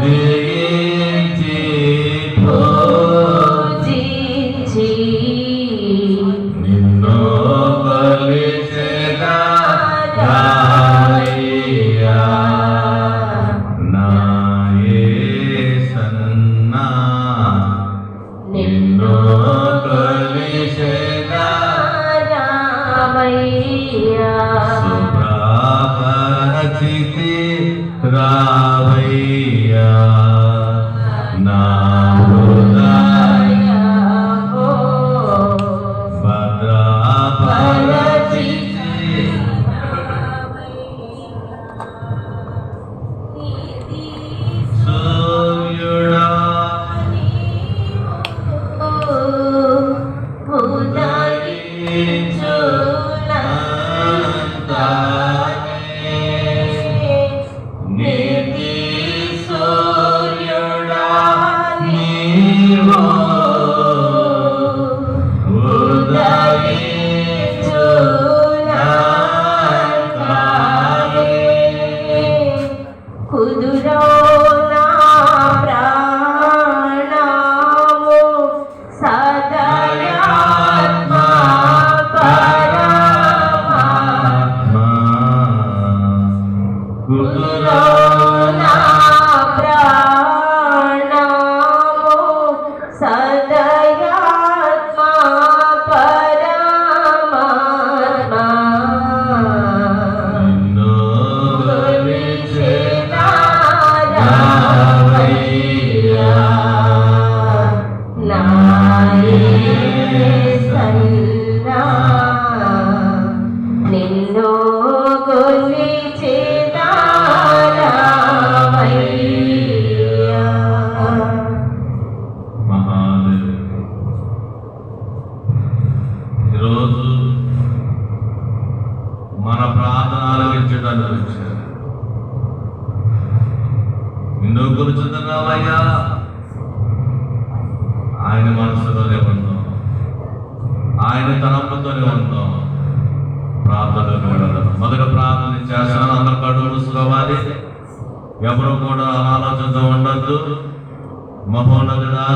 జయించి పూజించి నిన్ను కొలిచెదా రావయ్యా నా యేసన్నా నిన్ను కొలిచెదా రావయ్యా సుప్రభాతిథి రావయ్యా నా హృదయ భద్రపరచితి సూర్యుడా నిన్ను కొలుచుతున్నావయ్యా. ఆయన మనసులోనే ఉందాం, ఆయన తలంపుతోనే ఉందాం. ప్రార్థనకు వెళ్ళడం మొదట ప్రార్థన చేస్తాను. అందరు కడుగు మూసుకోవాలి. ఎవరు కూడా ఆలోచనతో ఉండద్దు. మహోన్నతుడా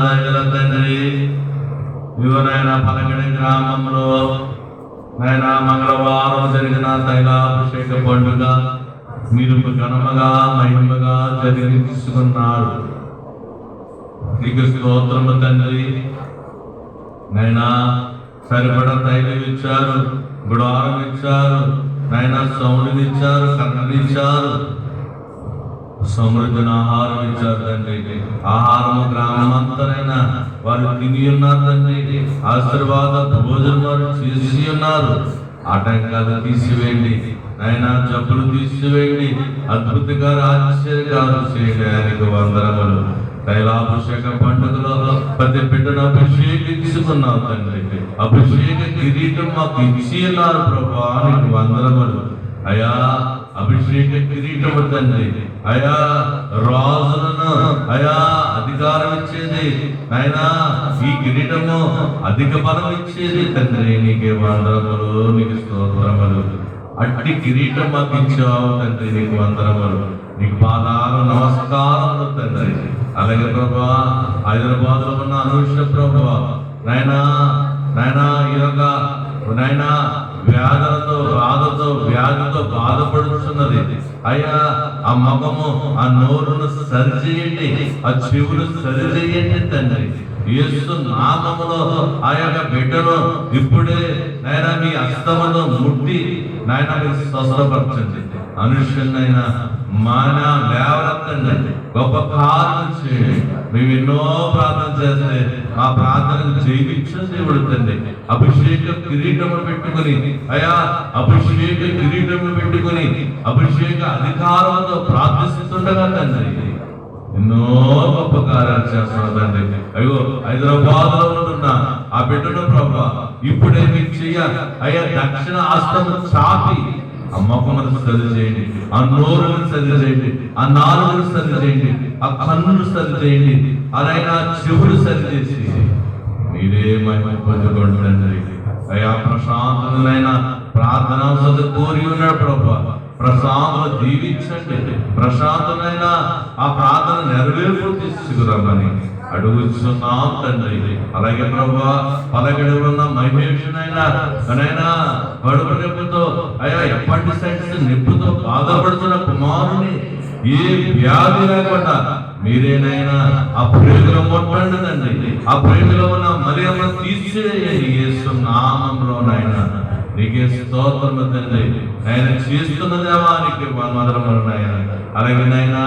తండ్రి, ఇవనైనా పలకడి గ్రామంలో నైనా మంగళవారం జరిగిన తైలాభిషేక పండుగ మీరు ఘనముగా మహిమగా జరిగించుకున్నారు. నీకు స్తోత్రము తండ్రి. నైనా సరిపడ తైలం ఇచ్చారు, గుడారం ఇచ్చారు, నైనా సౌండ్ని ఇచ్చారు, కన్నీచ్చారు, సమృద్ధిని ఆహారం ఇచ్చారు తండ్రి. ఆహారం గ్రామం అంతనైనా వారు తిని ఉన్నారు తండ్రి. ఆశీర్వాద భోజనం వారు చేసి ఉన్నారు. ఆటంకాలు తీసివేయండి నైనా, జబ్బులు తీసివేయండి, అద్భుతంగా ఆశ్చర్యకాలు చేయడానికి వందనములు. తైలాభిషేక పండుగలో ప్రతి బిడ్డను అభిషేకించుకున్నావు తండ్రి. అభిషేక కిరీటం మాకు ఇచ్చి ఉన్నారు ప్రభా, నీకు వందనములు అయా. అభిషేక కిరీటము తండ్రి అయా, రాజులను అయా అధికారం ఇచ్చేది నాయనా. ఈ కిరీటము అధిక బలం ఇచ్చేది తండ్రి. నీకే వందనములు, నీకు స్తోత్రములు. అట్టి కిరీటం మాకు ఇచ్చావు తండ్రి, నీకు వందనములు. నీకు పాదాలు నమస్కారములు తండ్రి. అలాగే ప్రభా, హైదరాబాద్ లో ఉన్న అనుష్ణ ప్రభా నాయనా, నాయనా ఈ యొక్క నాయనా వ్యాధులతో బాధతో వ్యాధితో బాధపడుతున్నది అయ్యా. ఆ ముఖము ఆ నోరును సరిచేయండి, ఆ చెవులు సరిచేయండి తండ్రి. యేసు నామములో ఆ యొక్క బిడ్డను ఇప్పుడే నాయన మీ హస్తములో ముట్టి నాయన మీరు స్వస్థపరచండి. అనుష్యనైనా మాన లేవనెత్తండి, గొప్ప కార్యం చేయండి. మేము ఎన్నో ప్రార్థన చేస్తే ఆ ప్రార్థనకు జయించిన దేవుడు తండ్రి. అభిషేక కిరీటము పెట్టుకుని అయా, అభిషేక కిరీటము పెట్టుకుని అభిషేక అధికారంతో ప్రార్థిస్తుండగా తండ్రి ఎన్నో గొప్ప కార్యాలు చేస్తున్నా తండ్రి. అయ్యో హైదరాబాద్ లో ఉంటున్న ఆ బిడ్డను ప్రభా ఇప్పుడే మీకు చెయ్య అయ్యా, దక్షిణ హస్తము చాపి ఆ ముఖమును సరి చేయండి, ఆ నోరును సరి చేయండి, ఆ నాలుగును సరి చేయండి, ఆ కన్నును సరి చేయండి, అలాగే చెవులు సరి చేసి మీరే మహిమ పొందుకోండి తండ్రి. అయ్యా ప్రశాంతులైన ప్రార్థన కోరి ఉన్నాడు ప్రభా. ప్రశాంతులు దీవించండి. ప్రశాంతమైన ఆ ప్రార్థన నెరవేర్పు తీసుకురమ్మని అడుగుతున్నాం తండ్రి. అలాగే ప్రభువా, పలకడి ఉన్న మహేషునైనా కడుపు నొప్పితో అపెండిసైటిస్ నొప్పితో బాధపడుతున్న కుమారుని ఏ వ్యాధి లేకుండా మీరేనైనా ఆ ప్రేమలో ముట్టండి తండ్రి. ఆ ప్రేమలో ఉన్న మరియమ్మ తీసివేయండి యేసు నామములోనైనా. నీకే స్తోత్రము తండ్రి. ఆయన చేస్తున్న దేవానికి మందిరములు నాయన. అలాగే నాయన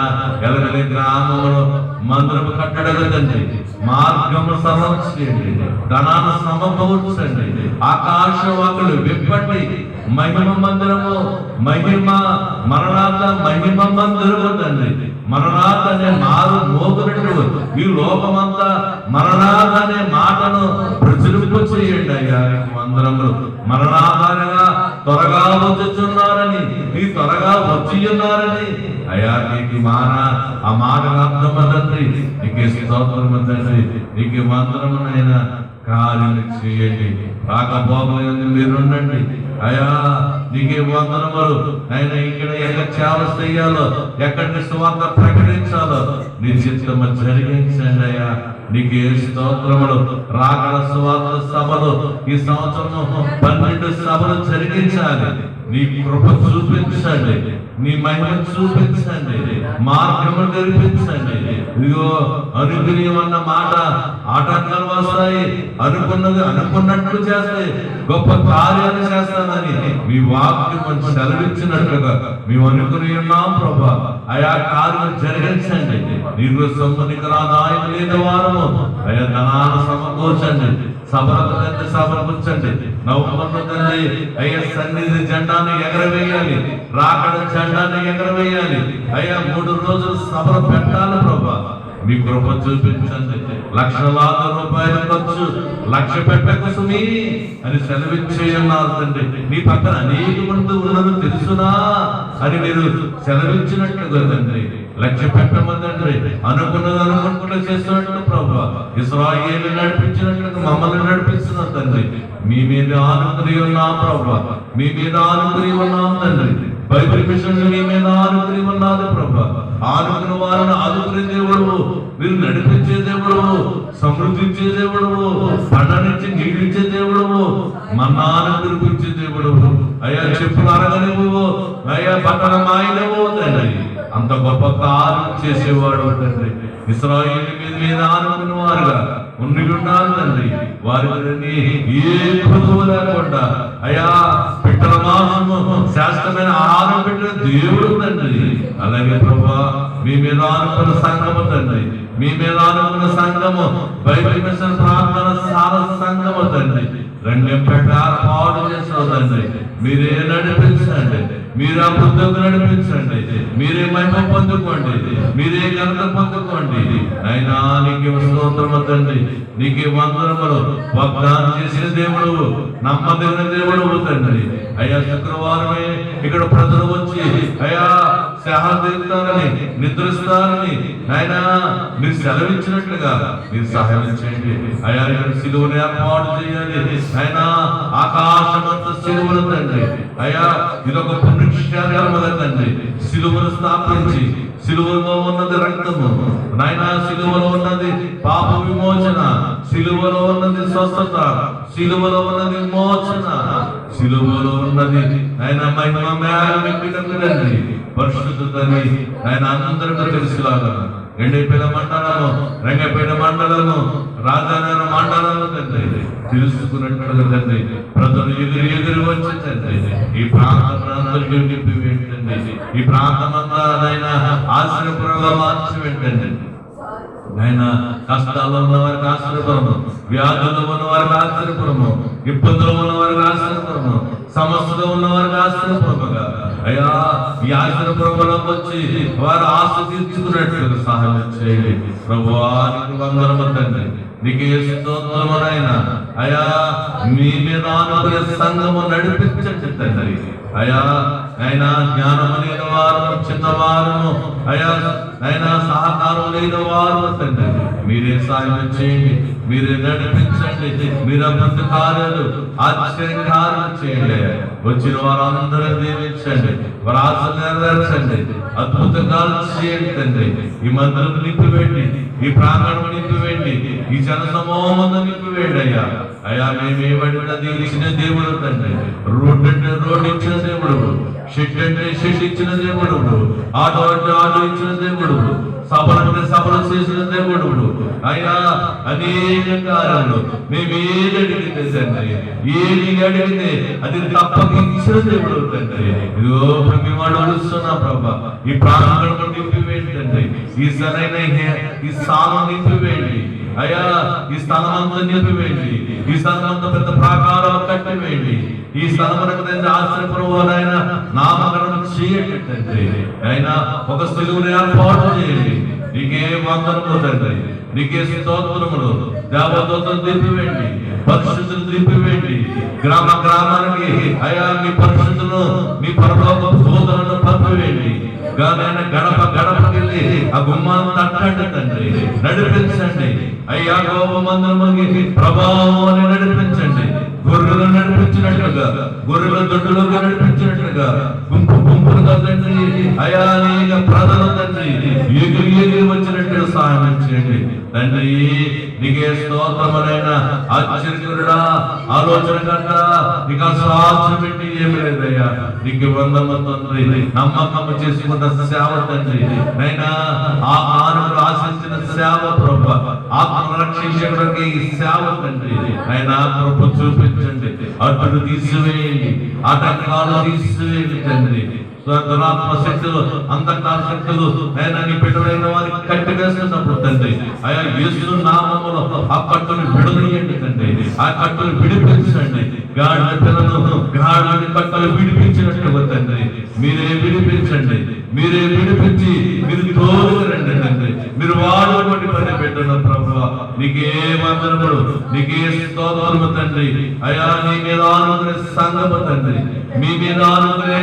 ఎలగలి గ్రామంలో మందిరము కట్టడగా తండ్రి. మార్గము సరళం చేయండి, ధనాన్ని సమకూర్చండి, ఆకాశవాకులు విప్పండి. మహిమ మందిరము, మహిమ మరణాత మహిమ మందిరము తండ్రి. మరణాత అనే మారు మోగునట్టు ఈ లోకమంతా మరణాత అనే మాటను ప్రచురింప చేయండి అయ్యా. మందిరములు మరణాధారంగా త్వరగా వచ్చుచున్నారని, ఈ త్వరగా వచ్చి ఉన్నారని అయ్యా నీకు ఆ మాట అర్థమండి. నీకే స్తోత్రము తండ్రి. నీకు మందిరమునైనా కార్యం చేయండి. రాకపోకలేదు మీరుండండి అయ్యా. నీకే వందనములు ఆయన. ఇక్కడ ఎక్కడ సేవ చేయాలో, ఎక్కడికి సువార్త ప్రకటించాలో నీ చిత్తము జరిగించండి అయ్యా. నీకే స్తోత్రములు. రాకడ సువార్త సభలు ఈ సంవత్సరం 12 సభలు జరిగించాలి. నీ కృప చూపించండి, నీ మహిమ చూపించండి, మార్గము జరిపించండి. ఇదిగో అనుకునేవన్న మాట ఆటంకాలు వస్తాయి, అనుకున్నది అనుకున్నట్లు చేస్తాయి, గొప్ప కార్యాలు చేస్తానని మీ వాక్యం సెలవిచ్చినట్లుగా మేము అనుకుని ఉన్నాం ప్రభా. ఆయా కార్యం జరిగించండి. నీకు సొమ్మునికి ఆదాయం లేని వారము అయా ధనాన్ని సమకూర్చండి. సభలు కూర్చండి. నవ్వుకున్న తండ్రి అయ్యా సన్నిధి జెండాను ఎగరవేయాలి, రాకడ జెండాను ఎగరవేయాలి అయ్యా. 3 రోజులు సభలు పెట్టాలి ప్రభా. మీ కృప చూపించండి. లక్షలాది రూపాయలు ఖర్చు, లక్ష పెట్టకు సుమీ అని సెలవిచ్చేయన్నారు తండ్రి. నీ పక్కన అనేక మంది ఉన్నది తెలుసునా అని మీరు సెలవిచ్చినట్లుగా తండ్రి. లక్ష్య పెట్టమందండి. అనుకున్నది అనుకుంటున్నా చేస్తున్నట్టు ప్రభా. ఇశ్రాయేలు నడిపించినట్లుగా మమ్మల్ని నడిపిస్తున్న తండ్రి. మీ మీద ఆనుకుని ఉన్నాం ప్రభా. మీ మీద ఆనుకుని ఉన్నాం తండ్రి. బైబిల్ మిషన్ మీ మీద ఆనుకుని ఉన్నది ప్రభా. ఆనుకున్న వారిని ఆదుకునే దేవుడు, మీరు నడిపించే దేవుడు, సమృద్ధించే దేవుడు, పంట నుంచి నీళ్ళిచ్చే దేవుడు, మన్నాను కురిపించే దేవుడు అయ్యా. చెప్పులు అరగనివ్వు అయ్యా, బట్టల మాయలేవు తండ్రి. అంత గొప్ప కార్యం చేసేవాడు తండ్రి. ఇశ్రాయేలు మీద ఆనుకున్న వారుగా ఉండిన్నారు తండ్రి. వారి ఏ కొదువు లేకుండా అయ్యా పిట్టల మాంసము శాస్త్రమైన ఆహారం పెట్టిన దేవుడు తండ్రి. అలాగే ప్రభా మీ మీద ఆనుకున్న సంఘము తండ్రి. మీ మీద ఆనుకున్న సంఘము బైబిల్ మిషన్ ప్రార్థన సార సంఘము తండ్రి. 2 ప్రకారం పాడు చేసిన తండ్రి. మీరే నడిపించండి, మీరే అభివృద్ధి నడిపించండి, మీరే మహిమ పొందుకోండి, మీరే ఘనత పొందుకోండి అయినా. నీకే స్తోత్రము తండ్రి. నీకే వందనములు. వాగ్దానం చేసిన దేవుడు, నమ్మదగిన దేవుడు తండ్రి. అయ్యా శుక్రవారమే ఇక్కడ ప్రజలు వచ్చి అయ్యా సేవ తీరుతారని, నిద్రిస్తారని ఆయన మీరు సెలవిచ్చినట్లుగా మీరు సహాయం చేయండి అయ్యా. సిలువను ఏర్పాటు చేయాలి ఆయన. ఆకాశమంతా సిలువలు తండ్రి అయ్యా. ఇదొక పుణ్యక్షేత్రం తండ్రి. సిలువను స్థాపించి సిలువలో ఉన్నది రక్తము నాయన, సిలువలో ఉన్నది పాప విమోచన, సిలువలో ఉన్నది స్వస్థత, సిలువలో ఉన్నది విమోచన, సిలువలో ఉన్నది ఆయన మహిమ మేళ పరిశుద్ధతని ఆయన అందరికీ తెలుసులాగా. ఎండిపేట మండలము, రంగపేట మండలము, రాజానగర మండలము తండ్రి తెలుసుకున్నట్లుగా తండ్రి. ప్రజలు ఎదురు వచ్చి తండ్రి ఈ ప్రాంతానికి నింపి పెట్టండి. ఈ ప్రాంతం అంతా ఆయన ఆశ్రయపురంగా మార్చి పెట్టండి ఆయన. కష్టాల్లో ఉన్న వారికి ఆశ్రయపురము, వ్యాధుల్లో ఉన్న వారికి ఆశ్రయపురము, ఇబ్బందులు ఉన్న వారికి ఆశ్రయపురము, సమస్యలో ఉన్న వారికి ఆశ్రయపురముగా అయ్యా ఈ ఆశ్రయపురంలోకి వచ్చి వారు ఆశ తీర్చుకున్నట్లుగా సహాయం చేయండి ప్రభువా. నీకు వందనము తండ్రి. నీకే స్తోత్రమునైనా అయ్యా. మీ మీద ఆనుకునే సంఘము నడిపించండి తండ్రి అయ్యా. అయినా జ్ఞానము లేని వారు, చిన్నవారము అయ్యా, అయినా సహకారం లేని వారు తండ్రి మీరే సాయం చేయండి. మీరే నడిపించండి. మీరు అద్భుత కార్యాలు ఆశ్చర్య కార్యాలు చేయండి. వచ్చిన వారందరూ దీవించండి, వారి ఆశలు నెరవేర్చండి, అద్భుతంగా చేయండి తండ్రి. ఈ మందిరం నింపివేయండి, ఈ ప్రాంగణం నింపివేయండి, ఈ జన సమూహం నింపివేయండి అయ్యా. అయ్యా మేమేమడినది ఇచ్చిన దేవుడు తండ్రి. రోడ్ అంటే రోడ్ ఇచ్చిన దేవుడు, షెడ్ అంటే షెడ్ ఇచ్చిన దేవుడు, ఆటో అంటే ఆటో ఇచ్చిన దేవుడు, సభలంటే సభలు చేసిన దేవుడు. అయ్యా అనేక కార్యాలు మేము ఏది అడిగితే తండ్రి, ఏది అడిగితే అది తప్పక ఇచ్చిన దేవుడు తండ్రి. ఇదిగో మేము అడుగుతున్నా ప్రభా, ఈ ప్రాంగణం నింపివేయండి తండ్రి, ఈ సరైన ఈ స్థానం నింపివేయండి అయ్యా. ఈ స్థలం అంతా నింపివేయండి, ఈ స్థలం అంతా పెద్ద ప్రాకారం కట్టివేయండి. ఈ స్థలమునకు తండ్రి ఆశ్రయపురమైన నామకరణం చేయండి తండ్రి. అయినా ఒక సిలువను ఏర్పాటు చేయండి. నీకే వందనములు తండ్రి, నీకే స్తోత్రములు. దేవదూతలు దింపివేయండి, పరిశుద్ధులు దింపివేయండి. గ్రామ గ్రామానికి అయ్యా మీ పరిశుద్ధులను, మీ పరలోక దూతలను పంపివేయండి. గడప గడపకెళ్ళి ఆ గుమ్మాలను తట్టండి తండ్రి, నడిపించండి అయ్యా. గోపమందరముకి ప్రభావం నడిపించండి. గొర్రెలు నడిపించినట్లుగా, గొర్రెల దొడ్డులోకి నడిపించినట్లుగా గుంపు గుంపులుగా తండ్రి అయా అనేక ప్రజలు తండ్రి ఎగిరి ఎగిరి వచ్చినట్టు సహాయం చేయండి తండ్రి. నీకే స్తోత్రములైన ఆశ్చర్యకరుడా, ఆలోచనకర్త, నీకు సాధ్యం పెట్టి ఏమి లేదయ్యా. నీకు వందము తండ్రి, నమ్మకము చేసుకున్న సేవ తండ్రి. నైనా ఆ మానవుడు ఆశించిన సేవ ప్రభు, ఆత్మ రక్షించడానికి ఈ సేవ తండ్రి. అయినా కృప చూపించండి, అడ్డులు తీసివేయండి, ఆటంకాలు తీసివేయండి తండ్రి. దురాత్మ శక్తులు, అంధకార శక్తులు అయినా నీ బిడ్డలైన వారికి కట్టి వేస్తున్నప్పుడు తండ్రి అయా యేసు నామములో ఆ కట్టును విడదీయండి తండ్రి, ఆ కట్టును విడిపించండి. గాడిద పిల్లలను గాడిద కట్టలు విడిపించినట్టుగా తండ్రి మీరే విడిపించండి, మీరే విడిపించి మీరు తోడుకు రండి తండ్రి. మీరు వాడుకోండి పని పెట్టిన ప్రభువా, నీకే వందనములు, నీకే స్తోత్రము తండ్రి. అయా నీ మీద ఆనుకునే సంఘము తండ్రి, మీ మీద ఆనుకునే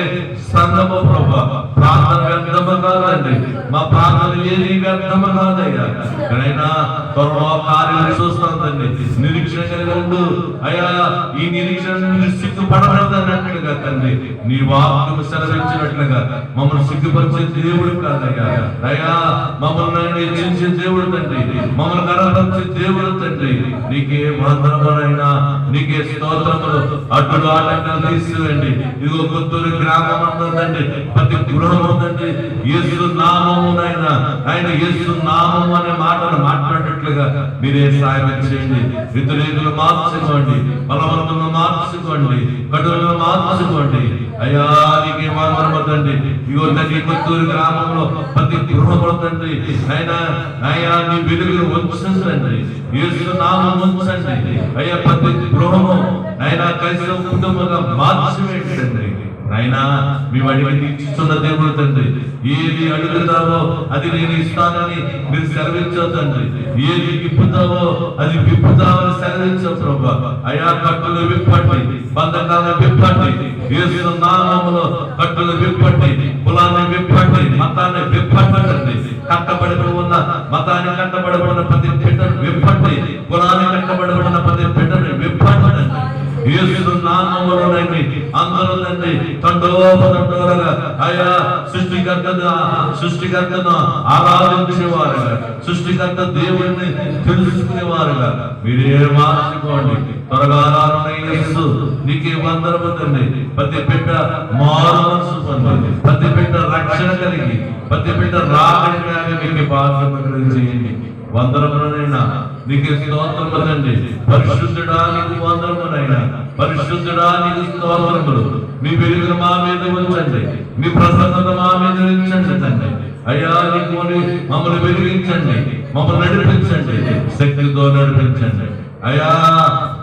సంఘము ప్రభువా. ప్రార్థన వ్యర్థము కాదండి, మా ప్రార్థన ఏది వ్యర్థము కాదయ్యా. ఎక్కడైనా త్వరలో కార్యాలు చూస్తాం తండ్రి, నిరీక్షణ కలిగి ఉండు అయ్యా. ఈ నిరీక్షణ సిగ్గుపడబడదన్నట్లుగా తండ్రి, నీ వాక్యము సెలవించినట్లుగా మమ్మల్ని సిగ్గుపరిచే దేవుడు కాదయ్యా. అయ్యా మమ్మల్ని హెచ్చించే దేవుడు తండ్రి, మమ్మల్ని కనపరిచే దేవుడు తండ్రి. నీకే వందనములైనా, నీకే స్తోత్రములు. అడ్డులు ఆటంకాలు తీసివేయండి. ఇదిగో గుంటూరు గ్రామం అందండి, ప్రతి గృహం ఉందండి యేసు నామమునైనా ఆయన యేసు నామము అనే మాటలు మాట్లాడేట్లుగా మీరే సాయం చేయండి. వ్యతిరేకులు మార్చుకోండి, బలవంతులను మార్చుకోండి, కడులను మార్చుకోండి అయ్యా. నీకే వందనములండి. ఇగో తండ్రి గుంటూరు గ్రామంలో ప్రతి గృహం తండ్రి అయినా అయ్యా నీ వెలుగులు ఉంచండి, యేసు నామం ఉంచండి అయ్యా. ప్రతి గృహము అయినా క్రైస్తవ కుటుంబంగా మార్చివేయండి అయినా. మీ వాడికి ఇస్తున్న దేవుడు తండ్రి, ఏది అడుగుతావో అది నేను ఇస్తానని మీరు సెలవించవు తండ్రి, ఏది విప్పుతావో అది విప్పుతావని సెలవించవు ప్రభా. అయా కట్టులు విప్పండి, బంధకాలను విప్పండి, యేసు నామములో కట్టులు విప్పండి, కులాన్ని విప్పండి, మతాన్ని విప్పండి. కట్టబడి ఉన్న మతాన్ని కట్టబడి ఉన్న ప్రతి బిడ్డను విప్పండి, కులాన్ని కట్టబడి ఉన్న ప్రతి బిడ్డను విప్పండి. యేసు నామములోనండి అందరూ తండ్రి తండోపతండోలుగా అయా సృష్టికర్తను ఆరాధించేవారుగా, సృష్టికర్త దేవుడిని తెలుసుకునేవారుగా మీరే మార్చుకోండి. త్వరగా యేసు నీకే వందనము తండ్రి. ప్రతి బిడ్డ మారు మనసు పొంది, ప్రతి బిడ్డ రక్షణ కలిగి, ప్రతి బిడ్డ రాగలిగిన మీకు బాధ్యత చేయండి. వందనములనైనా నీకు స్తోత్రము తండ్రి. పరిశుద్ధుడా నీకు వందనములైనా, పరిశుద్ధుడా నీకు స్తోత్రములు. మీ వెలుగును మా మీద ఉంచండి, మీ ప్రసన్నత మా మీద ఉంచండి తండ్రి అయ్యా. నీకు మమ్మల్ని వెలిగించండి, మమ్మల్ని నడిపించండి, శక్తితో నడిపించండి అయ్యా.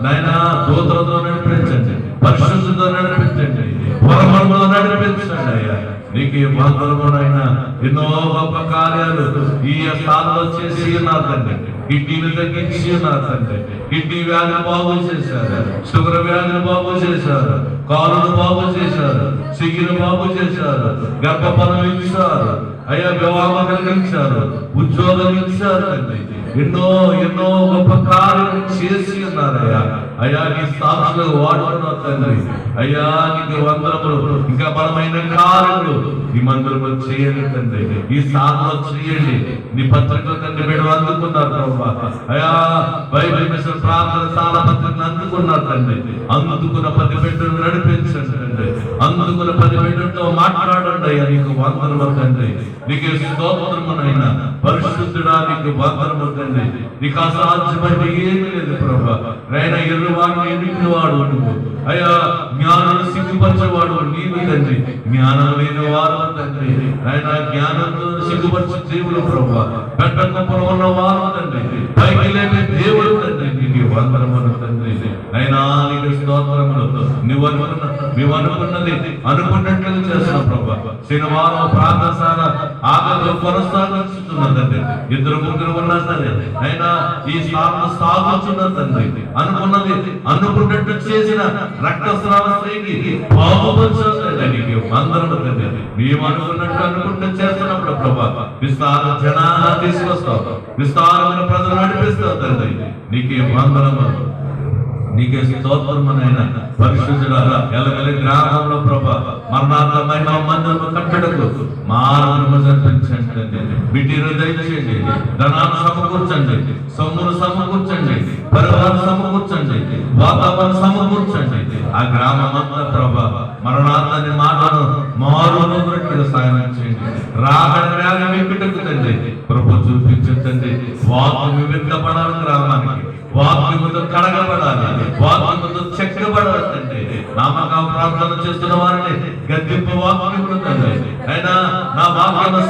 నాయనా దూతలతో నడిపించండి, పరిశుద్ధతో నడిపించండి, పరమతో నడిపించండి అయ్యా. నీకు వందనములైనా ఎన్నో గొప్ప కార్యాలు ఈ స్థానంలో చేసి ఉన్నారు తండ్రి. కిడ్నీలు తగ్గించి ఉన్నారు తండ్రి, కిడ్నీ వ్యాధిని బాగు చేశారు, షుగర్ వ్యాధిని బాగు చేశారు, కాలును బాగు చేశారు, సిగ్గును బాగు చేశారు, గర్భఫలం ఇచ్చారు అయ్యా వివాహం కలిగించారు, ఉద్యోగం ఇచ్చారు తండ్రి. ఎన్నో ఎన్నో గొప్ప కార్యాలు చేసి ఉన్నారయ్యా. అయ్యా నీ సాక్షులకు వాడుతున్నారు తండ్రి. అయ్యా నీకు వందనములు. ఇంకా బలమైన కార్యములు ఈ మందిరంలో చేయండి తండ్రి, ఈ సాధనలో చేయండి. నీ పత్రికలు తండ్రి మీరు అందుకున్నారు ప్రభా. అయ్యా బైబిల్ మిషన్ ప్రార్థన సాల పత్రికలు అందుకున్నారు తండ్రి. అందుకున్న 10 బిడ్డలు నడిపించండి తండ్రి. అందుకున్న 10 బిడ్డలతో మాట్లాడండి అయ్యా. నీకు వందనములు తండ్రి. నీకు స్తోత్రమునైనా పరిశుద్ధుడా, నీకు వందనములు తండ్రి. నీకు అసాధ్యమైనది ఏమీ లేదు ప్రభా. ఆయన ఎర్రవాడిని ఎన్నికవాడు నువ్వు. అయ్యా జ్ఞానాన్ని సిగ్గుపరచేవాడు నీవు తండ్రి. జ్ఞానం లేని వారు తండ్రి. ఆయన జ్ఞానంతో సిగ్గుపరిచే దేవుడు ప్రభా. పెద్ద గొప్పలో ఉన్న వారు తండ్రి. పైకి లేని దేవుడు తండ్రి. నీకు వందనములు తండ్రి. అయినా నీకు స్తోత్రములు. నువ్వు అనుకున్నది అనుకున్నట్లు చేసిన ప్రభా. శనివారం ప్రార్థనశాల ఆగలో కొనసాగుతున్నదండి. 2-3 ఉన్నా సరే అయినా ఈ సాధన సాగుతున్నదండి. అనుకున్నది అనుకున్నట్టు చేసిన రక్తస్రావ స్త్రీకి బాగుపరచాలండి. నీకు వందనములు తండ్రి. మేము అనుకున్నట్టు చేస్తున్నప్పుడు ప్రభా విస్తార జనాన్ని తీసుకొస్తావు, విస్తారమైన ప్రజలు నడిపిస్తావు తండ్రి. నీకే వందనములు. నీకే స్తోత్రమునైనా పరిశుద్ధుడా. ఎలగలి గ్రామంలో ప్రభా మరణాంతమైన మందిరము కట్టడకు మార్గము జరిపించండి. వీటిని దయచేయండి. ధనాన్ని సమకూర్చండి, సొమ్మును సమకూర్చండి, పరివారం సమకూర్చండి, వాతావరణం సమకూర్చండి. ఆ గ్రామమంతా ప్రభా మరణాంతని మాటను మారునొకటిగా సాయం చేయండి. రాగడానికి వెంకటకు తండ్రి ప్రభు చూపించండి. వాక్యము విత్తపడాలి, గ్రామానికి వాక్యముతో కడగబడాలి, వాక్యముతో చెక్కబడాలి తండ్రి. నామక ప్రార్థన చేస్తున్న వారిని గద్దింపు వాక్యములు తండ్రి. అయినా నా వాక్యము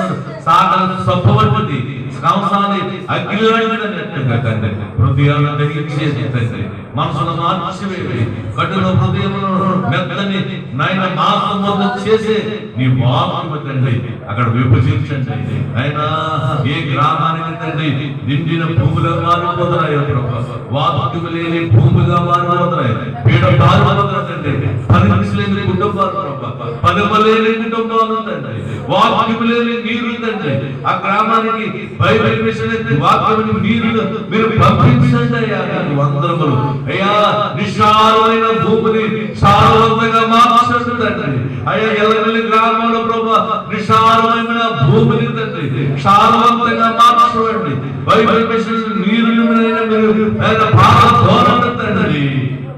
సాగర సొప్పబడి కంసాన్ని అగ్నిగా తండ్రి. హృదయాలను దహించేసి తండ్రి, మనసును మార్చివేవి, కఠిన హృదయమును మెత్తని నాయన మాంసం వద్ద చేసే నీ వాక్యము తండ్రి అక్కడ విభజించండి. అయినా ఏ గ్రామానికి తండ్రి నిండిన భూములుగా మారిపోతున్నాయో ప్రభా. వాక్యము లేని భూమిగా మారిపోతున్నాయి. పీడ మారిపోతున్నాయి. 10 మనుషులు లేని కుటుంబాలు ప్రభా, 10 లేని కుటుంబాలు తండ్రి. వాక్యము లేని నీరు తండ్రి. ఆ గ్రామానికి బైబిల్ మిషన్ వాక్యము నీరును మీరు పంపించండి అయ్యా. వందనములు అయ్యా. నిశాలమైన భూమిని సారవంతంగా మార్చండి తండ్రి. అయ్యా ఎలగలి గ్రామంలో ప్రభా నిశాలమైన భూమిని తండ్రి సారవంతంగా మార్చండి. బైబిల్ మిషన్ నీరును మీరు భారత తండ్రి.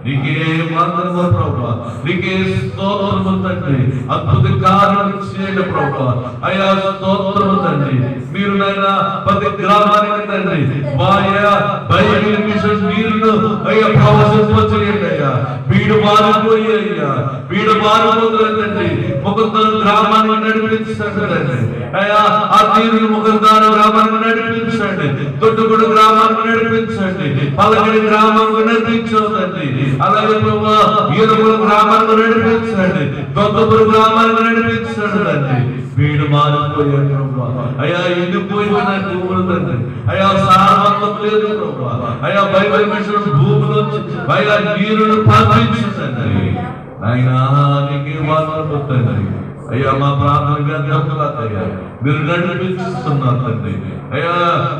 నీకే వందనము ప్రభా, నీకే స్తోత్రము తండ్రి. అద్భుత కార్యాలు చేయండి ప్రభా. అయ్యా స్తోత్రము తండ్రి. మీరు నాయన 10 గ్రామానికి తండ్రి వాయా బైబిల్ మిషన్ నీరును అయ్యా ప్రవహింపచేయండి అయ్యా. వీడు మారిపోయ్యా, వీడు మారిపోతుంది తండ్రి. ముఖందరు గ్రామానికి నడిపించండి తండ్రి. అయ్యా ఆ నీరును ముఖందారు గ్రామానికి నడిపించండి, తొట్టుగుడు గ్రామానికి నడిపించండి, పలగడి గ్రామానికి నడిపించండి. అలాగే ప్రభా ఈరుమూల గ్రామానికి నడిపించండి, దొంగపురు గ్రామానికి నడిపించండి తండ్రి. వీడు మారిపోయాడు ప్రభా. అయ్యా ఎండిపోయిన భూములు తండ్రి. అయ్యా సారవంతం లేదు ప్రభా. అయ్యా బైబిల్ మిషన్ భూములోంచి అయ్యా నీరును పంపించండి. అయినా నీకే వందనములు తండ్రి. అయ్యా మా ప్రార్థన మీరు నడిపిస్తున్నారు తండ్రి. అయ్యా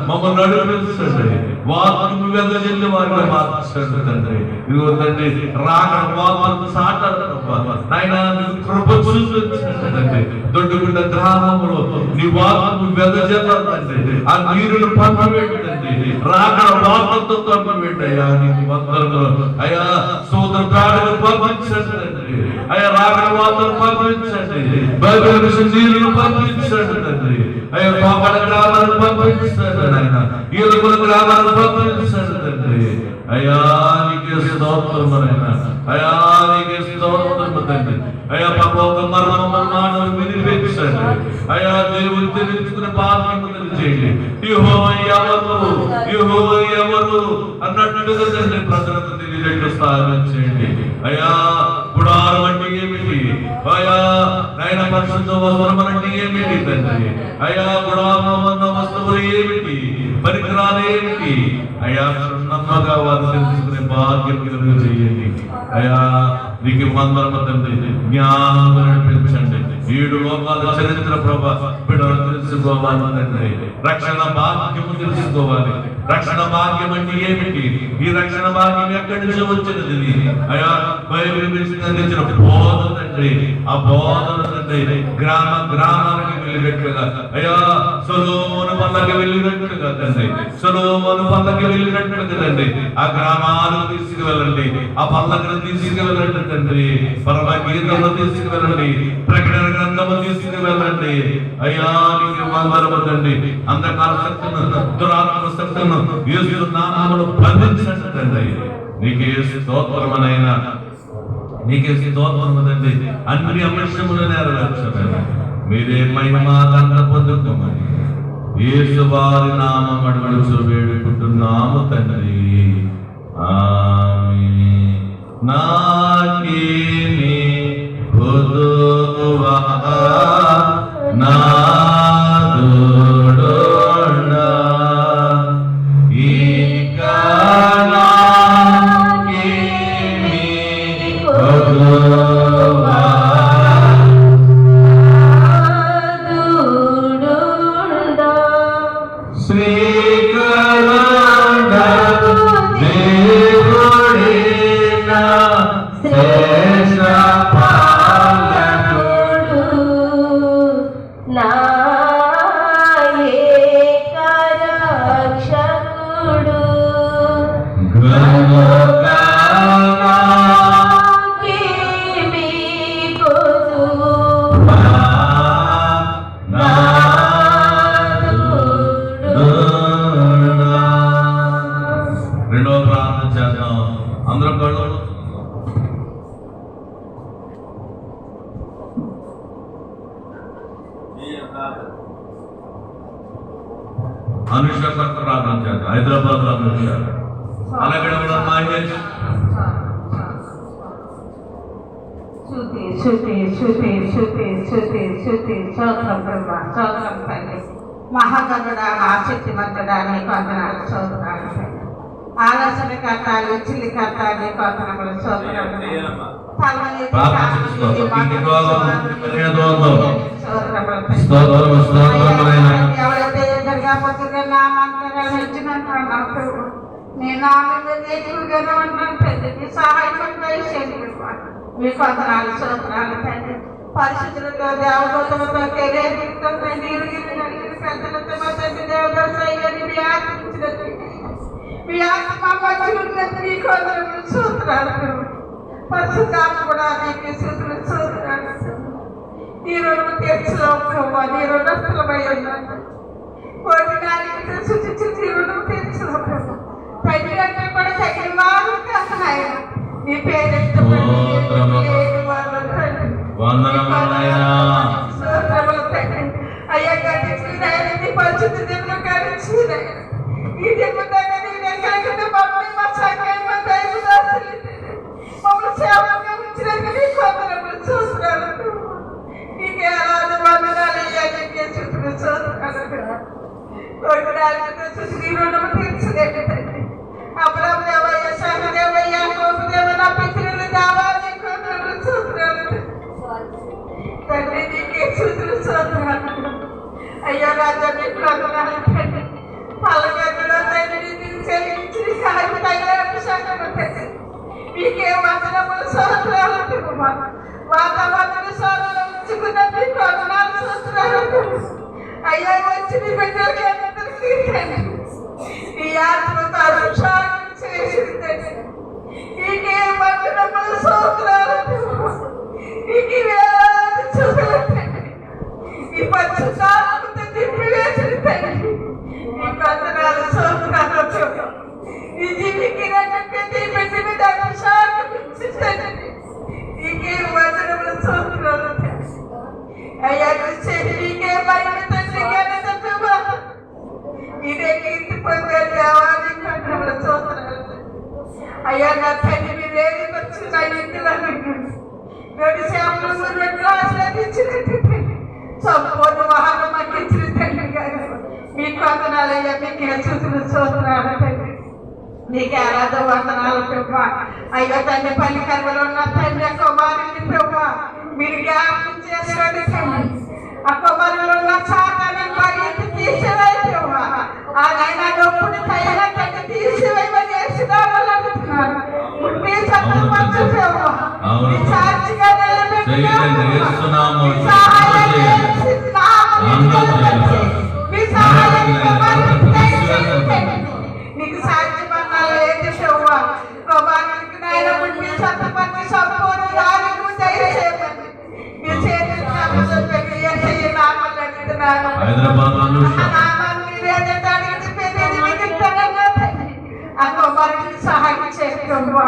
మమ్మల్ని నడిపించండి. వాక్యము వెదజల్లి వారిని మార్చండి తండ్రి. ఇదిగో తండ్రి రాకడ వాక్యము సాటారు నాయన కృప చూపించండి తండ్రి. దొడ్డుగుండ గ్రామంలో నీ వాక్యము వెదజల్లాలి తండ్రి. ఆ నీరును పంపిపెట్టండి. రాకడ వాక్యంతో పంపిపెట్టి అయ్యా నీకు వందనములు. అయ్యా సోదర ప్రాణులు పంపించండి తండ్రి. అయ్యా రాకడ వాక్యం పంపించండి. బైబిల్ మిషన్ నీరును పంపించండి తండ్రి. అయ్యా పాపడ గ్రామాలను పంపించండి నాయన. ఈలకుల గ్రామాలను పంపించండి తండ్రి. అయ్యా నీకే స్తోత్రమునైనా. అయ్యా నీకే స్తోత్రము తండ్రి. అయ్యా పాప ఒక మాటలు వినిపించండి. అయ్యా దేవుడు తెలుసుకునే భాగ్యము చేయండి. యెహోవా ఎవరు, యెహోవా ఎవరు అన్నట్టుగా తండ్రి ప్రజలకు తెలియజేట్టు సహాయం చేయండి. అయ్యా గుడారం అంటే ఏమిటి, అయ్యా నాయన పరిశుద్ధ వస్త్రం అంటే ఏమిటి తండ్రి. అయ్యా గుడారం అన్న వస్తువులు ఏమిటి, పరికరాలు ఏమిటి, అయ్యా నమ్మగా వారు తెలుసుకునే భాగ్యం చేయండి. అయ్యా నీకు వందనము తండ్రి. జ్ఞానం నడిపించండి. 7 లోకాల చరిత్ర ప్రభా బిడ్డలు తెలుసుకోవాలి తండ్రి. రక్షణ భాగ్యము తెలుసుకోవాలి. రక్షణ భాగ్యం అంటే ఏమిటి? ఈ రక్షణ భాగ్యం ఎక్కడి నుంచి వచ్చినది? అయ్యా బైబిల్ అందించిన బోధ తండ్రి. ఆ బోధన తండ్రి గ్రామానికి వెళ్ళినట్లుగా, అయ్యా సొలొమోను పల్లకి వెళ్ళినట్లుగా తండ్రి, సొలొమోను పల్లకి వెళ్ళినట్లుగా తండ్రి, ఆ గ్రామాలను తీసుకువెళ్ళండి, ఆ పల్లకను తీసుకువెళ్ళండి తండ్రి, పరమ గీతను తీసుకువెళ్ళండి, ప్రకటన గ్రంథము తీసుకువెళ్ళండి. అయ్యా నీకు వందనము తండ్రి. అంధకార శక్తులను, దురాత్మ శక్తులను యేసు నామములో బంధించండి తండ్రి. నీకే స్తోత్రమునైనా, నీకే స్తోత్రము తండ్రి. అన్ని అంశములు నెరవేర్చండి. మీరే మహిమ ఘనత పొందుకోమని యేసు వారి నామం అడుగుచు వేడుకుంటున్నాము తండ్రి. ఆమేన్. నాకేమి పొదువా నాదుడోడా ఇక నాకేమి పొదువా నాదుడోడా శ్రీకరండ దేవుడేనా శేష పాలకుడు నా ఏకరక్షకుడు నాకేమీ కొదువా నాదుడోడా. రెండవ ప్రార్థన చేద్దాం. అందరం కళ్ళు అనుష కొరకు ప్రార్థన చేద్దాం. హైదరాబాద్ లో అనుష, అలాగే మహేష్. శృతి శృతి శృతి శృతి శృతి శృతి స్తోత్రం బ్రహ్మ స్తోత్రం తండ్రి. మహాగణుడా మహాశక్తిమంతుడా నీకు వందనాలు స్తోత్రాలు తండ్రి. ఆలోచన కర్తాలు చిల్లి కర్తాలు నీకు వందనములు స్తోత్రాలు. ఎవరైతే ఎదురుగా పోతుందో నా మంత్రాలు వచ్చినట్టు నేను ఆమె ఎక్కువగానే ఉన్నాను తండ్రి. మీ సహాయం దయచేయండి. మీకు వందనాలు స్తోత్రాలు తండ్రి. పరిశుద్ధులతో దేవదూతలతో కెరీర్తో పెద్దలతో మా తండ్రి దేవదర్శని మీ ఆత్మించినట్టు మీ ఆత్మ మధ్యలో మీకు వందనములు స్తోత్రాలు. పరిశుద్ధాత్మ కూడా నీకు స్తుతులు స్తోత్రాలు. ఈ రోజు తీర్చులో ప్రభావ నీ రుణస్థలమై ఉన్నాను. కోటినానికి శుచి నీ రుణం తీర్చులో ప్రభావ తండ్రి అంటే కూడా తగిన వారు కాదు ఆయన. నీ పేరెత్తబడి అయ్యా గడిచి పరిశుద్ధి దిగులు గడిచి ఈ దిగు దగ్గర మమ్మల్ని మా సంఘాన్ని మా దైవ మమ్మల్ని సేవగా ఉంచినందుకు నీకు వందనములు చూస్తున్నాను. నీకే అలాంటి వందనాలు అయ్యా. నీకే చుట్టూ చూస్తున్నాను. కొడుకుడానికి చూసి నీ రుణము తీర్చలేండి తండ్రి. అబ్రహాము దేవయ్య, సహదేవయ్య, గోపుదేవ నా పితరులు దేవాలని నీకు వందనములు చూస్తున్నాను తండ్రి. నీకే చుట్టూ చూస్తున్నాను అయ్యా. రాజా నీకు వందనాలు తండ్రి. పల్లగడ్డలో తండ్రి నీకు చెల్లించి సహాయం తగిన అభిషేకం తండ్రి. మీకే వందనములు స్తోత్రాలు. వాతావరణ సోదరులు ఉంచుకున్న మీకు వందనాలు స్తోత్రాలు అయ్యా. వచ్చి నీ బిడ్డలకి అందరికీ ఈ ఆత్మతో అభిషేకం చేసింది. మీకే వందనములు స్తోత్రాలు. మీకు వేలాది చూపులు తండ్రి. ఈ పరిశుద్ధాత్మతో నింపివేసిన తండ్రి మీకు వందనాలు స్తోత్రాలు. ఈ జీవికి ప్రతి బిడ్డ మీద అభిషేకం తండ్రి. నీకే వందనములు స్తోత్రాలు అయ్యా. నీకే మహిమ తండ్రి. ఇదే కీర్తి పొందారు దేవానికి వందనములు స్తోత్రాలు అయ్యా. నా తండ్రి మీ వేదిక వచ్చి నా ఇంటిలో రెండు సేవలు రెండు ఆశీర్వదించినట్టు సంపూర్ణ వాహనం మాకు ఇచ్చిన తండ్రి గారు మీకు వందనాలు అయ్యా. మీకే స్తుతులు స్తోత్రాలు తండ్రి. నీకు ఆరాధన వందనాలు ప్రభా. అయ్యో తండ్రి పల్లి కరువులో ఉన్న తండ్రి కుమారుని ప్రభా మీరు జ్ఞాపకం చేసుకోండి తండ్రి. ఆ కుమారులో ఉన్న సాతాన్ని పరిగెత్తి తీసివేయి ప్రభా. ఆ నాయన నొప్పుని తయారు తండ్రి తీసివేయమని వేసినామని అంటున్నారు. మీ సత్తుపరచు ప్రభా. మీ సాక్షిగా నిలబెట్టి సహాయం చేసి మీ సహాయం నీకు సాధ్యమన్నా లేదు ప్రభా. కుమారునికి నాయన పుట్టి సత్తుపరచి సంపూర్ణ ఆరోగ్యం దయచేయమని మీ చేతులు నామలు అడుగుతున్నాను. నామాన్ని మీరేదైతే అడిగితే మిగులుతానన్నా తండ్రి ఆ కుమారునికి సహాయం చేయండి ప్రభా.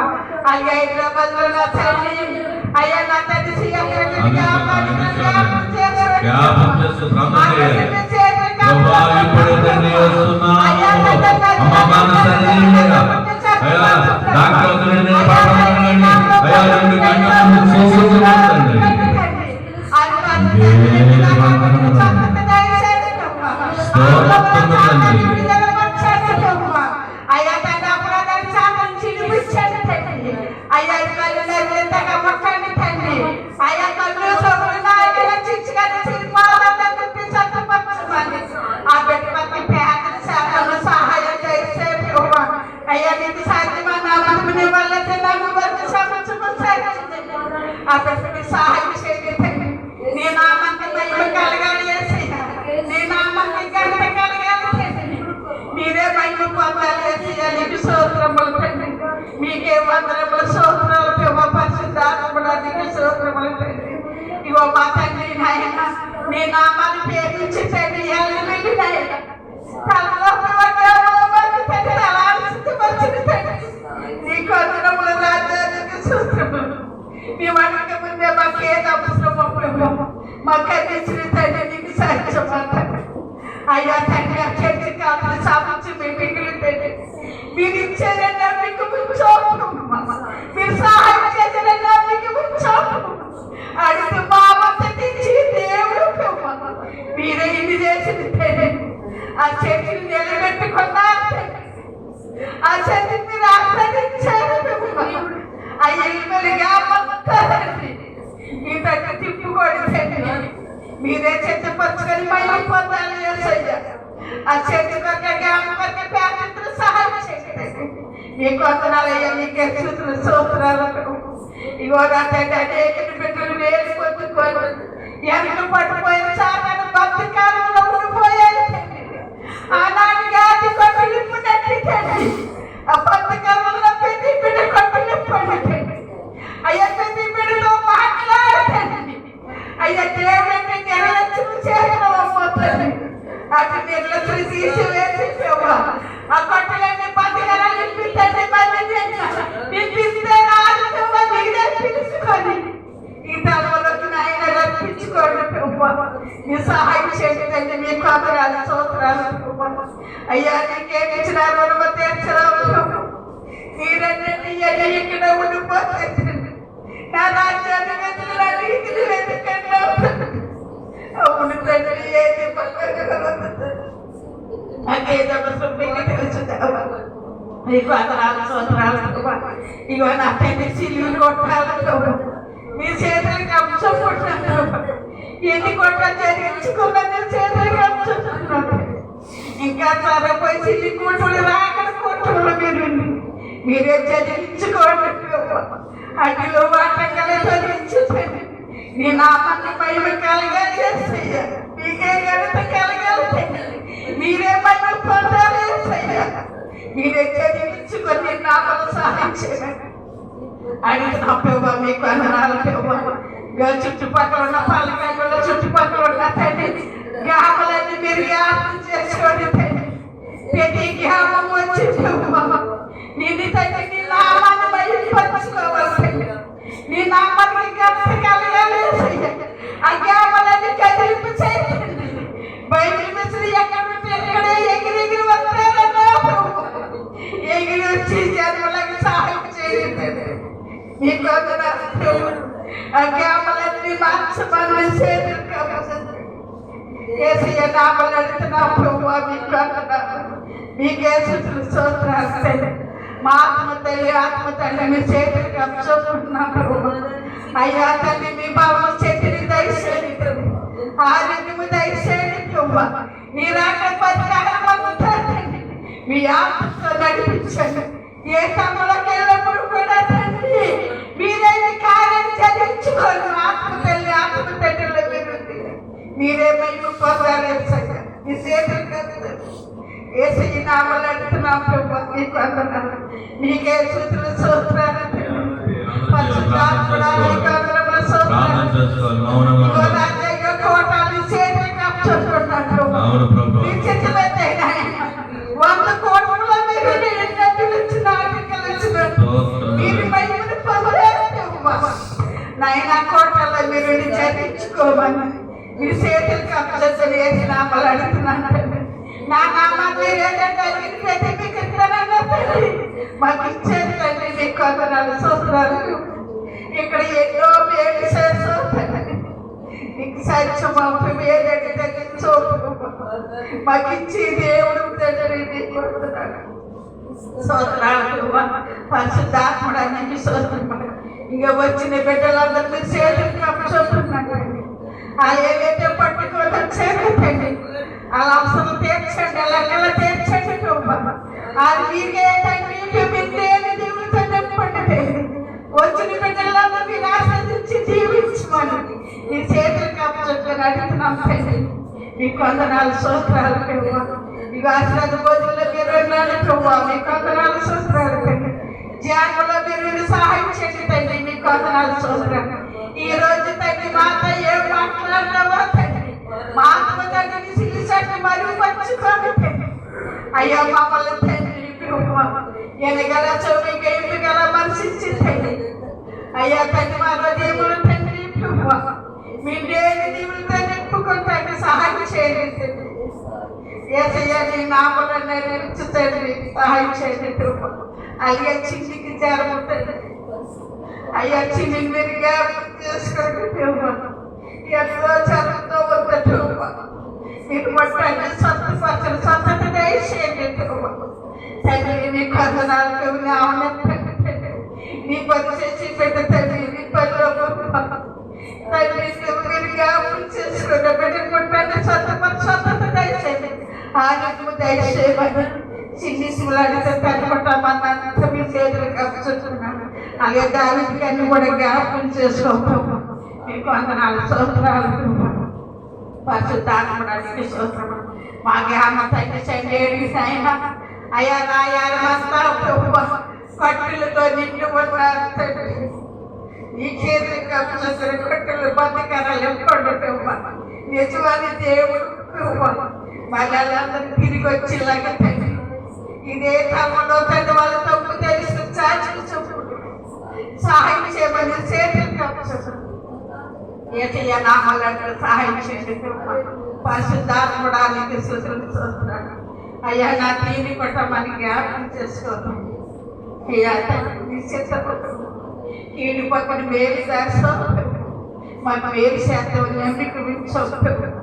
అయ్యా హైదరాబాద్ లో నా తండ్రి అయ్యా నా తండ్రి సహాయం చేయండి. నీ నామానికి మహిమ కలగాలి యేసయ్యా. నీ నామానికి ఘనత కలగాలి తండ్రి. మీరే మహిమ పొందాలి యేసయ్యా. నీకు స్తోత్రములు తండ్రి. మీకే వందనములు స్తోత్రాలు ప్రభా. పరిశుద్ధాత్మడా నీకు స్తోత్రములు తండ్రి. ఇగో మా తండ్రి నాయన నీ నామాన్ని ప్రేమించి తండ్రి ఎల్లు వెళ్ళి నాయన తలలో తండ్రి అలా సిద్ధపరిచిన తండ్రి నీకు వందనములు రాజ్యానికి స్తోత్రములు. మేము అడగక ముందే మాకు ఏది అవసరమో ప్రభు మాకు అందించిన తండ్రి నీకు సాధ్యమంటారు. అయ్యా తండ్రి ఆ చర్చి కాదు సాధించి మీ మిగిలి తండ్రి మీరు ఇచ్చేదన్నా మీకు మీరు సహాయం చేసేదన్నా మీకు అడుగు బాబంత తెచ్చి దేవుడు ప్రభు మీరే ఇన్ని చేసింది తండ్రి. ఆ చర్చిని నిలబెట్టుకున్నారు తండ్రి. ఆ చర్చిని మీరు ఆస్వాదించారు ప్రభు. ఆ ఎలుకలుగా ఈ తగ్గి తిప్పుకోండి తండ్రి. మీరే చెత్తపరచుకొని మళ్ళీ పొందాలి యేసయ్యా. ఆ చెట్టు కొరకే పేదలు సహాయం చేయండి. మీకు వందనాలయ్యా. మీకే స్తుతులు స్తోత్రాలు. ఇగో నా తండ్రి అనేక బిడ్డలు వేలు పొందుకొని వెనక పడిపోయిన సాధారణ భక్తి కాలంలో ఉండిపోయారు తండ్రి. ఆనాడు గాది కొట్టిలిప్పునట్టు తండ్రి ఆ భక్తి కాలంలో ప్రతి బిడ్డ కొట్టిలిప్పండి తండ్రి. అయ్యా ప్రతి బిడ్డతో మాట్లాడండి. అయ్యా దేవుడు అంటే నిర్లక్ష్యం చేయడం అటు నిర్లక్ష్యం తీసివేసి ఆ కొట్టలన్నీ బతికరాలు ఇప్పించండి. ఇప్పిస్తే మీరే పిలుచుకొని ఈ తలలోకి నాయన రప్పించుకోండి ప్రభు. మీ సహాయం చేయండి. మీ కొందరాలు స్తోత్రాలు ప్రభు. అయ్యా నీకేమి ఇచ్చినారు మనం తీర్చరావు ప్రభు. మీరన్నీ ఇక్కడ ఉండిపోతే నా రాజ్యాన్ని రీతిని వెతుకండి. అవును తండ్రి ఏది నాకేదవసరం మీకు తెలుసు. మీకు అదరాలు సోదరాలు ఇగో నా తండ్రి సిలువులు కొట్టాలి. మీ చేతులకి అంశం కొట్టాను. ఎన్ని కొట్ట చదివించుకున్నా చేతులకి అంశం. ఇంకా చదవపోయి సిల్లి కొట్టులు రాకడ కొట్టులు మీరే చదివించుకోండి. అడిలో వాటంగానే చదివించండి. నీ నామాన్ని మహిమ కలగాలి యేసయ్యా. మీకే ఘనత కలగాలి. మీరే మహిమ పొందాలి యేసయ్యా. మీరే చదివించుకొని నామలు సహాయం చేయండి. అడుగుతున్నా ప్రభా. మీకు వందనాలు ప్రభా. చుట్టుపక్కల ఉన్న పల్లెటూళ్ళ చుట్టుపక్కల ఉన్న తండ్రి గ్రామాలన్నీ మీరు జ్ఞాపకం చేసుకోండి తండ్రి. ప్రతి గ్రామం వచ్చి ప్రభా నిన్ను తండ్రి నీ నామాన్ని మహిమపరచుకోవాలి తండ్రి. నీ నామానికి ఘనత కలగాలి యేసయ్యా. ఆ గ్రామాలన్నీ కదిలింపు చేయండి. బైబిల్ మిస్త్రీ ఎక్కడే ఎగిరెగిరి వస్తారన్నా ఎగిరి వచ్చి జన్మలకు సహాయం చేయండి. మీకు వందనాలు. ఆ గ్రామాలన్నీ మార్చమని చేతులు యేసయ్య నామలు అడుగుతున్నాం ప్రభు. మీకు వందనాలు. మీకే స్తుతులు స్తోత్రాలు తండ్రి. మా ఆత్మ తల్లి ఆత్మ తండ్రి మీ చేతులకి అప్పచెప్పుకుంటున్నాం ప్రభు. అయ్యా తండ్రి మీ భావం చేతిని దయచేయండి ప్రభు. ఆరోగ్యము దయచేయండి ప్రభు. నీ రాక పరికారం తండ్రి మీ ఆత్మతో నడిపించండి. ఏ తమలోకి వెళ్ళినప్పుడు కూడా తండ్రి మీరే కార్యం చదివించుకోండి. ఆత్మ తల్లి ఆత్మ తండ్రిలో మీరే మేము పొందాలి. మీ చేతులు ఏసీ నామలు అడుగుతున్నాం ప్రభు. మీకు అందరూ మీకే సూచనలు చూస్తున్నాను. నైనా కోటల్లో మీరు చదివించుకోమని మీ చేతులకి అప్పచెప్పని వేసి నామలు అడుగుతున్నాను. నా నామాన్ని ఏదంటే మీకు మాకు ఇచ్చేది తండ్రి. మీకు కొందరు చూస్తున్నారు. ఇక్కడ ఎన్నో మేలు చేస్తుంది. నీకు సత్యమాపు ఏదంటే తగ్గించు మాకు ఇచ్చి దేవుడు తండ్రి నీకు సోదరాలు పరిశుద్ధాత్మడానికి సోదరు. ఇక వచ్చిన బిడ్డలందరినీ చేతులకి అప్పచెప్తున్నాను. ఏదైతే పట్టుకోవడం చేతండి అలా అవసరం తీర్చండి. అలా తీర్చండి అది మీకే తండ్రి మీరేమి జీవితం చెప్పండి. వచ్చిన బిడ్డలందరూ మీరు ఆశ్రదించి జీవించమని మీ చేతులకి అప్పచెప్పని అడుగుతున్నాం తండ్రి. మీ కొందనాలు సూత్రాలు ఇక ఆశ్రద భోజనంలో మీరు ఉన్నాడు ప్రభు. మీ కొందనాలు సూత్రాలు తండ్రి. ధ్యానంలో మీరు సహాయం చేయండి తండ్రి. మీ కొందనాలు సూత్రాలు. ఈ రోజు తండ్రి మాత ఏం మాట్లాడినావో తండ్రి మా ఆత్మ తండ్రిని సిలిసట్టు మరియు పంచుకోండి తండ్రి. అయ్యా మమ్మల్ని తండ్రి ఎనగల చౌమిక ఇంటిగల మనిషించి తండ్రి. అయ్యా తండ్రి మా హృదయములు తండ్రి మీ దేని దేవులతో నింపుకుంటానికి సహాయం చేయండి తండ్రి. ఏసయ్యా నీ నామలను నెరవేర్చు తండ్రి. సహాయం చేయండి ప్రభు. అయ్యా చిన్నికి చేరబోతుంది. అయ్యా చిన్ని మీరు జ్ఞాపకం చేసుకోండి ప్రభు. ఎంతో చదువుతో ఉన్న ప్రభు మీకు మొట్టాన్ని స్వస్థపరచని స్వస్థత దయచేయండి ప్రభు. తండ్రి నీ కొందనాలు ప్రభు ఆవునెత్తండి తండ్రి. నీ పని చేసి పెట్ట తండ్రి. నీ పనిలో తండ్రి మీరు జ్ఞాపకం చేసుకోండి. బిడ్డను మొట్టాన్ని స్వస్థత దయచేయండి. ఆరోగ్యము దయచేయమని చిన్ని శివులాడితే తనపట్టమన్నంత మీ చేతులకు అప్పచెప్తున్నాను. అలాగే దానికి అన్ని కూడా జ్ఞాపకం చేసుకోవాలి. మీకు వందనాలు స్తోత్రాలు పరిశుద్ధాత్మడానికి స్తోత్రము. మా జ్ఞానం తగ్గించండి అయినా అయ్యా నాయాలంతా ప్రభు కట్టులతో నిండి ఉన్నారు తండ్రి. ఈ చేతులకు అప్పచెప్పిన కట్టులు బతికరాలు ఎప్పుడు ప్రభు నిజమని దేవుడు ప్రభు మళ్ళీ తిరిగి వచ్చేలాగా తండ్రి. ఇదే క్రమంలో తండ్రి వాళ్ళ తప్పు తెలుసు చాచి చెప్పుడు సహాయం చేయమని చేతులకు అప్పచెప్పారు. ఏసయ్య నామాలంటే సహాయం చేయండి. పరిశుద్ధాత్మడానికి సూచనలు చూస్తున్నాడు. అయ్యా నా తీని కొట్టమని జ్ఞాపకం చేసుకోను. అయ్యా నీ చిత్తపడు కీడి పక్కన మేలు చేస్తాం. మాకు మేలు చేస్తాం. నమ్మిక వింటాం.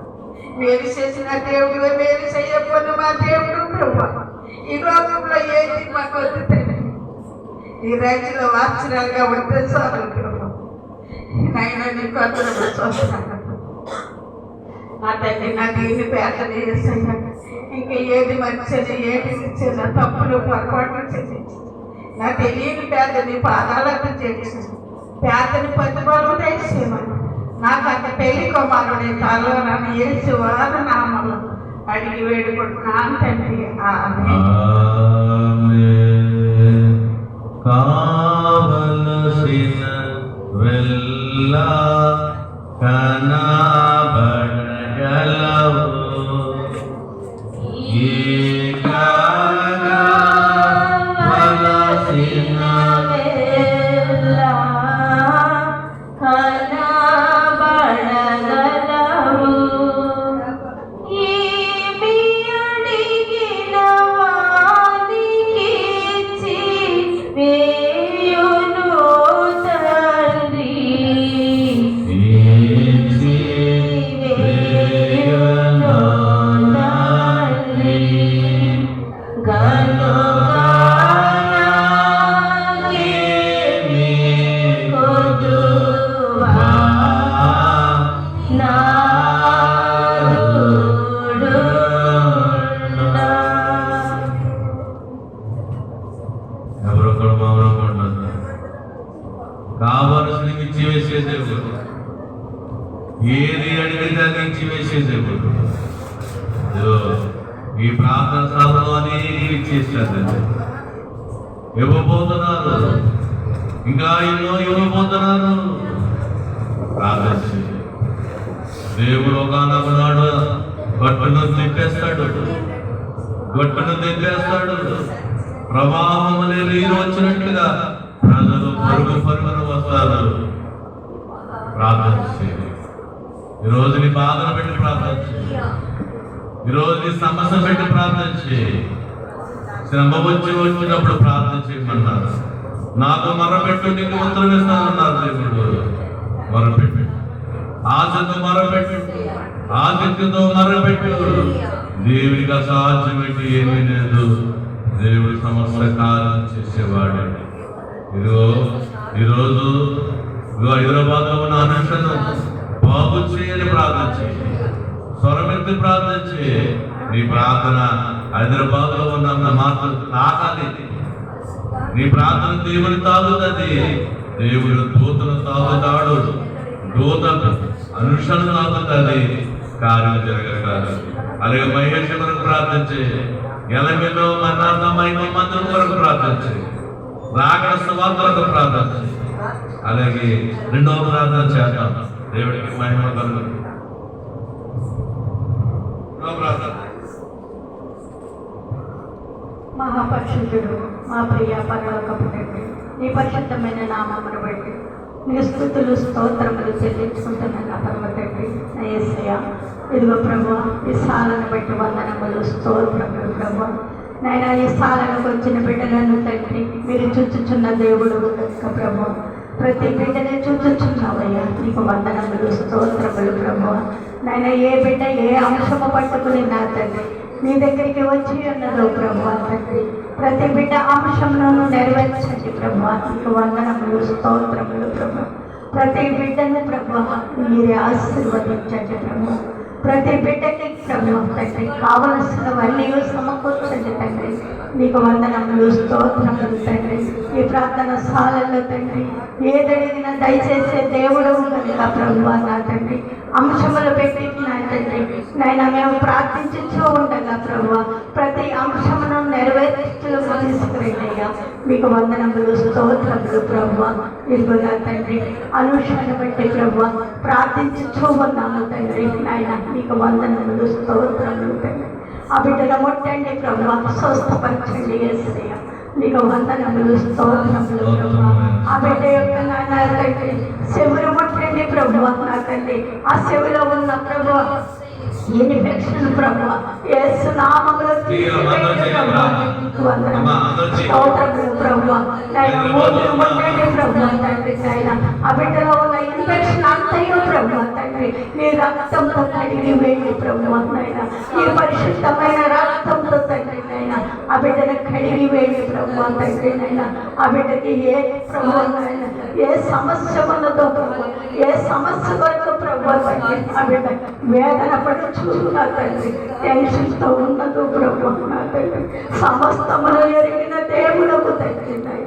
మేలు చేసిన దేవుడు మేలు చేయకపోతే మా దేవుడు ప్రభు ఈ లోకంలో ఏది మాకు వద్దుతుంది. ఈ రైతులో వాత్సరాలుగా ఉంటే చాలు ప్రభు. నైనా నీకు అందరూ చూస్తున్నాను. నా తండ్రి నా దీన్ని పేదలు చేసాను. ఇంకా ఏది మంచిది ఏది ఇచ్చేది తప్పులు పొరపాట్లు చేసి నా తెలియని పేదని పాదాలకు చేసి పేదని ప్రతిఫలం దయచేయమని నాకు అంత పెళ్లి కుమారుడి తలో నన్ను ఏసి వారు నామలు అడిగి వేడుకుంటున్నాను తండ్రి. కావలసిన వెళ్ళ కనబడగలవు కావలసిన Gano ఇచ్చేసారండి. ఇవ్వబోతున్నారు, ఇంకా ఎన్నో ఇవ్వబోతున్నారు. ప్రార్థన చేయండి. దేవుడు ఒకనాడు గట్టును తెప్పేస్తాడు, గట్టును తెప్పేస్తాడు. ప్రవాహం అనే నీరు వచ్చినట్లుగా ప్రజలు పరుగున వస్తారు. ప్రార్థన చేయండి. ఈరోజు నీ బాధను పెట్టి ప్రార్థన చేయి. ఈరోజు నీ సమస్య పెట్టి ప్రార్థన చేయి. శ్రమ వచ్చినప్పుడు ప్రార్థన చేయమన్నారు. నాకు మొరపెట్టు, నీకు ఉత్తరం ఇస్తానన్నారు దేవుడు. మొరపెట్టు, ఆశతో మొరపెట్టు, ఆసక్తితో మొరపెట్టు. దేవునికి అసాధ్యమైతే ఏమీ లేదు. దేవుడు సమస్త కార్యం చేసేవాడు. ఈరోజు హైదరాబాద్ లో ఉన్న అనుషను బాగు చేయని ప్రార్థన చేయి. స్వరమెత్తి ప్రార్థన చేయి. నీ ప్రార్థన హైదరాబాద్ లో ఉన్న మాటలు తాకాలి. నీ ప్రార్థన దేవుని తాగుతుంది. దేవుడు దూతను తాగుతాడు, దూత అనుషను తాగుతుంది. కార్యం జరగదు. అలాగే మహేష్ కొరకు ప్రార్థన చేయి. ఎలమిలో మరణార్థమైన మంత్రం కొరకు ప్రార్థన చేయి. రాకడ సువార్తలకు ప్రార్థన చేయి. అలాగే రెండవ ప్రార్థన చేద్దాం. దేవుడికి మహిమ కలుగును. మహాపరిశుద్ధుడు, మా ప్రియ పరలోకపు తండ్రి, నీ పరిశుద్ధమైన నామమును బట్టి నీ స్తుతులు స్తోత్రములు చెల్లించుకుంటున్నాను నా పరమ తండ్రి. నా యేసయ్య, ఇదిగో ప్రభువా, ఈ సాలను బట్టి వందనములు స్తోత్రములు ప్రభువా. నాయనా, ఈ సాలకు వచ్చిన బిడ్డలను తండ్రి మీరు చూచుచున్న దేవుడు కనుక ప్రభువా, ప్రతి బిడ్డనే చూచుచున్నావయ్యా. నీకు వందనములు స్తోత్రములు ప్రభువా. నాయన, ఏ బిడ్డ ఏ అంశము పట్టుకుని నా తండ్రి నీ దగ్గరికి వచ్చి ఉన్నదో ప్రభువా తండ్రి, ప్రతి బిడ్డ అంశంలోనూ నెరవేర్చండి ప్రభువా. నీకు వందనములు స్తోత్రములు ప్రభువా. ప్రతి బిడ్డను ప్రభువా మీరే ఆశీర్వదించండి ప్రభువా. ప్రతి బిడ్డకి ప్రభువా తండ్రి కావలసినవన్నీ సమకూర్చండి తండ్రి. నీకు వందనములు స్తోత్రములు తండ్రి. ఈ ప్రార్థన స్థానంలో తండ్రి ఏదడిగినా దయచేసే దేవుడు కనుక ప్రభువా నా తండ్రి అంశములు పెట్టి నా తండ్రి నాయన మేము ప్రార్థించుతూ ఉండగా ప్రభువా ప్రతి అంశమును నెరవేర్చుతూ తీసుకురండియ్యా. మీకు వందనములు స్తోత్రములు ప్రభువా. ఇదిగో నా తండ్రి అనుషాన్ని బట్టి ప్రభువా ప్రార్థించుతూ ఉన్నాము తండ్రి. నాయన మీకు వందనములు స్తోత్రములు తండ్రి. ఆ బిడ్డను ముట్టండి ప్రభువా, స్వస్థపరచండి యేసయ్య. నీకు వందనములు స్తోత్రములు ప్రభువా. ఆ బిడ్డ యొక్క నాన్న తండ్రి చెవులు ముట్టండి ప్రభువా నా తండ్రి. ఆ చెవిలో ఉన్న ప్రభువా ఇన్ఫెక్షన్ ప్రభువా యేసు నామములో స్తోత్రములు ప్రభువా. నాయన మూతులు ముట్టండి ప్రభువా తండ్రి. నాయన ఆ బిడ్డలో ఉన్న ఇన్ఫెక్షన్ అంతయో ప్రభువా తండ్రి నీ రక్తంతో కడిగి వేయండి ప్రభువా. నాయన నీ పరిశుద్ధమైన రక్తంతో తండ్రి నాయన ఆ బిడ్డను కడిగి వేయండి ప్రభువా తండ్రి. నాయన ఆ బిడ్డకి ఏ ప్రభువా నాయన ఏ సమస్య ఉన్నదో ప్రభువా, ఏ సమస్య కొరకు ప్రభువా తండ్రి ఆ బిడ్డ వేదన పడుచున్నా తండ్రి టెన్షన్తో ఉన్నదో ప్రభువా నా తండ్రి సమస్తమును ఎరిగిన దేవుడకు తండ్రి నాయన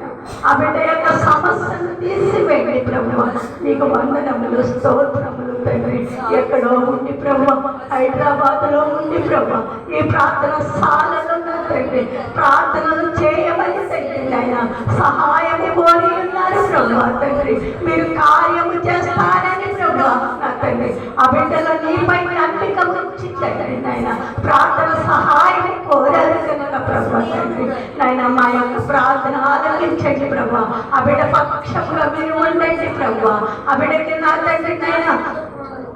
ఆ బిడ్డ యొక్క సమస్యను తీసివేయండి ప్రభువా. నీకు వందనములు స్తోత్రములు తండ్రి. ఎక్కడో ఉండి ప్రభువా హైదరాబాద్లో ఉండి ప్రభువా ఈ ప్రార్థన స్థానంలో ఉన్న తండ్రి ప్రార్థనలు చేయమని తండ్రి నాయన సహాయము కోరి ఉన్నారు ప్రభువా తండ్రి. మీరు కార్యము చేస్తారని ప్రభువా నా తండ్రి ఆ బిడ్డలో నీపై నమ్మిక ఉంచి తండ్రి నాయన ప్రార్థన సహాయం కోరారు కనుక ప్రభువా తండ్రి నాయన మా యొక్క ప్రార్థన ఆలకించండి ప్రభువా. ఆ బిడ్డ పక్షంగా మీరు ఉండండి ప్రభువా. ఆ బిడ్డకి నా తండ్రి నాయన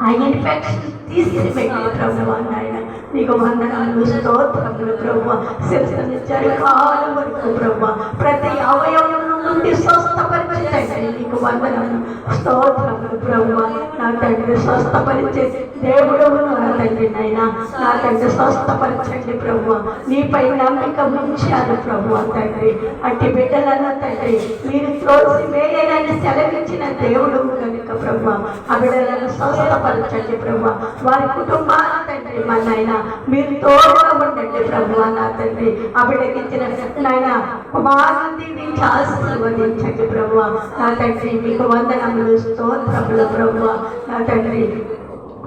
ఆ ఇన్ఫెక్షన్ తీసివేయండి ప్రభువా. నాయన నీకు వందనాలు స్తోత్రములు ప్రభువా. శిరస్సు కాలం వరకు ప్రభువా ప్రతి అవయవం నుండి స్వస్థపరిచండి. నీకు వందనాలు స్తోత్రములు ప్రభువా. నా తండ్రి స్వస్థపరిచే దేవుడు నా తండ్రి నైనా నా తండ్రి స్వస్థపరచండి ప్రభువా. నీపై నమ్మిక ఉంచారు ప్రభువా తండ్రి. అట్టి బిడ్డలను తండ్రి మీరు త్రోసి వేయని సెలవిచ్చిన దేవుడు కనుక ప్రభువా ఆ బిడ్డలను స్వస్థపరచండి ప్రభువా. వారి కుటుంబాల తండ్రి మా నాయన మీరు తోడుగా ఉండండి ప్రభువా. నా తండ్రి ఆ బిడ్డకి ఇచ్చిన నాయన కుమారుని నుంచి ఆశీర్వదించండి ప్రభువా. నా తండ్రి మీకు వందనములు స్తోత్రములు ప్రభువా. నా తండ్రి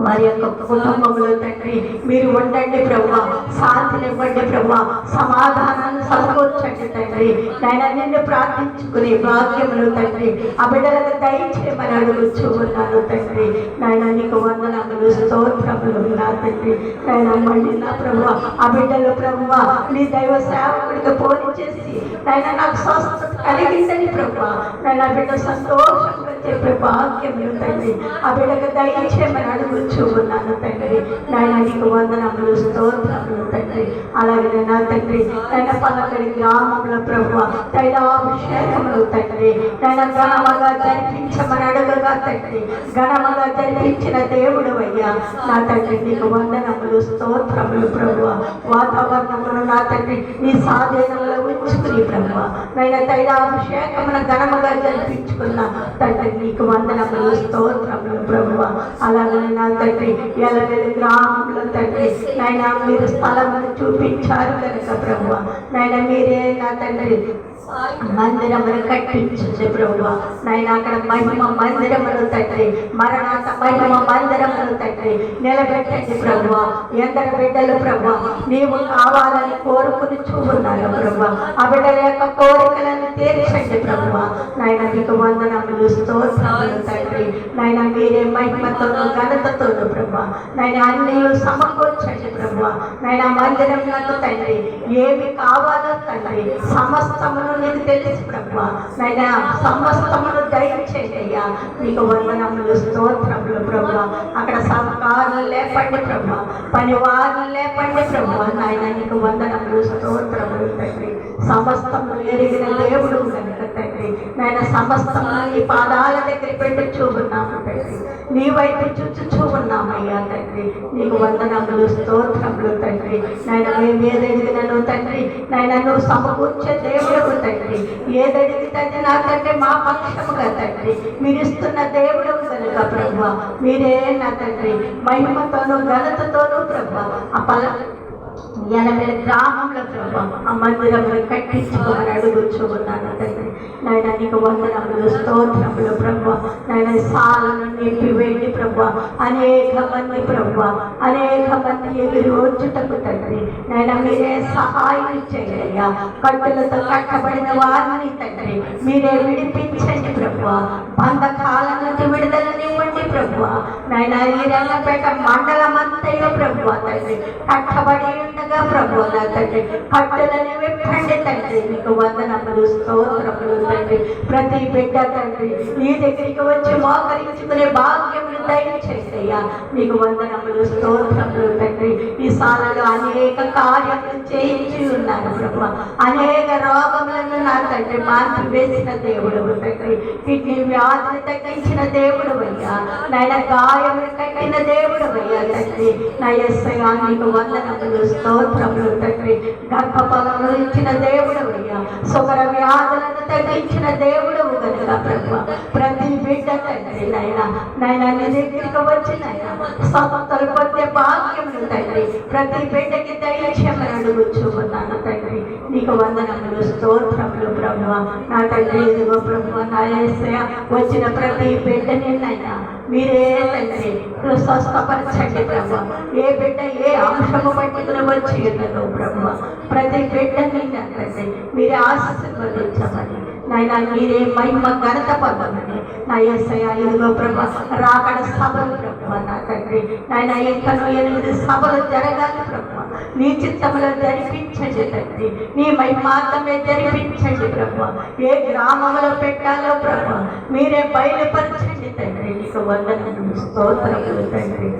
వారి యొక్క కుటుంబంలో తండ్రి మీరు ఉండండి ప్రభా, శాంతినివ్వండి ప్రభా, సమాధానాన్ని సమకూర్చండి తండ్రి. నాయన నిన్ను ప్రార్థించుకునే భాగ్యములు తండ్రి ఆ బిడ్డలకు దయచేయమని అడుగుచూ ఉన్నాను తండ్రి. నాయన నీకు వందనములు, స్తోత్రములు నా తండ్రి. నాయన మళ్ళీ నా ప్రభా ఆ బిడ్డలు ప్రభువా నీ దైవ సేవకుడికి ఫోన్ చేసి నాయన నాకు స్వస్థత కలిగిందని ప్రభా, నాయన బిడ్డ సంతోషంగా చెప్పే భాగ్యములు తండ్రి ఆ బిడ్డకు దయచేయమని అడుగుచూ ఉన్నాను తండ్రి. నాయన నీకు వందనములు, స్తోత్రములు తండ్రి. అలాగే నా తండ్రి నాయన పలకడి గ్రామంలో ప్రభువా తైలాభిషేకములు తండ్రి నాయన ఘనముగా జరిపించమని అడుగుగా తండ్రి, ఘనముగా జరిపించిన దేవుడు అయ్యా నా తండ్రి నీకు వందనములు, స్తోత్రములు ప్రభువా. వాతావరణములు నా తండ్రి నీ స్వాధీనంలో ఉంచుకుని ప్రభువా నాయన తైలాభిషేకమును ఘనముగా జరిపించుకున్న తండ్రి నీకు వందనములు, స్తోత్రములు ప్రభువా. అలాగే నా తండ్రి ఎల్లవేళ గ్రామంలో తండ్రి నాయన మీరు స్థలమును చూపించారు కనుక ప్రభువా నాయన మీరే నా తండ్రి మందిరమును కట్టించు ప్రభువా. నాయన అక్కడ మహిమ మందిరములు తండ్రి, మరణాత మహిమ మందిరములు తండ్రి నిలబెట్టండి ప్రభువా. ఎందరు బిడ్డలు ప్రభువా నీవు కావాలని కోరుకుని చూస్తున్నారు ప్రభువా, ఆ బిడ్డల యొక్క కోరికలను తీర్చండి ప్రభువా. నాయన మీకు వందనములు, స్తోత్రములు తండ్రి. నాయన మీరే మహిమతోను ఘనతతోను ప్రభువా నాయన అన్నీ సమకూర్చండి ప్రభువా. నాయన మందిరములకు తండ్రి ఏమి కావాలో తండ్రి సమస్తమును నీకు తెలుసు ప్రభువా. నాయన సమస్తమును దయచేయండి అయ్యా నీకు వందనములు, స్తోత్రములు ప్రభువా. అక్కడ సహకారులు లేపండి ప్రభువా, పనివారులు లేపండి ప్రభువా. నాయన నీకు వందనములు, స్తోత్రములు తండ్రి. సమస్తమును ఎరిగిన దేవుడు కనుక తండ్రి నాయన సమస్తమును నీ పాదాల దగ్గర పెట్టి చూస్తున్నాము తండ్రి, నీ వైపు చూచు ఉన్నామయ్యా తండ్రి నీకు వందనములు, స్తోత్రములు తండ్రి. నాయన మేము ఏదడిగినను తండ్రి నాయన నువ్వు సమకూర్చే దేవుడు తండ్రి, ఏదడిగి తండ్రి నా తండ్రి మా పక్షముగా తండ్రి మీరు ఇస్తున్న దేవుడు కనుక ప్రభువా మీరే నా తండ్రి మహిమతోనూ ఘనతతోనూ ప్రభువా ఆ ఎనభై గ్రామంలో ప్రభా ఆ మందిరములు కట్టించుకోమని అడుగుచూ ఉన్నాను తండ్రి. నాయన నీకు వందనములు, స్తోత్రములు ప్రభువా. నాయన సాలను నింపివేయండి ప్రభువా. అనేక మంది ప్రభువా, అనేక మంది ఎగిరి వచ్చుటకు తండ్రి నాయన మీరే సహాయం చేయ్యా. కట్టులతో కట్టబడిన వారిని తండ్రి మీరే విడిపించండి ప్రభువా. బంధకాల నుంచి విడుదలనివ్వండి ప్రభువా. నాయన ఈ రంగపేట మండలం అంతయో ప్రభువా తండ్రి కట్టబడి ఉండగా ప్రభువా నా తండ్రి కట్టులని విప్పండి తండ్రి నీకు వందనములు, స్తోత్రములు తండ్రి. ప్రతి బిడ్డ తండ్రి నీ దగ్గరికి వచ్చి మోకరించుకునే భాగ్యములు దయచేయ్యా నీకు వందనములు, స్తోత్రములు తండ్రి. ఈ సాలలో అనేక కార్యములు చేయించి ఉన్నారు ప్రభువా, అనేక రోగములను నా తండ్రి మార్చి వేసిన దేవుడు తండ్రి, కిడ్నీ వ్యాధిని తగ్గించిన దేవుడు అయ్యా, నాయన గాయములు కట్టిన దేవుడు అయ్యా తండ్రి. నా యేసయ్యా నీకు వందనములు, స్తోత్రములు తండ్రి. గర్భఫలములు ఇచ్చిన దేవుడు అయ్యా, సుగర వ్యాధులను తగ్గించిన దేవుడు కనుక ప్రభువా ప్రతి బిడ్డ తండ్రి నాయన నాయన నీ దగ్గరికి వచ్చి నాయన స్వతంత్రం పొందే భాగ్యములు తండ్రి ప్రతి బిడ్డకి దయచేయమని అడుగుచూ ఉన్నాను తండ్రి నీకు వందనములు, స్తోత్రములు ప్రభువా. నా తండ్రి ఇదిగో ప్రభువా నా యేసయ్యా వచ్చిన ప్రతి బిడ్డని నాయన మీరే తండ్రి స్వస్థపరచండి ప్రభువా. ఏ బిడ్డ ఏ అంశము పట్టుకుని వచ్చి ఉన్నదో ప్రభువా ప్రతి బిడ్డని తండ్రి మీరే ఆశీర్వదించమని నాయన మీరే మహిమ ఘనత పొందమని నా యేసయ్యా ఇదిగో ప్రభువా రాకడ సభలు ప్రభువా నా తండ్రి నాయన ఇంకను 8 సభలు జరగాలి ప్రభువా నీ చిత్తములో జరిపించండి తండ్రి, నీ మహిమార్థమే జరిపించండి ప్రభువా. ఏ గ్రామంలో పెట్టాలో ప్రభువా మీరే బయలుపరచండి తండ్రి నీకు వందనములు, స్తోత్రములు తండ్రి.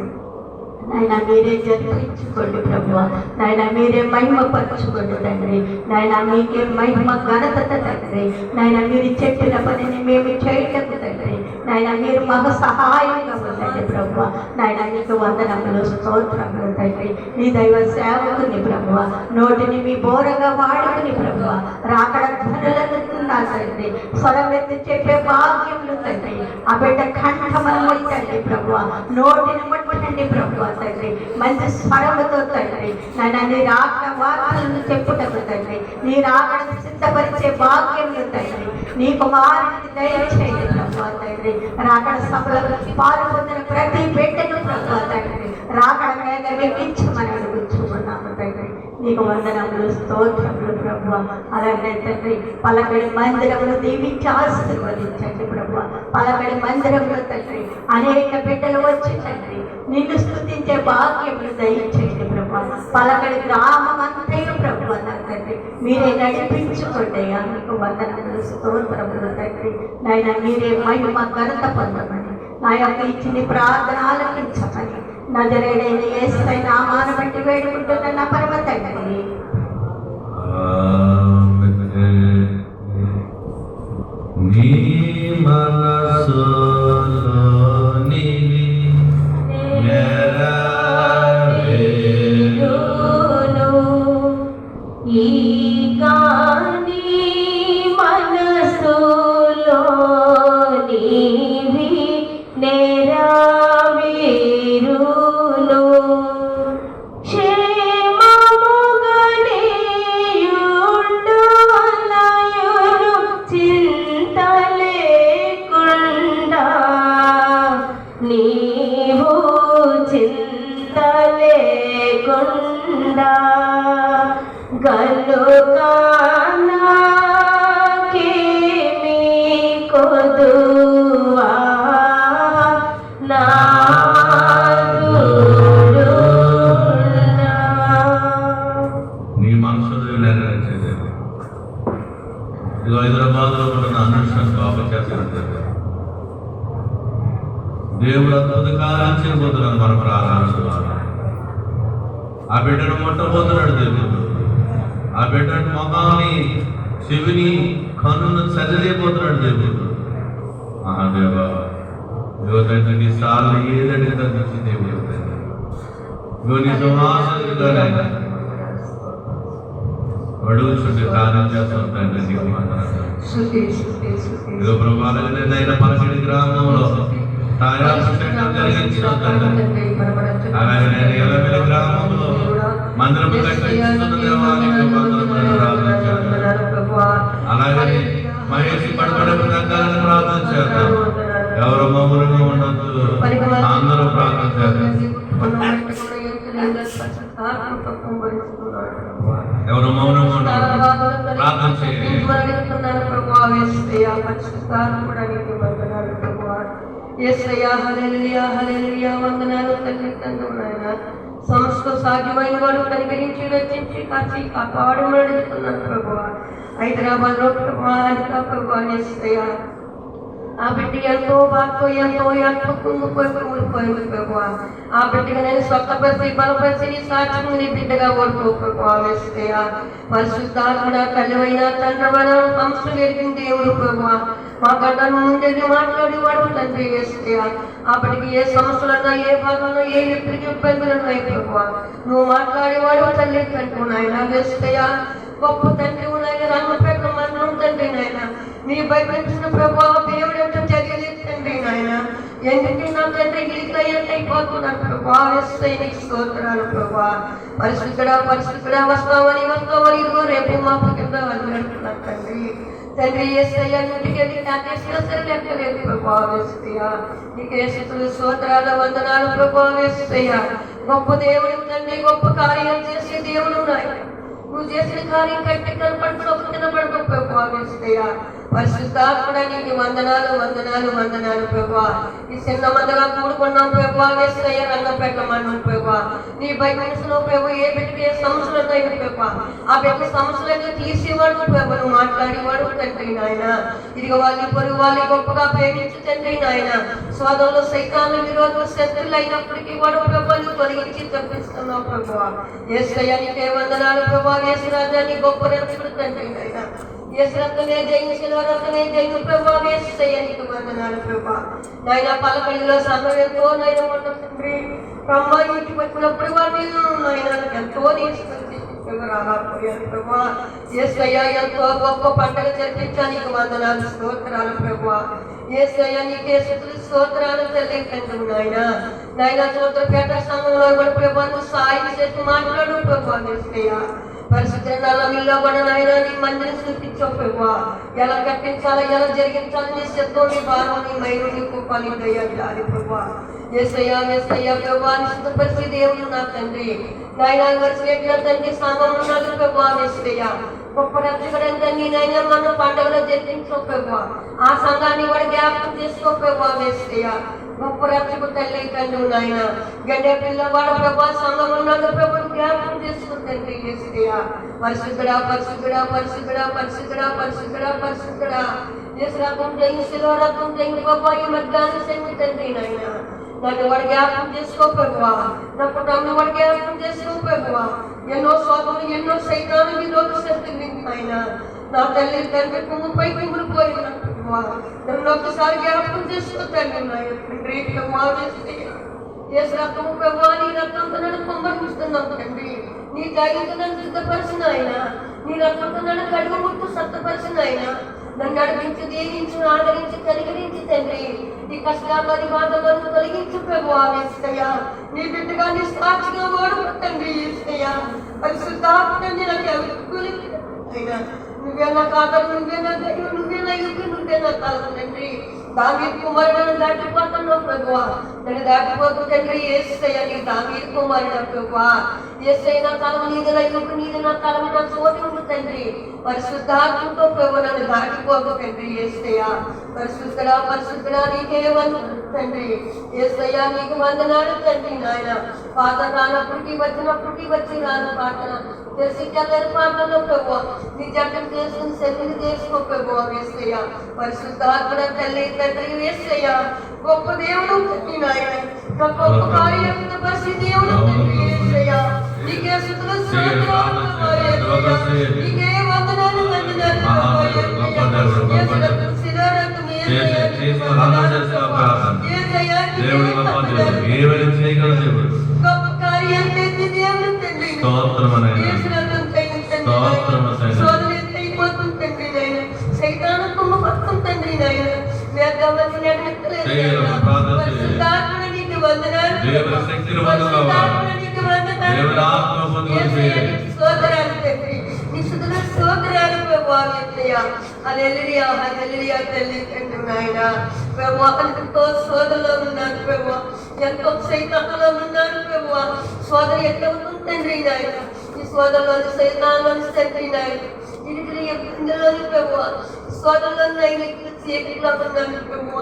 నాయన మీరే జరిపించుకోండి ప్రభువా, నాయన మీరే మహిమపరచుకోండి తండ్రి. నాయన మీకే మహిమ ఘనత తండ్రి. నాయన మీరు చెప్పిన పనిని మేము చేయటకు తండ్రి నాయన మీరు మాకు సహాయంగా ఉండండి ప్రభువా. నాయన నీకు వందనములు, స్తోత్రములు తండ్రి. నీ దైవ సేవకుని ప్రభువా నోటిని మీ బోరగా వాడుకుని ప్రభువా రాకడ ధ్వనులను నా తండ్రి స్వరమెత్తి చెప్పే భాగ్యములు తండ్రి ఆ బిడ్డ కంఠమను ముట్టండి ప్రభువా, నోటిని ముట్టండి మాట్లాడండి ప్రభు తండ్రి, మంచి స్వరముతో తండ్రి నాయన నీ రాకడ వార్తలను చెప్పుటకు తండ్రి, నీ రాకడను సిద్ధపరిచే భాగ్యములు తండ్రి నీ కుమారునికి దయచేయండి ప్రభు తండ్రి. రాకడ సభలకు పాల్పొందిన ప్రతి బిడ్డను ప్రభు తండ్రి రాకడ మీద వెక్కించమని అడుగుచున్నాము తండ్రి. నీకు వందనములు, స్తోత్రములు ప్రభు. అలాగే తండ్రి పలకడి మందిరములు దీవించి ఆశీర్వదించండి ప్రభు. పలకడి మందిరములు తండ్రి అనేక బిడ్డలు వచ్చి తండ్రి నిన్ను స్తుతించే భాగ్యములు దయచేయండి ప్రభు. పలకడి గ్రామం అంతయు ప్రభు తండ్రి మీరే నడిపించుకోండి. మీకు వందనములు, స్తోత్రములు తండ్రి. నాయన మీరే మహిమ ఘనత పొందమని, నా యొక్క ఇచ్చిన ప్రార్థన ఆలకించమని నజరేయుడైన యేసయ్య నామమున బట్టి వేడుకుంటున్న నా పరమ తండ్రి. నీ మనసులో నీవి నెరవేరును, ఈ గాని మనసులో నీవి నెరవేరును, క్షేమముగనియుండు అన్నయును చింత లేకుండా, నీవు చింత లేకుండా గనుక నాకేమీ కొదువా నీ మనసులో నెరవేర్చేది. ఇదిగో హైదరాబాద్లో కూడా నా అనుష్ఠానం బాగా చేస్తున్నట్టు దేవుడు అద్భుత కార్యం చేయబోతున్నాడు. మన ప్రార్థన ఆ బిడ్డను ముట్టబోతున్నాడు దేవుడు. ఆ బిడ్డను మొహాన్ని, చెవిని, కన్నును చదివేయబోతున్నాడు దేవుడు. మహాదేవా ఇదిగో తండ్రి నీ సార్లు ఏదంటే తగ్గించి దేవుడు ఇదిగో నీ సింహాసనుడిగా అడుగుచుంటే కార్యం చేస్తాను తండ్రి. నీకు ఇదిగో ప్రభావితమైన పలకడి గ్రామంలో జరిగించిన అలాగే నేను ఎలమెల గ్రామంలో మందిరం కట్టిస్తున్న దేవాలయం అలాగే మహేష్ పడబడే రంగాలను ప్రార్థన చేద్దాం. ఎవరు మౌనంగా ఉండొద్దు, అందరూ ప్రార్థన చేద్దాం. ఎవరు మౌనంగా ఉండదు, ప్రార్థన చేయండి. సమస్త సాధ్యమైన వాడు కనికరించి రచించి కాచి కాపాడమని అడుగుతున్నాను ప్రభువా. హైదరాబాద్ లో ప్రభువా ఆ బిడ్డకి ఎంతో బాగా ఎంతో కుంగిపోయింది ప్రభువా. ఆ బిడ్డగా నేను స్వస్థపరిచి బలపరిచి నీ సాక్ష్యం నీ బిడ్డగా ఓడుకో ప్రభువా. వేస్తయా పరిశుద్ధాత్మ తల్లివైన తండ్రివైన సంస్థలు ఎరిగిన దేవుడు ప్రభువా. మా గడ్డను ముందెళ్ళి మాట్లాడేవాడు తండ్రి. వేస్తయా ఆ బిడ్డకి ఏ సమస్యలన్నా, ఏ భాగంలో ఏ ఎప్పటికి ఇబ్బందులు ఉన్నాయి ప్రభువా. నువ్వు మాట్లాడేవాడు తల్లి తండ్రి నాయన. వేస్తయా గొప్ప తండ్రి నాయన, రంగపేట మండలం తండ్రి నాయన. నీ భయపెట్టిన ప్రభావ దేవుడు ఎంత చర్యలేదు తండ్రి నాయన. ఎందుకు నా తండ్రి గిరిక ఎంత అయిపోతున్నారు ప్రభా. నీకు స్తోత్రాలు ప్రభా. పరిశుద్ధుడా వస్తామని ఇదిగో రేపు మాపు కింద వదిలేడుతున్నాను తండ్రి. తండ్రి యేసయ్య ఇంటికి వెళ్ళి నాకేసిన సరే లెక్కలేదు ప్రభా. వేస్తయ్యా నీకు యేసులు స్తోత్రాల వందనాలు ప్రభా. వేస్తయ్యా గొప్ప దేవుడు తండ్రి, గొప్ప కార్యం చేసే దేవుడు నాయన. నువ్వు చేసిన కార్యం కట్టి కనపడుతూ తినబడుతూ ప్రభా. వేస్తయ్యా పరిశుద్ధాత్ముడా నీకు వందనాలు ప్రభా. ఈ చిన్న మందగా కూడుకున్నాం ప్రభా. వేస్తయ్య రంగపేట మండలం ప్రభా. నీ బయటలో ప్రభు ఏ బిడ్డకి ఏ సమస్యలు ఉన్నాయి ప్రభా. ఆ బిడ్డ సమస్యలను తీసేవాడు ప్రభు, నువ్వు మాట్లాడేవాడు తండ్రి నాయన. ఇదిగో వాళ్ళ పొరుగు వాళ్ళు గొప్పగా ప్రేమించి తండ్రి నాయన. స్వాదంలో సైతాన్ని విరోధ శత్రులు అయినప్పటికీ వాడు ప్రభుని తొలగించి తప్పిస్తున్నావు ప్రభా. యేసయ్య నీకే వందనాలు ప్రభా. యేసు రాజాన్ని గొప్ప రక్షకుడు తండ్రి నాయన. యేసు రక్తమే జయించిన రక్తమే జయించు ప్రభా. యేసయ్య నీకు వందనాలు ప్రభా. నాయన పలకడిలో సమయం ఎంతో నైనా తండ్రి బ్రహ్మ ఇంటికి వచ్చినప్పుడు వాడు నేను నాయన ఎంతో నేర్చుకుంది రాకపోయాను ప్రభా. యేసయ్యా ఎంతో గొప్ప పండుగ జరిపించానికి వందనాలు స్తోత్రాలు ప్రభా. యేసయ్యా నీకే స్తుతులు స్తోత్రాలు చెల్లించండి నాయన. నాయన సూత్రపేట సంఘంలో కూడా ప్రభా నువ్వు సాయం చేసి మాట్లాడు ప్రభా. యేసయ్యా పరిశుద్ధంలో కూడా నాయన నీ మందిని చూపించావు ప్రభా. ఎలా కట్టించాలో ఎలా జరిగించాలో నీ సిద్ధం నీ భారం నీ మైలు నీ కుప్పాలి దయ్యాలి ప్రభా. యేసయ్యా యేసయ్యా ప్రభా నీ సిద్ధపరిచి దేవుడు నా తండ్రి నాయన వరిసినట్ల తండ్రి సాంగంలో నాకు ప్రభా. యేసయ్యా గొప్ప రక్షకుడంతండి నాయన మన పండుగలో జరిపించు ప్రభా. ఆ సంఘాన్ని కూడా జ్ఞాపకం చేసుకో ప్రభా. యేసయ్యా గొప్ప రక్షకు తల్లి తండ్రి నాయన గడ్డ పిల్లవాడ ప్రభా సంఘంలో నాకు ప్రభు జ్ఞాపకం చేసుకుంటండి. యేసయ్యా పరిశుద్ధుడా పరిశుద్ధుడా పరిశుద్ధుడా పరిశుద్ధుడా పరిశుద్ధుడా పరిశుద్ధుడా యేసు రకం జయించి శిలో రకం జయించి ప్రభా ఈ మధ్యాహ్నం సంగతండి నాయన నన్ను వాడు జ్ఞాపకం చేసుకో ప్రభువా. నా కుటుంబం వాడు జ్ఞాపకం చేసుకో ప్రభువా. ఎన్నో శోధనలు ఎన్నో సైతాను విరోధ శక్తులు ఆయన నా తల్లి తండ్రి కుమ్ముపై కుమ్ములు పోయిన ప్రభువా. నన్ను ఒక్కసారి జ్ఞాపకం చేసుకో తండ్రి తండ్రి యేసు రక్తము ప్రభువా నీ రక్తంతో నన్ను కుమ్మరిస్తున్నావు తండ్రి. నీ దయతో నన్ను సిద్ధపరిచిన ఆయన నీ రక్తంతో నన్ను కడుగు ముట్టు సత్తపరిచిన ఆయన నన్ను నడిపించి దీవించి ఆదరించి కనికరించి తండ్రి. ఈ కష్టాలని బాధలను తొలగించు ప్రభువా. యేసయ్యా నీ బిడ్డగా నీ సాక్షిగా ఓడగొట్టండి. యేసయ్యా పరిశుద్ధాత్మని నాకు ఎవరు అయినా నువ్వే నా కాదరు నువ్వే నా దైవం నువ్వే నా యుద్ధ నువ్వే నా కాలం తండ్రి. దావీదు కుమారుడు దాటిపోతున్నావు ప్రభువా. నన్ను దాటిపోతు తండ్రి. యేసయ్యా నీ దావీదు కుమారుడు ప్రభువా. యేసయ్య నా తలం నీది నా యుద్ధ నీది నా తలం నా చోటు ఉంది తండ్రి. పరిశుద్ధాత్మతో ప్రభు నన్ను దాటిపోకు తండ్రి. యేసయ్యా పరిశుద్ధుడా పరిశుద్ధుడా నీకే వందనాలు తండ్రి. యేసయ్యా నీకు వందనాలు తండ్రి. నాయన పాత రానప్పటికీ వచ్చినప్పటికీ వచ్చి రాను పాటన తెలిసి చల్లని పాటలో ప్రభు నీ జట్టం చేసుకుని సెల్లిని చేసుకో ప్రభు. యేసయ్యా పరిశుద్ధాత్మడ తల్లి తండ్రి. యేసయ్యా గొప్ప దేవుడు తండ్రి. నాయన గొప్ప కార్యం పరిశు దేవుడు తండ్రి. యేసయ్యా నీకే స్తుతులు స్తోత్రాలు నీకే వందనాలు వందనాలు దేవుడు గొప్ప దేవుడు ఏమైనా చేయగల దేవుడు. గొప్ప కార్యం చేసి దేవుడు తండ్రి. స్తోత్రమనైనా సైతాను కుమ్మపత్తం తండ్రి నాయన నీకు వందనాలు దేవుని శక్తిని పొందుకోవాలి. దేవుని ఆత్మ పొందుకొని స్తోత్రాలు తండ్రి. నీ స్తుతులు స్తోత్రాలు ప్రభువా. యేసయ్యా హల్లెలూయా హల్లెలూయా తల్లి తండ్రి నాయన ప్రభువా. ఎంతో శోధనలో ఉన్నాను ప్రభువా. ఎంతో సైతానులో ఉన్నాను ప్రభువా. శోధన ఎట్లా ఉంటుంది తండ్రి నాయన. ఈ శోధనలోని సైతాన్లోని తండ్రి నాయన ఇందులోని ప్రభువా. శోధనలో చీకటిలో ఉన్నాను ప్రభువా.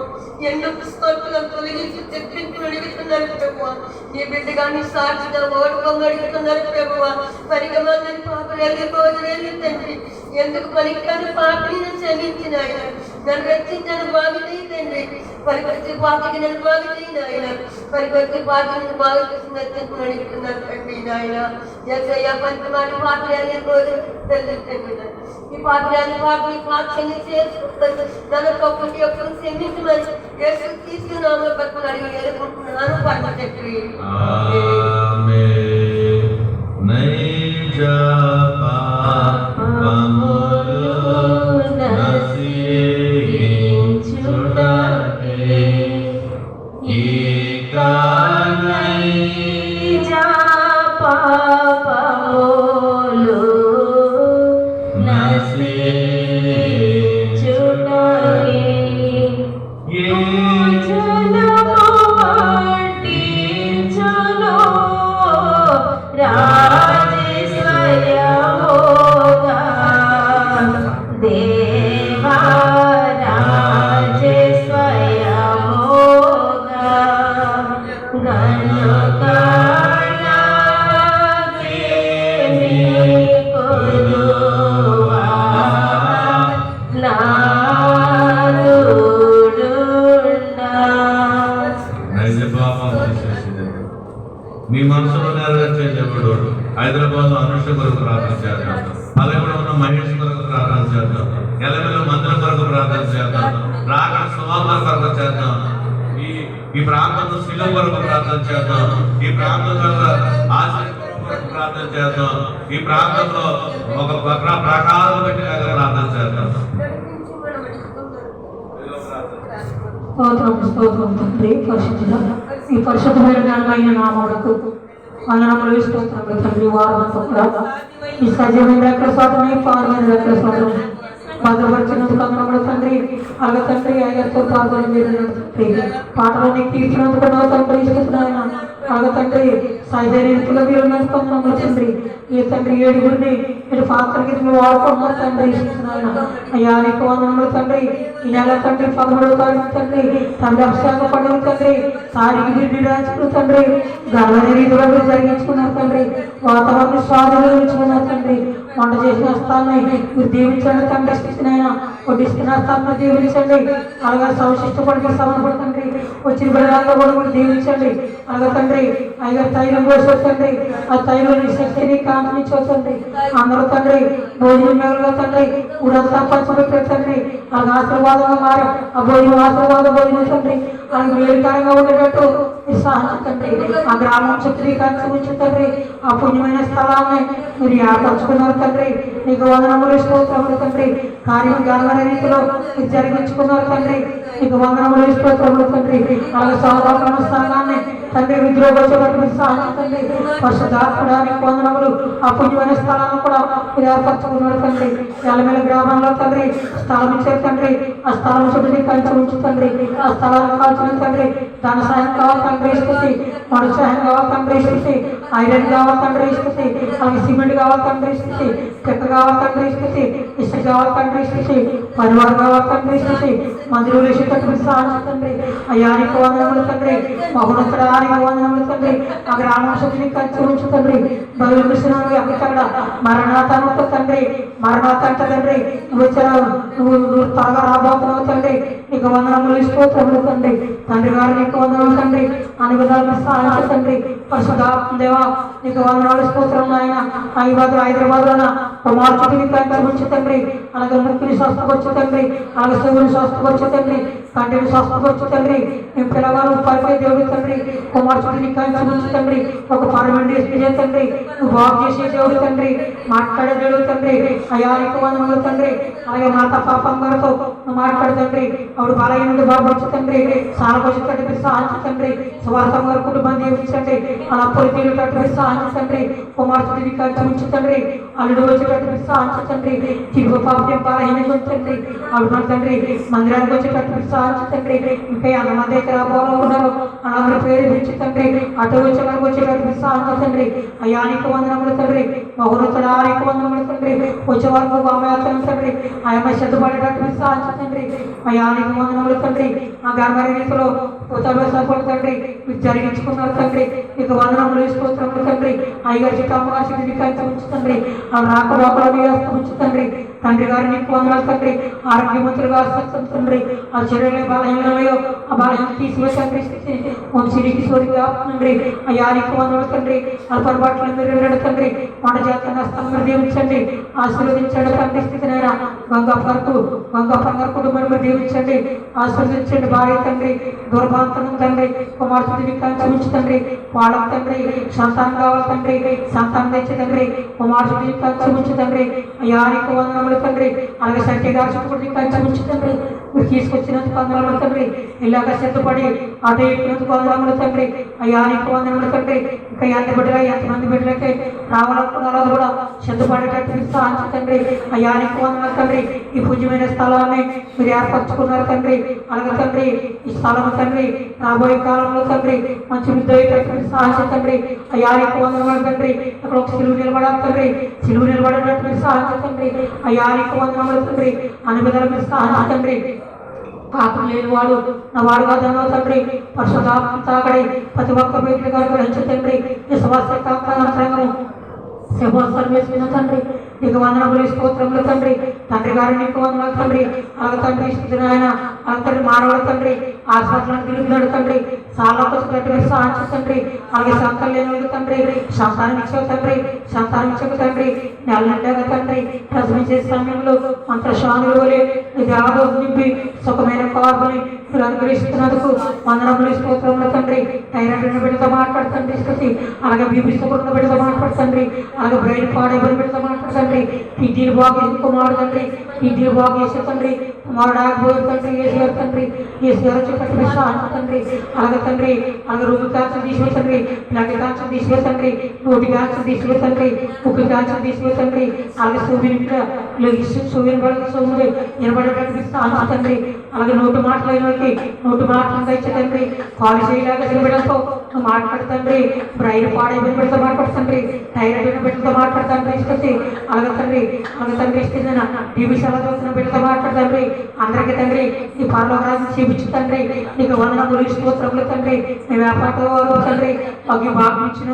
ఎన్నో పుస్తకాలను తొలగించి చెప్పించి అడుగుతున్నాను ప్రభువా. నీ బిడ్డగా నీ సాక్షిగా ఓడుకోంగా అడుగుతున్నారు ప్రభువా. పరిగమని పాపలు భోజనాలు తండ్రి. ఎందుకు పలికాని పాపని నన్ను క్షమించిన ఆయన నన్ను రక్షించని బాగుతాయి తండ్రి. పరిపరిచి పాపకి నన్ను బాగుతాయి నాయన. పరిపరిచి పాపని బాగు చేసి నచ్చించుకుని అడుగుతున్నారు తండ్రి నాయన. యేసయ్యా పంచమాటి పాపలు భోజనం తల్లి తండ్రి. ఈ పాపని పాపని పాక్షని చేసుకుంటాను. నన్ను కప్పుకి ఎప్పుడు క్షమించమని యేసు తీసుకున్నాము బతుకుని అడిగి ఎదుర్కొంటున్నాను పరమ తండ్రి. మీ మనసులో నెరవేర్చే దేవుడు. హైదరాబాద్ లో అనుష్ఠ కొరకు ప్రార్థన చేద్దాం. పల్లెలో ఉన్న మహేష్ కొరకు ప్రార్థన చేద్దాం. ఎలమలో మందిరం కొరకు ప్రార్థన చేద్దాం. రాగడ సుమార్ కొరకు చేద్దాం. ఈ ప్రాంతంలో శిల కొరకు ప్రార్థన చేద్దాం. ఈ ప్రాంతంలో ఆశ్రయ కొరకు ప్రార్థన చేద్దాం. ఈ ప్రాంతంలో ఒక ప్రకారం పెట్టినాక ప్రార్థన చేద్దాం. స్తోత్రం తండ్రి, పరిశుద్ధుడా ఈ పరిశుద్ధమైన జ్ఞానమైన నామములకు వందనములు స్తోత్రములు తండ్రి. వారంతో కూడా ఈ సజీవమైన రెక్కల స్వాతంత్రం పాల్గొని రెక్కల స్వాతంత్రం భద్రపరిచినందుకు వందనములు తండ్రి. అలాగే తండ్రి అయ్యతో పాల్గొని మీరు పాటలన్నీ తీర్చినందుకు తండ్రి ఇస్తున్నాయన. అలాగే తండ్రి సైజరీతుల మీరు వందనములు తండ్రి. ఈ తండ్రి ఏడుగురిని మీరు పాత్రకి మీరు వాడుకున్నారు తండ్రి ఇస్తున్నాయన. అయ్యా నీకు వందనములు తండ్రి. ఈ నెల తండ్రి 13వ తారీఖు తండ్రి తండ్రి అభిషేక పండుగ తండ్రి తారీఖు నిరాజకులు తండ్రి గర్భ రీతిలో మీరు జరిగించుకున్నారు తండ్రి. వాతావరణ స్వాధీనం ఉంచుకున్నారు తండ్రి. వంట చేసిన స్థాన్ని మీరు దీవించండి తండ్రి. స్థితినైనా వడ్డిస్తున్న స్థాన్ని దీవించండి. అలాగే సంశిష్టపడికి సమర్పడుతండి. వచ్చిన బిడ్డలంగా కూడా మీరు దీవించండి. అలాగే తండ్రి అయ్యా తైలం పోసి తండ్రి ఆ తైలం శక్తిని కాంతించండి. అందరూ తండ్రి భోజనం మేలుగా తండ్రి ఊరంతా పంచబెట్టే తండ్రి అలాగే ఆశీర్వాదంగా మారా ఆ భోజనం ఆశీర్వాద భోజనం తండ్రి అలాగే మేలుకరంగా ఉండేటట్టు మీరు సాధించండి. ఆ గ్రామం శక్తిని కాంతించండి. ఆ పుణ్యమైన స్థలాన్ని మీరు ఏర్పరచుకున్నారు తండ్రి. నీకు వందనములు స్తోత్రములు తండ్రి. కార్యం ఘనమైన రీతిలో మీరు జరిగించుకున్నారు తండ్రి. నీకు వందనములు స్తోత్రములు తండ్రి. అలాగే సౌభాగ్య స్థానాన్ని తండ్రి విద్రోహపడి సాధించండి. పరిశుద్ధాత్మడానికి వందనములు. ఆ పుణ్యమైన స్థలాన్ని కూడా మీరు ఏర్పరచుకున్నారు తండ్రి. ఎలమేల గ్రామంలో తండ్రి స్థలం ఇచ్చారు తండ్రి. ఆ స్థలం చుట్టూ కలిసి ఉంచు తండ్రి. ఆ స్థలాన్ని కాల్చిన తండ్రి ధన సాయం కావాలి తండ్రి ఇస్తుంది. మడు సాయం కావాలి తండ్రి ఇస్తుంది. ఐరన్ కావాలి తండ్రి ఇస్తుంది. అలాగే సిమెంట్ కావాలి తండ్రి ఇస్తుంది. చెక్క కావాలి తండ్రి ఇస్తుంది. ఇసుక కావాలి తండ్రి ఇస్తుంది. పరివారం కావాలి తండ్రి ఇస్తుంది. మందులు వేసేటట్టు సాధించండి. అయ్యానికి వందనములు తండ్రి. మహోన్నతుడానికి వందనములు తండ్రి. ఆ గ్రామం శక్తిని కలిసి ఉంచు తండ్రి. బదులు అక్కడ మరణాతతో తండ్రి మరణాత అంట తండ్రి నువ్వు త్వరగా రాబోతున్నావు తండ్రి. నీకు వందనములు స్తోత్రములు తండ్రి. తండ్రి గారు నీకు వందనములు తండ్రి. అన్ని విధాలుగా సాధించు తండ్రి. పరిశుద్ధాత్మ దేవా నీకు వందనాలు స్తోత్రం ఆయన. హైదరాబాద్లో కుమార్చుడిని కలిసి తండ్రి. అలాగే ముక్తిని స్వస్థపరచు తండ్రి. అలాగే శివుని స్వస్థపరచు తండ్రి. కంటిని స్వస్థపరచు తండ్రి. మేము పిల్లగారు పరిపై దేవుడు తండ్రి. కుమార్చుడిని కలిసి తండ్రి. ఒక పరమండి తండ్రి. నువ్వు బాగు చేసే దేవుడు తండ్రి. మాట్లాడే దేవుడు తండ్రి. అయానికి వందనములు తండ్రి. అలాగే మాత పాపం గారితో నువ్వు మాట్లాడు తండ్రి. ఆవిడ బలహీనుడు బాగుపరచు తండ్రి. సారపరచు తండ్రి. సాధించు తండ్రి. స్వార్థం గారు కుటుంబం దీవించండి. అలా పొలి తీరేటట్టు సాధించు తండ్రి. కుమార్చుడిని కలిసి ఉంచు తండ్రి. అల్లుడు వచ్చేటట్టు సాధించు తండ్రి. తిరుగు పాపం బలహీనంగా ఉంచండి. ఆవిడ తండ్రి మందిరానికి వచ్చేటట్టు సాధించు తండ్రి. ఇంకా ఎంతమంది అయితే రాబోలో ఉన్నారు అలా పేరు పిలిచి తండ్రి. అటు వచ్చే వరకు వచ్చేటట్టు సాధించు తండ్రి. అయానికి వందనములు తండ్రి. మహోన్నతుడానికి వందనములు తండ్రి. వచ్చే వరకు అమ్మాయి తండ్రి. ఆయమ్మ సిద్ధపడేటట్టు సాధించు తండ్రి. అయానికి వందనములు తండ్రి. ఆ గర్భ రీతిలో సఫలు తండ్రి మీరు జరిగించుకున్నారు తండ్రి. మీకు వందనములు స్తోత్రములు తండ్రి. అయ్యగారి చిట్టమ్మగారి కలిసి ఉంచు తండ్రి. ఆ రాకలోకలో ఉంచు తండ్రి. తండ్రి గారు నీకు వందనాలు తండ్రి. ఆరోగ్యవంతులుగా తండ్రి. ఆ శరీరం బలహీనమయ్యో ఆ బలహీన తీసివేసండి. సిరికి సోరిగా తండ్రి. అయ్యా నీకు వందనాలు తండ్రి. అల్పరబాట్లు మీరు తండ్రి. వంట చేస్తున్న స్థలం దీవించండి. ఆశీర్వదించండి తండ్రి. స్థితినైనా గంగప్ప కుటుంబం మీరు దీవించండి. ఆశీర్వదించండి భార్య తండ్రి. దూరభాంతరం తండ్రి. కుమార్తెని కలిసి ఉంచు తండ్రి. వాళ్ళకు తండ్రి సంతానం కావాలి తండ్రి. సంతానం తెచ్చి తండ్రి. కుమార్తెని కలిసి ఉంచు తండ్రి. అయ్యా నీకు వందనములు తండ్రి. అలాగే సంఖ్య గారి కలిసి ఉంచు తండ్రి. మీరు తీసుకొచ్చినందుకు వందనములు తండ్రి. ఇలాగ సిద్ధపడి అటు ఎక్కినందుకు వందనములు తండ్రి. అయ్యా నీకు వందనములు తండ్రి. ఇంకా ఎంతమంది బిడ్డలైతే రావాలనుకున్నారో కూడా సిద్ధపడేటట్టు సాధించు తండ్రి. అయ్యా నీకు వందనములు తండ్రి. ఈ పూజ్యమైన స్థలాన్ని మీరు ఏర్పరచుకున్నారు తండ్రి. అలాగే తండ్రి ఈ స్థలం తండ్రి రాబోయే కాలంలో తండ్రి మంచి విద్య సాధించు తండ్రి. అయ్యా నీకు వందనములు తండ్రి. అక్కడ ఒక సిలువు నిలబడాలి తండ్రి. సిలువు నిలబడేటట్టు సాధించు తండ్రి. అయ్యా నీకు వందనములు తండ్రి. అన్ని విధాలు మీరు సాధించు తండ్రి. పాపం లేని వాడు నా వాడుగా ధనవ తండ్రి. పరిశుద్ధాత్మ తాకడి ప్రతి ఒక్క వ్యక్తి గారు గ్రహించు తండ్రి. విశ్వాసంతరము సర్వేసిన తండ్రి. నీకు వందనములు స్తోత్రములు తండ్రి. తండ్రి గారు నీకు వందనాలు తండ్రి. అలాగే తండ్రి స్థితిని ఆయన అలాగే తండ్రి మానవుడు తండ్రి. హాస్పిటల్ తిరుగుతున్నాడు తండ్రి. సార్లకు పెట్టి సాధించు తండ్రి. అలాగే సంతానం లేని వాళ్ళకి తండ్రి సంతానం ఇచ్చే తండ్రి, సంతానం ఇచ్చే తండ్రి, నెల నిండాక తండ్రి ప్రసవించే సమయంలో మంత్రశానులు వలె ఇది ఆదో నింపి సుఖమైన కార్బని మీరు అనుగ్రహిస్తున్నందుకు వందనములు స్తోత్రములు తండ్రి. థైరాయిడ్ బిడ్డతో మాట్లాడుతండి స్థితి, అలాగే బీపీతో కూడిన బిడ్డతో మాట్లాడుతండి, అలాగే బ్రెయిన్ పాడైపోయిన బిడ్డతో మాట్లాడుతండి. కిడ్నీలు బాగు కుమారుడు తండ్రి, కిడ్నీలు బాగు చేసే తండ్రి, కుమారుడు ఆగిపోయి తండ్రి, ఏసీ తండ్రి, ఏసీ వచ్చేటట్టు సాధించు తండ్రి. అలాగే తండ్రి అలాగే రూపు కాల్చి తీసివే తండ్రి, ఇలాంటి కాల్చి తీసివే తండ్రి, నోటి కాల్చి తీసివే తండ్రి, ముక్కు కాల్చి తీసివే తండ్రి. అలాగే సూర్యుని పడితే సోముడు నిలబడేటట్టు సాధించు తండ్రి. అలాగే నోటు మాటలైన నోటు మాటలు ఇచ్చే తండ్రి, కాలు చేయలాగా నిలబెడతో మాట్లాడుతండ్రి, బ్రైన్ పాడైపోయిన బిడ్డతో మాట్లాడుతండ్రి, థైరాయిడ్ బిడ్డతో మాట్లాడుతండ్రి ఇస్తుంది. అలాగే తండ్రి ఇస్తుందన్న టీవీ సేవ చూస్తున్న బిడ్డతో మాట్లాడుతండ్రి. అందరికీ తండ్రి నీ పరలోకరాజు చూపించు తండ్రి, నీకు వందనములు స్తోత్రములు తండ్రి. నీ వ్యాపారంలో తండ్రి మాకు భాగ్యం ఇచ్చిన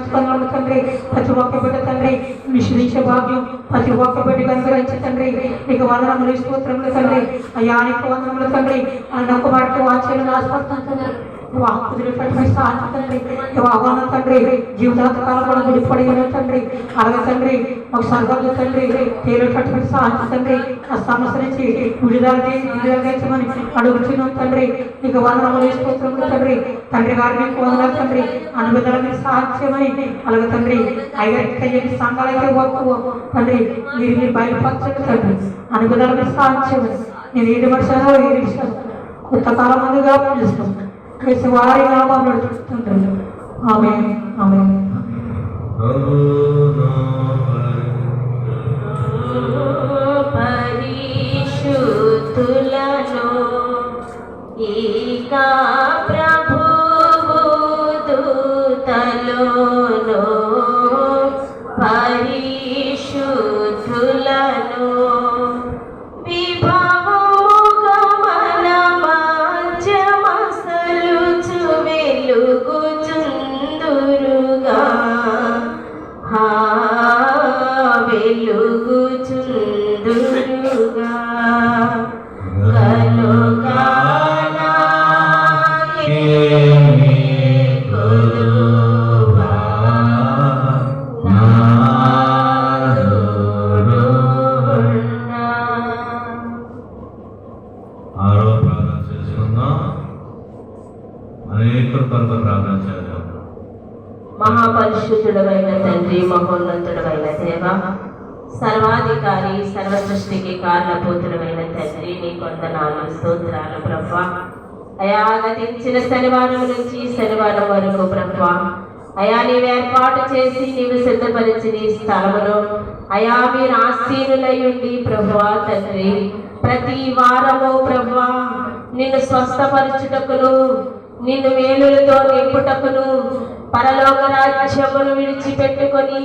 తండ్రి, ప్రతి ఒక్క బిడ్డ తండ్రి నిశ్చయించే భాగ్యం ప్రతి ఒక్క బిడ్డకు అనుగ్రహించే తండ్రి, నీకు వందనములు స్తోత్రములు తండ్రి. అయ్యా నీకు వందనములు తండ్రి. నొక్క మాట వాచ్యాలను ఆస్పడుతాను తండ్రి, తండ్రి జీవితాంతకాలం కూడా గుడిపడిన తండ్రి. అలాగే తండ్రి మాకు స్వర్గంలో తండ్రి తేలు కట్టుబడి సాధించు తండ్రి. ఆ సమస్య నుంచి విడుదలమని అడుగుతున్నాం తండ్రి, నీకు వందనములు స్తోత్రములు తండ్రి. తండ్రి గారు మీకు వందనాలు తండ్రి, అనుబిడ్డల మీకు సాధ్యమని. అలాగే తండ్రి ఐదరికి సంఘాలైతే వస్తువు తండ్రి మీరు బయలుపరచండి తండ్రి, అనుబిడ్డల మీకు సాధ్యమని. నేను ఏడు వర్షాలు కొంతకాలం మందిగా పిలుస్తాను వారి నామం నడుపుతుంటారు. ఆమె ఆమె పరిశుద్ధులను ఈకా ప్రభువు దూతలోను పరిశుద్ధులను వెలుగుచుందురుగా మహాపరిశుద్ధుడైన తండ్రి, మహోన్నతుడైన దేవ, సర్వాధికారి, సర్వ సృష్టికి కారణభూతుడమైన తండ్రి, నీ వందనాలు స్తోత్రాలు ప్రభువా. అయా గతించిన శనివారం నుంచి శనివారం వరకు ప్రభువా అయా నీవు ఏర్పాటు చేసి నీవు సిద్ధపరిచిన ఈ స్థలములో అయా మీరు ఆసీనులయ్యుండి ప్రభువా తండ్రి ప్రతి వారము ప్రభువా నిన్ను స్వస్థపరచుటకును నిన్ను మేలులతో నింపుటకును పరలోక రాజ్యమును విడిచిపెట్టుకొని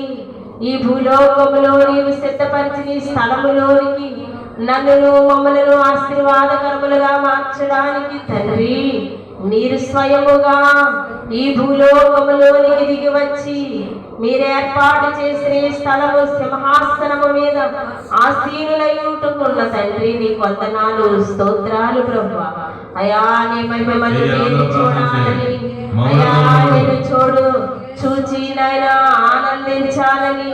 ఈ భూలోకములో నీవు సిద్ధపరిచిన ఈ స్థలములోనికి నన్ను మమ్మలను ఆశీర్వాదకరములుగా మార్చడానికి తండ్రి మీరు స్వయముగా ఈ భూలోకములోనికి దిగి వచ్చి మీరు ఏర్పాటు చేసిన ఈ స్థలము సింహాసనము మీద ఆసీనులై ఉంటున్న తండ్రి నీకు వందనాలు స్తోత్రాలు ప్రభువా. అయా నీ మహిమను నేను చూడాలని అయా నేను చూచి నాయన ఆనందించాలని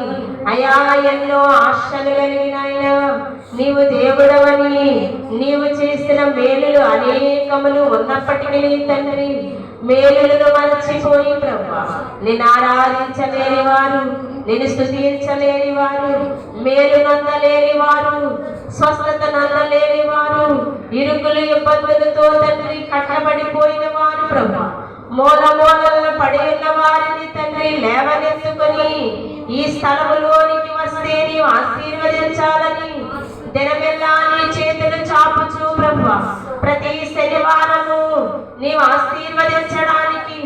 అయా ఎన్నో ఆశలు కలిగిన ఆయన నీవు దేవుడవని నీవు చేసిన మేలులు అనేకములు ఉన్నప్పటికీ తండ్రి మేలులను మర్చిపోయి ప్రభువా నిన్ను ఆరాధించలేని వారు నిన్ను స్తుతించలేని వారు మేలు నొందలేని వారు స్వస్థత నొందలేని వారు ఇరుకులు ఇబ్బందులతో తండ్రి కట్టబడిపోయిన వారు ప్రభువా మూలలను పడి ఉన్న వారిని తండ్రి లేవనెత్తుకొని ఈ స్థలములోనికి వస్తే నీవు ఆశీర్వదించాలని దినమెల్లా నీ చేతులు చాపుచు ప్రభువా ప్రతి శనివారము నీవు ఆశీర్వదించడానికి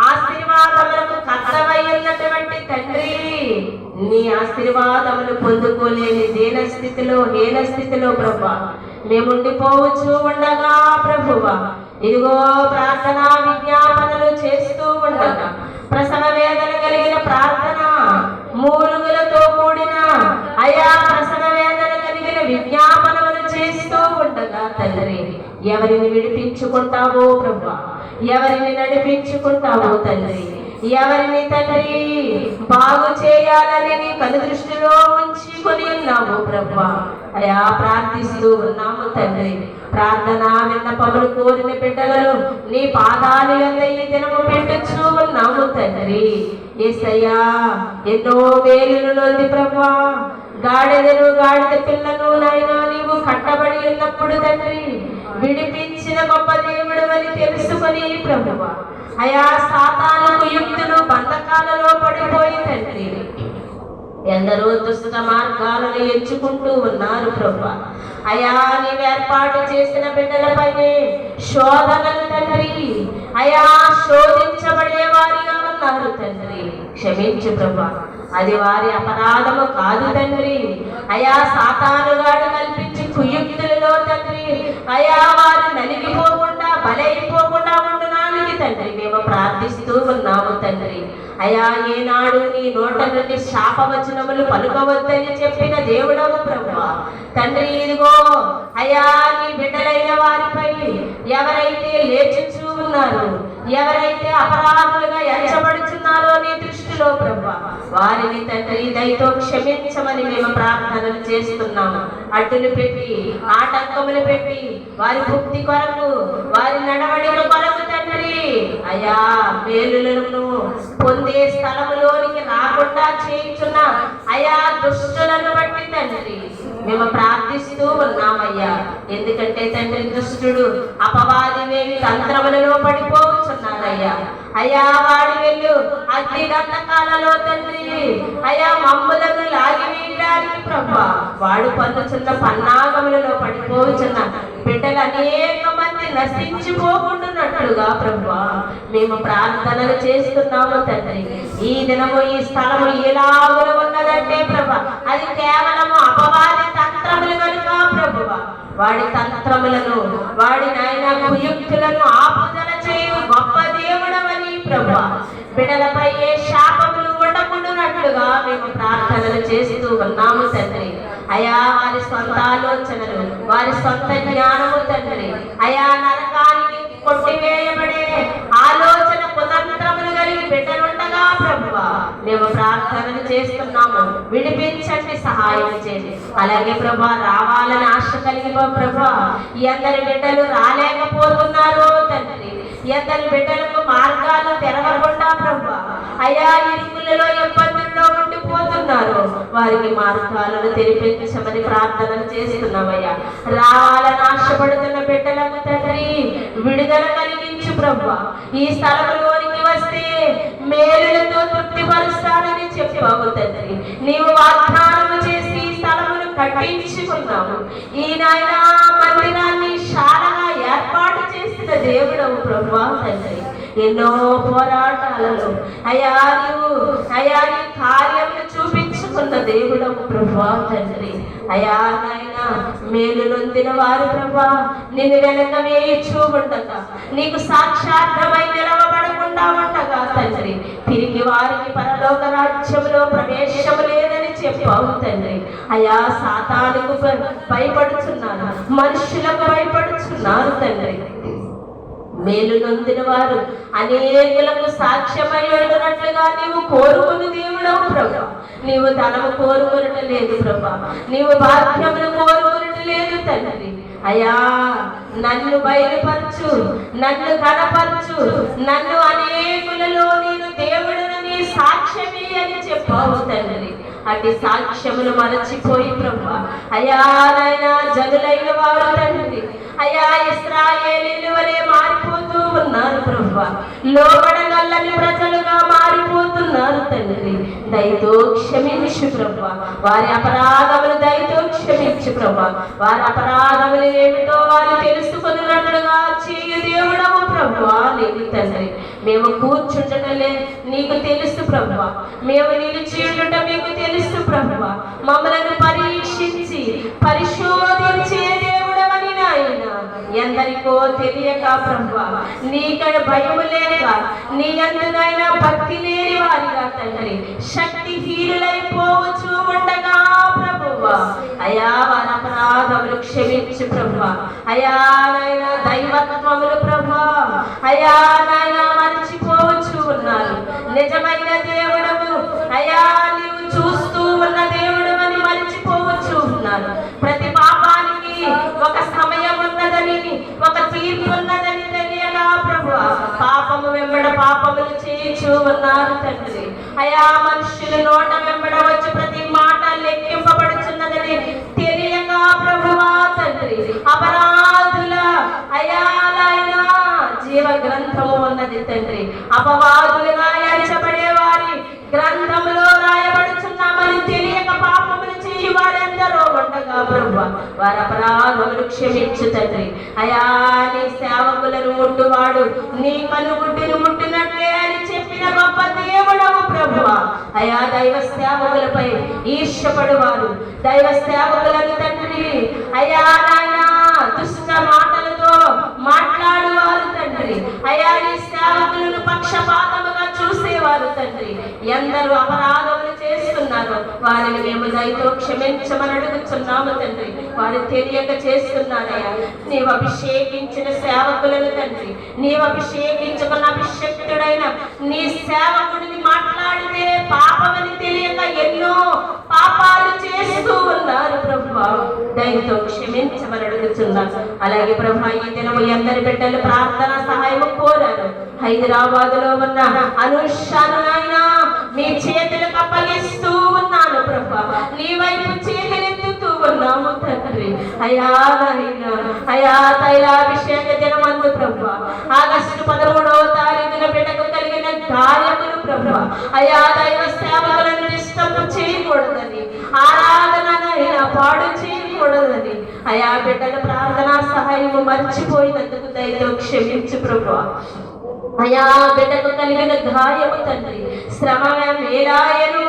ఆశీర్వాదములకు కర్తవై ఉన్నటువంటి తండ్రి నీ ఆశీర్వాదములు పొందుకోలేని దీన స్థితిలో హీన స్థితిలో ప్రభువా మేముండిపోవచ్చు ఉండగా ప్రభువా ఇదిగో ప్రార్థన విజ్ఞాపనలు చేస్తూ ఉండగా ప్రసవ వేదన కలిగిన ప్రార్థన మూలుగులతో కూడిన అయా ప్రసవ వేదన కలిగిన విజ్ఞాపనలు చేస్తూ ఉండగా తండ్రి ఎవరిని విడిపించుకుంటావో ప్రభా, ఎవరిని నడిపించుకుంటావో తండ్రి, ఎవరిని తండ్రి బాగు చేయాలని నీ కనుదృష్టిలో ఉంచుకొని ఉన్నాము ప్రభా. అయా ప్రార్థిస్తూ ఉన్నాము తండ్రి. ప్రార్థన విన్నపములు కోరిన బిడ్డలను నీ పాదాలు యందు ఈ దినము పెట్టుచూ ఉన్నాము తండ్రి. యేసయ్యా ఎన్నో వేలులు నొంది ప్రభా, గాడిద పిల్లను నాయనా నీవు కట్టబడి ఉన్నప్పుడు తండ్రి విడిపించిన గొప్ప దేవుడు అని తెలుసుకొని ప్రభువా, అయా సాతానుకు యుక్తులు బంధకాలలో పడిపోయి తండ్రి ఎందరో దుష్ట మార్గాలను ఎంచుకుంటూ ఉన్నారు ప్రభా. అయా నీవు ఏర్పాటు చేసిన బిడ్డలపైనే శోధనలు తండ్రి, అయా శోధించబడే వారిగా ఉన్నారు తండ్రి. క్షమించు ప్రభా, అది వారి అపరాధము కాదు తండ్రి. అయా సాతానుగాడు కల్పించి కుయుక్తులలో తండ్రి అయా వారు నలిగిపోకుండా బలైపోకుండా ఉండడానికి తండ్రి మేము ప్రార్థిస్తూ ఉన్నాము తండ్రి. అయా ఏనాడు నీ నోట నుండి శాపవచనములు పలుకవద్దని చెప్పిన దేవుడవు ప్రభువా తండ్రి, ఇదిగో అయా నీ బిడ్డలైన వారిపై ఎవరైతే లేచుచూ ఉన్నారు, ఎవరైతే అపరాధులుగా ఎంచబడుచున్నారో నీ దృష్టిలో ప్రభువా వారిని తండ్రి దయతో క్షమించమని మేము ప్రార్థనలు చేస్తున్నాము. అడ్డులు పెట్టి ఆటంకములు పెట్టి వారి భక్తి కొరకు వారి నడవడిక కొరకు తండ్రి అయా మేలులను పొందే స్థలములోనికి రాకుండా చేయించున్న అయా దుష్టులను బట్టి తండ్రి మేము ప్రార్థిస్తూ ఉన్నామయ్యా. ఎందుకంటే తండ్రి దుష్టుడు అపవాది వేవి తంత్రములలో పడిపోతున్నారయ్యా. అయా వాడి వెళ్ళు అగ్ని గంధకాలలో తండ్రి అయా మమ్ములను లాగివేయడానికి ప్రభా వాడు పొందుచున్న పన్నాగములలో పడిపోచున్న బిడ్డలు అనేక మంది నశించిపోకుండానట్లుగా ప్రభా మేము ప్రార్థనలు చేస్తున్నాము తండ్రి. ఈ దినము ఈ స్థలము ఎలాగో ఉన్నదంటే ప్రభా అది కేవలము అపవాది తంత్రములు కనుక ప్రభువా వాడి తంత్రములను వాడి నాయన కుయుక్తులను ఆపుదల చేయు గొప్ప దేవుడవని ప్రభువా బిడ్డలపై ఏ శాపములు ఉండకుండానట్లుగా మేము ప్రార్థనలు చేస్తూ ఉన్నాము తండ్రి. అయా వారి సొంత ఆలోచనలు వారి సొంత జ్ఞానము తండ్రి అయా నరకానికి కొట్టివేయబడే ఆలోచన కుతంత్రములు కలిగి బిడ్డలుండగా ప్రభువా మేము ప్రార్థనలు చేస్తున్నాము. విడిపించండి, సహాయం చేయండి. అలాగే ప్రభా రావాలని ఆశ కలిగి ప్రభా ఎందరి బిడ్డలు రాలేకపోతున్నారో తండ్రి, ఎందరి బిడ్డలకు మార్గాలు తెరవకుండా ప్రభా అయా ఇరుకులలో ఇబ్బందుల్లో ఉండిపోతున్నారు వారికి మార్గాలను తెలిపించమని ప్రార్థనలు చేస్తున్నామయ్యా. రావాలని ఆశపడుతున్న బిడ్డలకు తండ్రి విడుదల కలిగించు ప్రభా. ఈ స్థలంలోనికి వస్తే మేలులతో తృప్తిపరుస్తానని చెప్పావు తండ్రి. నీవు వాగ్దానము చేసి ఈ స్థలమును కట్టించుకున్నాము. ఈ నాయన మందిరాన్ని శాలగా ఏర్పాటు చేసిన దేవుడవు ప్రభువా తండ్రి. ఎన్నో పోరాటాలలో అయా నీ కార్యములు చూపించుకున్న దేవుడవు ప్రభువా తండ్రి. అయా నాయన మేలు నొందిన వారు ప్రభా నిన్ను వెనక వేయిచూ ఉండగా నీకు సాక్షాత్మై నిలవబడకుండా ఉండగా తండ్రి తిరిగి వారికి పరలోక రాజ్యములో ప్రవేశము లేదని చెప్పావు తండ్రి. అయా సాతానుకు భయపడుచున్నారు, మనుషులకు భయపడుచున్నారు తండ్రి. మేలు నొందిన వారు అనేకులకు సాక్ష్యమై ఉన్నట్లుగా నీవు కోరుకుని దేవుడవు ప్రభా. నీవు ధనము కోరుకునట లేదు ప్రభా, నీవు భాగ్యమును కోరుకునట లేదు తండ్రి. అయా నన్ను బయలుపరచు, నన్ను కనపరచు, నన్ను అనేకులలో నేను దేవుడనని సాక్ష్యమే అని చెప్పావు తండ్రి. అటు సాక్ష్యములు మరచిపోయి ప్రభా అయా నాయన జనులైన వారు తండ్రి అయా ఇశ్రాయేలీయుల వలె మారిపోతూ ఉన్నారు ప్రభా. లోబడగలని ప్రజలుగా మారిపోతున్నారు తండ్రి. దయతో క్షమించు ప్రభా, వారి అపరాధములు దయతో క్షమించు ప్రభా. వారి అపరాధములు ఏమిటో వారు తెలుసుకున్నట్లుగా చేయు దేవుడవు ప్రభా నీకు తండ్రి. మేము కూర్చుండటలే నీకు తెలుసు ప్రభా, మేము నిలిచి ఉండుట మీకు తెలుసు ప్రభా. మమ్మలను పరీక్షించి పరిశోధించే దేవుడవని నాయన ఎందరికో తెలియక ప్రభా నీకడ భయము లేక నీ యందునైనా భక్తి లేని వారిగా తండ్రి శక్తిహీనులైపోవచ్చు ఉండగా ప్రభు ప్రభువా. అయా వారి అపరాధములు క్షమించు ప్రభువా. అయా నాయన దైవత్వములు ప్రభువా, అయా నాయన మర్చిపోవచ్చు ఉన్నారు. నిజమైన దేవుడవు అయా, నీవు చూస్తూ ఉన్న దేవుడు అని మర్చిపోవచ్చు ఉన్నారు. ప్రతి పాపానికి ఒక సమయం ఉన్నదని, ఒక తీర్పు ఉన్నదని తెలియగా ప్రభువా, పాపము వెంబడ పాపములు చేయించు ఉన్నారు తండ్రి. అయా మనుషుల నోట వెంబడ వచ్చి ప్రతి మాట లెక్కింపబడుచున్నదని తెలియగా ప్రభువా తండ్రి, అపరాధుల అయా నాయన జీవ గ్రంథము ఉన్నది తండ్రి. అపవాదులుగా ఎంచబడే వారి గ్రంథములో రాయబడుచున్నామని తెలియక పాపములు చేయి వారెందరో ఉండగా ప్రభువా, వారి అపరాధములు క్షమించు తండ్రి. అయా నీ సేవకులను ముట్టువాడు నీ కనుగుడ్డిని ముట్టినట్లే అని చెప్పిన గొప్ప దేవుడవు ప్రభువా. అయా దైవ సేవకులపై ఈర్ష్యపడువారు, దైవ సేవకులను తండ్రి అయా నాయన దుష్ట మాటలతో మాట్లాడువారు తండ్రి. అయా నీ సేవకులను పక్షపాతముగా చూసేవారు తండ్రి. ఎందరూ అపరాధములు చేస్తున్నారు, వారిని మేము దయతో క్షమించమని అడుగుతున్నాము తండ్రి. వారు తెలియక చేస్తున్నారయ్యా. నీవు అభిషేకించిన సేవకులను తండ్రి, నీవు అభిషేకించుకున్న అభిషక్తుడైన నీ సేవకుడిని మాట్లాడితే పాపమని తెలియక ఎన్నో పాపాలు చేస్తూ ఉన్నారు ప్రభువా, దయతో క్షమించమని అడుగుతున్నాను. అలాగే ప్రభా, ఈ దినము ఎందరి బిడ్డలు ప్రార్థన సహాయం కోరారు. హైదరాబాదులో ఉన్న అనుషాను నాయన మీ చేతులకు అప్పగిస్తూ ఉన్నాను ప్రభా, నీ వైపు చేతులెత్తుతూ ఉన్నాము తండ్రి. అయా నాయన అయా తైలాభిషేక దినమందు ప్రభా, ఆగస్టు 13వ తారీఖున బిడ్డకు కలిగిన గాయములు ప్రభా, అయా దైవ సేవకులను డిస్టర్బ్ చేయకూడదని, ఆరాధన పాడు చేయకూడదని, అయా బిడ్డల ప్రార్థనా సహాయము మర్చిపోయినందుకు దయతో క్షమించు ప్రభువా. అయా బిడ్డకు కలిగిన గాయము తండ్రి, శ్రమ మేలాయను,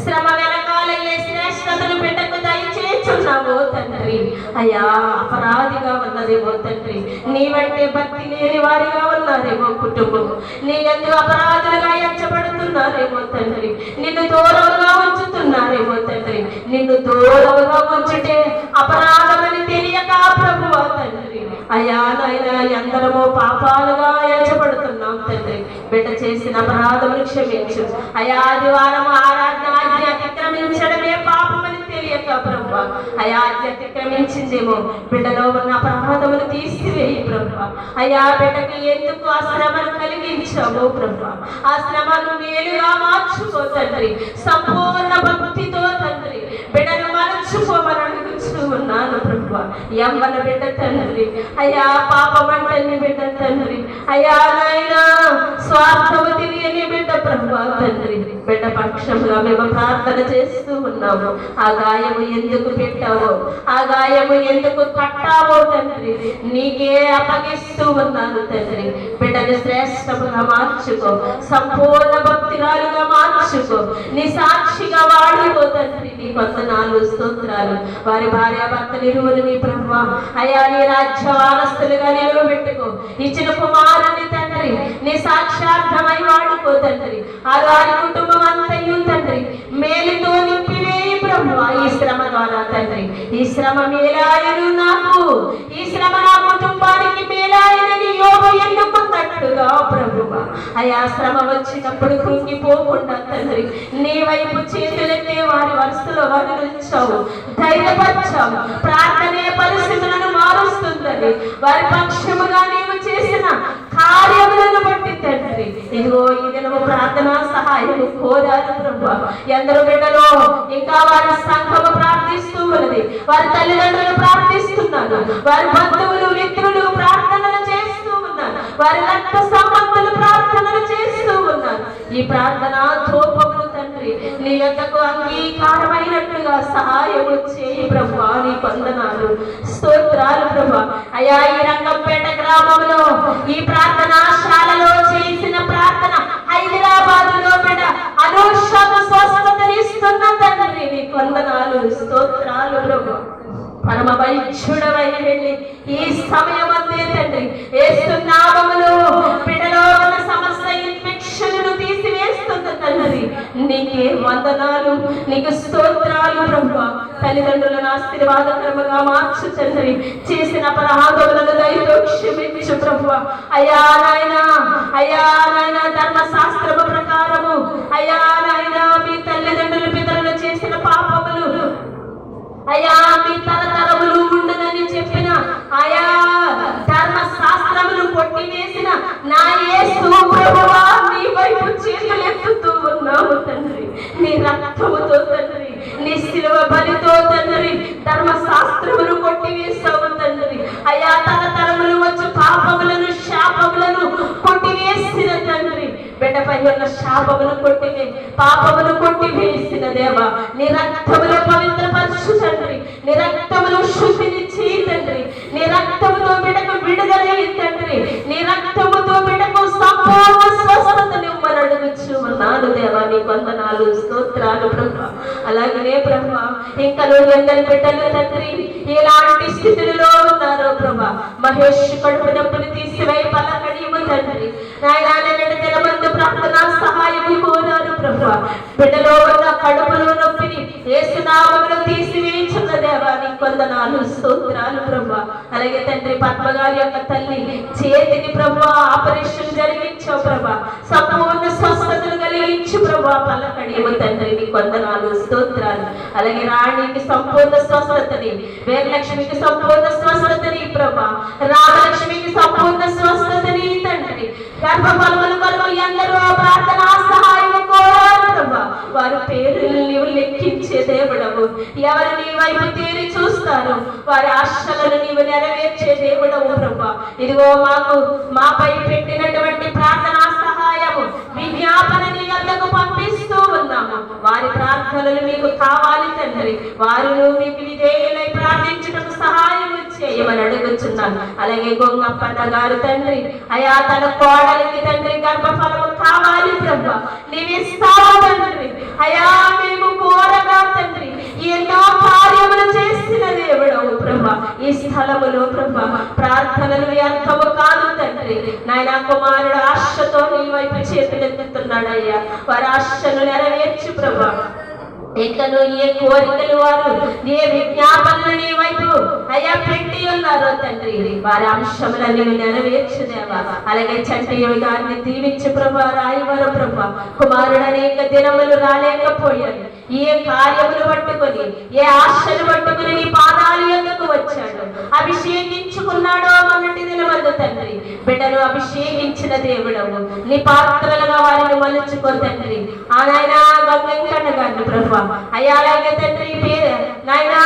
శ్రమ వెనకాల ఏ శ్రేష్టతను బిడ్డకు దయచేస్తున్నావో తండ్రి. అయా అపరాధిగా ఉన్నదేమో తండ్రి, నీవంటే భక్తి లేని వారిగా ఉన్నారేమో కుటుంబం, నీ యందు అపరాధులుగా ఎంచబడుతున్నారేమో తండ్రి, నిన్ను దూరంగా ఉంచుతున్నారేమో తండ్రి. నిన్ను దూరంగా ఉంచుటే అపరాధమని తెలియక ప్రభువా తండ్రి. అయా నాయన ఎందరమో పాపాలుగా ఎంచబడుతున్నాం తండ్రి. బిడ్డ చేసిన అపరాధములు క్షమించు. అయా ఆదివారం ఆరాధన ఆజ్ఞ అతిక్రమించడమే పాపమని తెలియక ప్రభువా, అయా ఆజ్ఞ అతిక్రమించిందేమో, బిడ్డలో ఉన్న అపరాధములు తీసివేయి ప్రభువా. అయా బిడ్డకి ఎందుకు ఆ శ్రమను కలిగించావు ప్రభువా, ఆ శ్రమను మేలుగా మార్చుకో తండ్రి. సంపూర్ణ భక్తితో తండ్రి బిడ్డను మరచుకోమని అడుగుతూ ఉన్నాను ప్రభువా. యవ్వన బిడ్డ తండ్రి, అయా పాపమంటని బిడ్డ తండ్రి, అయా నాయన స్వార్థము తెలియని బిడ్డ ప్రభువా తండ్రి. బిడ్డ పక్షంగా మేము ప్రార్థన చేస్తూ ఉన్నాము. ఆ గాయము ఎందుకు పెట్టావో, ఆ గాయము ఎందుకు కట్టావో తండ్రి నీకే అప్పగిస్తూ ఉన్నాను తండ్రి. బిడ్డను శ్రేష్టముగా మార్చుకో, సంపూర్ణ భక్తిరాలుగా మార్చుకో, నీ సాక్షిగా వాడుకో తండ్రి. నీ వందనాలు స్తోత్రాలు. వారి భార్యాభర్తలు ఇరువురు నీ ప్రభువా, అయా నీ రాజ్య వారస్తులుగా నిలవబెట్టుకో. ఇచ్చిన కుమారుని తండ్రి నీ సాక్షార్థమై వాడుకో తండ్రి. ఆ వారి కుటుంబం అంతయు తండ్రి మేలుతో నింపివేయి ప్రభువా. ఈ శ్రమ ద్వారా తండ్రి, ఈ శ్రమ మేలాయను నాకు, ఈ శ్రమ నా కుటుంబానికి మేలాయనని యోగు ఎన్నుకున్నట్లుగా ప్రభువా, అయా శ్రమ వచ్చినప్పుడు కృంగిపోకుండా తండ్రి నీ వైపు చేతులెత్తే వారి వరుసలో వారిని ఉంచావు, ధైర్యపరచావు. ప్రార్థనే పరిస్థితులను మారుస్తుందని వారి పక్షముగా నీవు చేసిన కార్యములను బట్టి తండ్రి ఇదిగో ఈ దినము ప్రార్థనా సహాయము కోరారు ప్రభువా. ఎందరో బిడ్డలో ఇంకా వారి సంఘము ప్రార్థిస్తూ ఉన్నది, వారి తల్లిదండ్రులు ప్రార్థిస్తున్నారు, వారి బంధువులు మిత్రులు ప్రార్థనలు చేస్తూ ఉన్నారు, వారి రక్త సంబంధులు ప్రార్థనలు చేస్తూ ఉన్నారు. ఈ ప్రార్థన ధూపములు తండ్రి నీ యొద్దకు అంగీకారమైనట్లుగా సహాయము చేయి ప్రభువా. నీ వందనాలు స్తోత్రాలు ప్రభువా. అయా ఈ రంగంపేట గ్రామంలో ఈ ప్రార్థనాశాలలో చేసిన ప్రార్థన హైదరాబాదులో బిడ్డ అనుషకు స్వస్థతనిస్తున్న తండ్రి నీ వందనాలు స్తోత్రాలు ప్రభువా. పరమ వైద్యుడవై వెళ్ళి ఈ సమయం అందే తండ్రి యేసు నామములో బిడ్డలో ఉన్న సమస్త ఇన్ఫెక్షన్ను తీసివేస్తున్న తండ్రి తండ్రి. నీకే వందనాలు, నీకు స్తోత్రాలు ప్రభువా. తల్లిదండ్రులను ఆశీర్వాదకరముగా మార్చు తండ్రి. చేసిన అపరాధములను దయతో క్షమించు ప్రభువా. అయ్యా నాయన ధర్మశాస్త్రము ప్రకారము అయ్యా నాయన మీ తల్లిదండ్రులు పితరులు చేసిన పాపములు అయ్యా మీ తరతరములు ఉండదని చెప్పిన అయా ధర్మశాస్త్రములు కొట్టివేసిన నా యేసు ప్రభువా, నీ వైపు చేతులెత్తుతూ ఉన్నాము తండ్రి. నీ రక్తముతో తండ్రి, నీ శిలువ బలితో తండ్రి ధర్మశాస్త్రములు కొట్టివేసావు తండ్రి. అయా తరతరములు వచ్చి పాపములను శాపములను కొట్టివేసిన తండ్రి. బిడ్డపై ఉన్న శాపమును కొట్టివే, పాపమును కొట్టివేసిన దేవా, నీ రక్తములో పవిత్రపరచు తండ్రి. నీ రక్తములో శుద్ధిని చేయి తండ్రి. నీ రక్తముతో బిడ్డకు విడుదల తండ్రి. నీ రక్తముతో బిడ్డకు సంపూర్ణ స్వస్థతను ఇవ్వమని అడుగుచు ఉన్నాను దేవా. నీ వందనాలు, స్తోత్రాలు ప్రభువా. అలాగనే ప్రభువా, ఇంకా ఎందరి బిడ్డలు తండ్రి ఎలాంటి స్థితిలో ఉన్నారో ప్రభా. మహేష్ కడుపు నొప్పులు తీసివేయి పలకడియము తండ్రి. నాయన మందు ప్రార్థన సహాయము కోరారు ప్రభువా. బిడ్డలో ఉన్న కడుపులో నొప్పిని యేసు నామములో తీసివేయించున్న దేవా, నీ వందనాలు, స్తోత్రాలు ప్రభువా. అలాగే తండ్రి పద్మగారి యొక్క తల్లి చేతికి ప్రభువా ఆపరేషన్ జరిగించావు ప్రభా. సంపూర్ణ స్వస్థతను కలిగించు ప్రభా. పలకడియము తండ్రి, నీ వందనాలు, స్తోత్రాలు. అలాగే రాణికి సంపూర్ణ స్వస్థతని, వీరలక్ష్మికి సంపూర్ణ స్వస్థతని ప్రభా. రామలక్ష్మికి సంపూర్ణ స్వస్థతని తండ్రి. గర్భఫలముల కొరకు ఎందరో ప్రార్థన సహాయము కోరారు ప్రభా. వారి పేర్లు నీవు లెక్కించే దేవుడవు. ఎవరు నీ వైపు తీరి చూస్తారు వారి ఆశలను నీవు నెరవేర్చే దేవుడవు ప్రభా. ఇదిగో మాపై పెట్టినటువంటి ప్రార్థనా సహాయము విజ్ఞాపన నీ వద్దకు పంపిస్తూ ఉన్నాము. వారి ప్రార్థనలు మీకు కావాలి తండ్రి. వారు మీకు విధేయులై ప్రార్థించటకు సహాయం చేయమని అడుగుచున్నాను. అలాగే గొంగప్పన్న గారు తండ్రి అయా తన కోడలికి తండ్రి గర్భఫలము కావాలి ప్రభా. నీవిస్తావు తండ్రి. అయా మేము కోరగా తండ్రి ఎన్నో కార్యములు చేసిన దేవుడవు ప్రభా. ఈ స్థలములో ప్రభా ప్రార్థనలు వ్యర్థము కాదు తండ్రి. నాయన కుమారుడు ఆశతో నీ వైపు చేతులెత్తుతున్నాడయ్యా. వారి ఆశను నెరవేర్చు ప్రభా. ఇంకను ఏ కోరికలు వారు ఏ విజ్ఞాపనలు నీ వైపు అయ్యా పెట్టి ఉన్నారో తండ్రి వారి అంశములను నెరవేర్చుదేవా. అలాగే చంటి గారిని దీవించు ప్రభా. రాయవరు ప్రభా కుమారుడు అనేక దినములు రాలేకపోయాడు. ఏ కార్యములు పట్టుకొని ఏ ఆశలు పట్టుకుని నీ పాదాలు ఎందుకు వచ్చాడు, అభిషేకించుకున్నాడో మొన్నటి దినమందు తండ్రి. బిడ్డను అభిషేకించిన దేవుడవు. నీ పాత్రలుగా వారిని మలుచుకో తండ్రి. ఆ నాయన గంగంకన్న గారిని ప్రభా అయ్యా. అలాగే తండ్రి నాయనా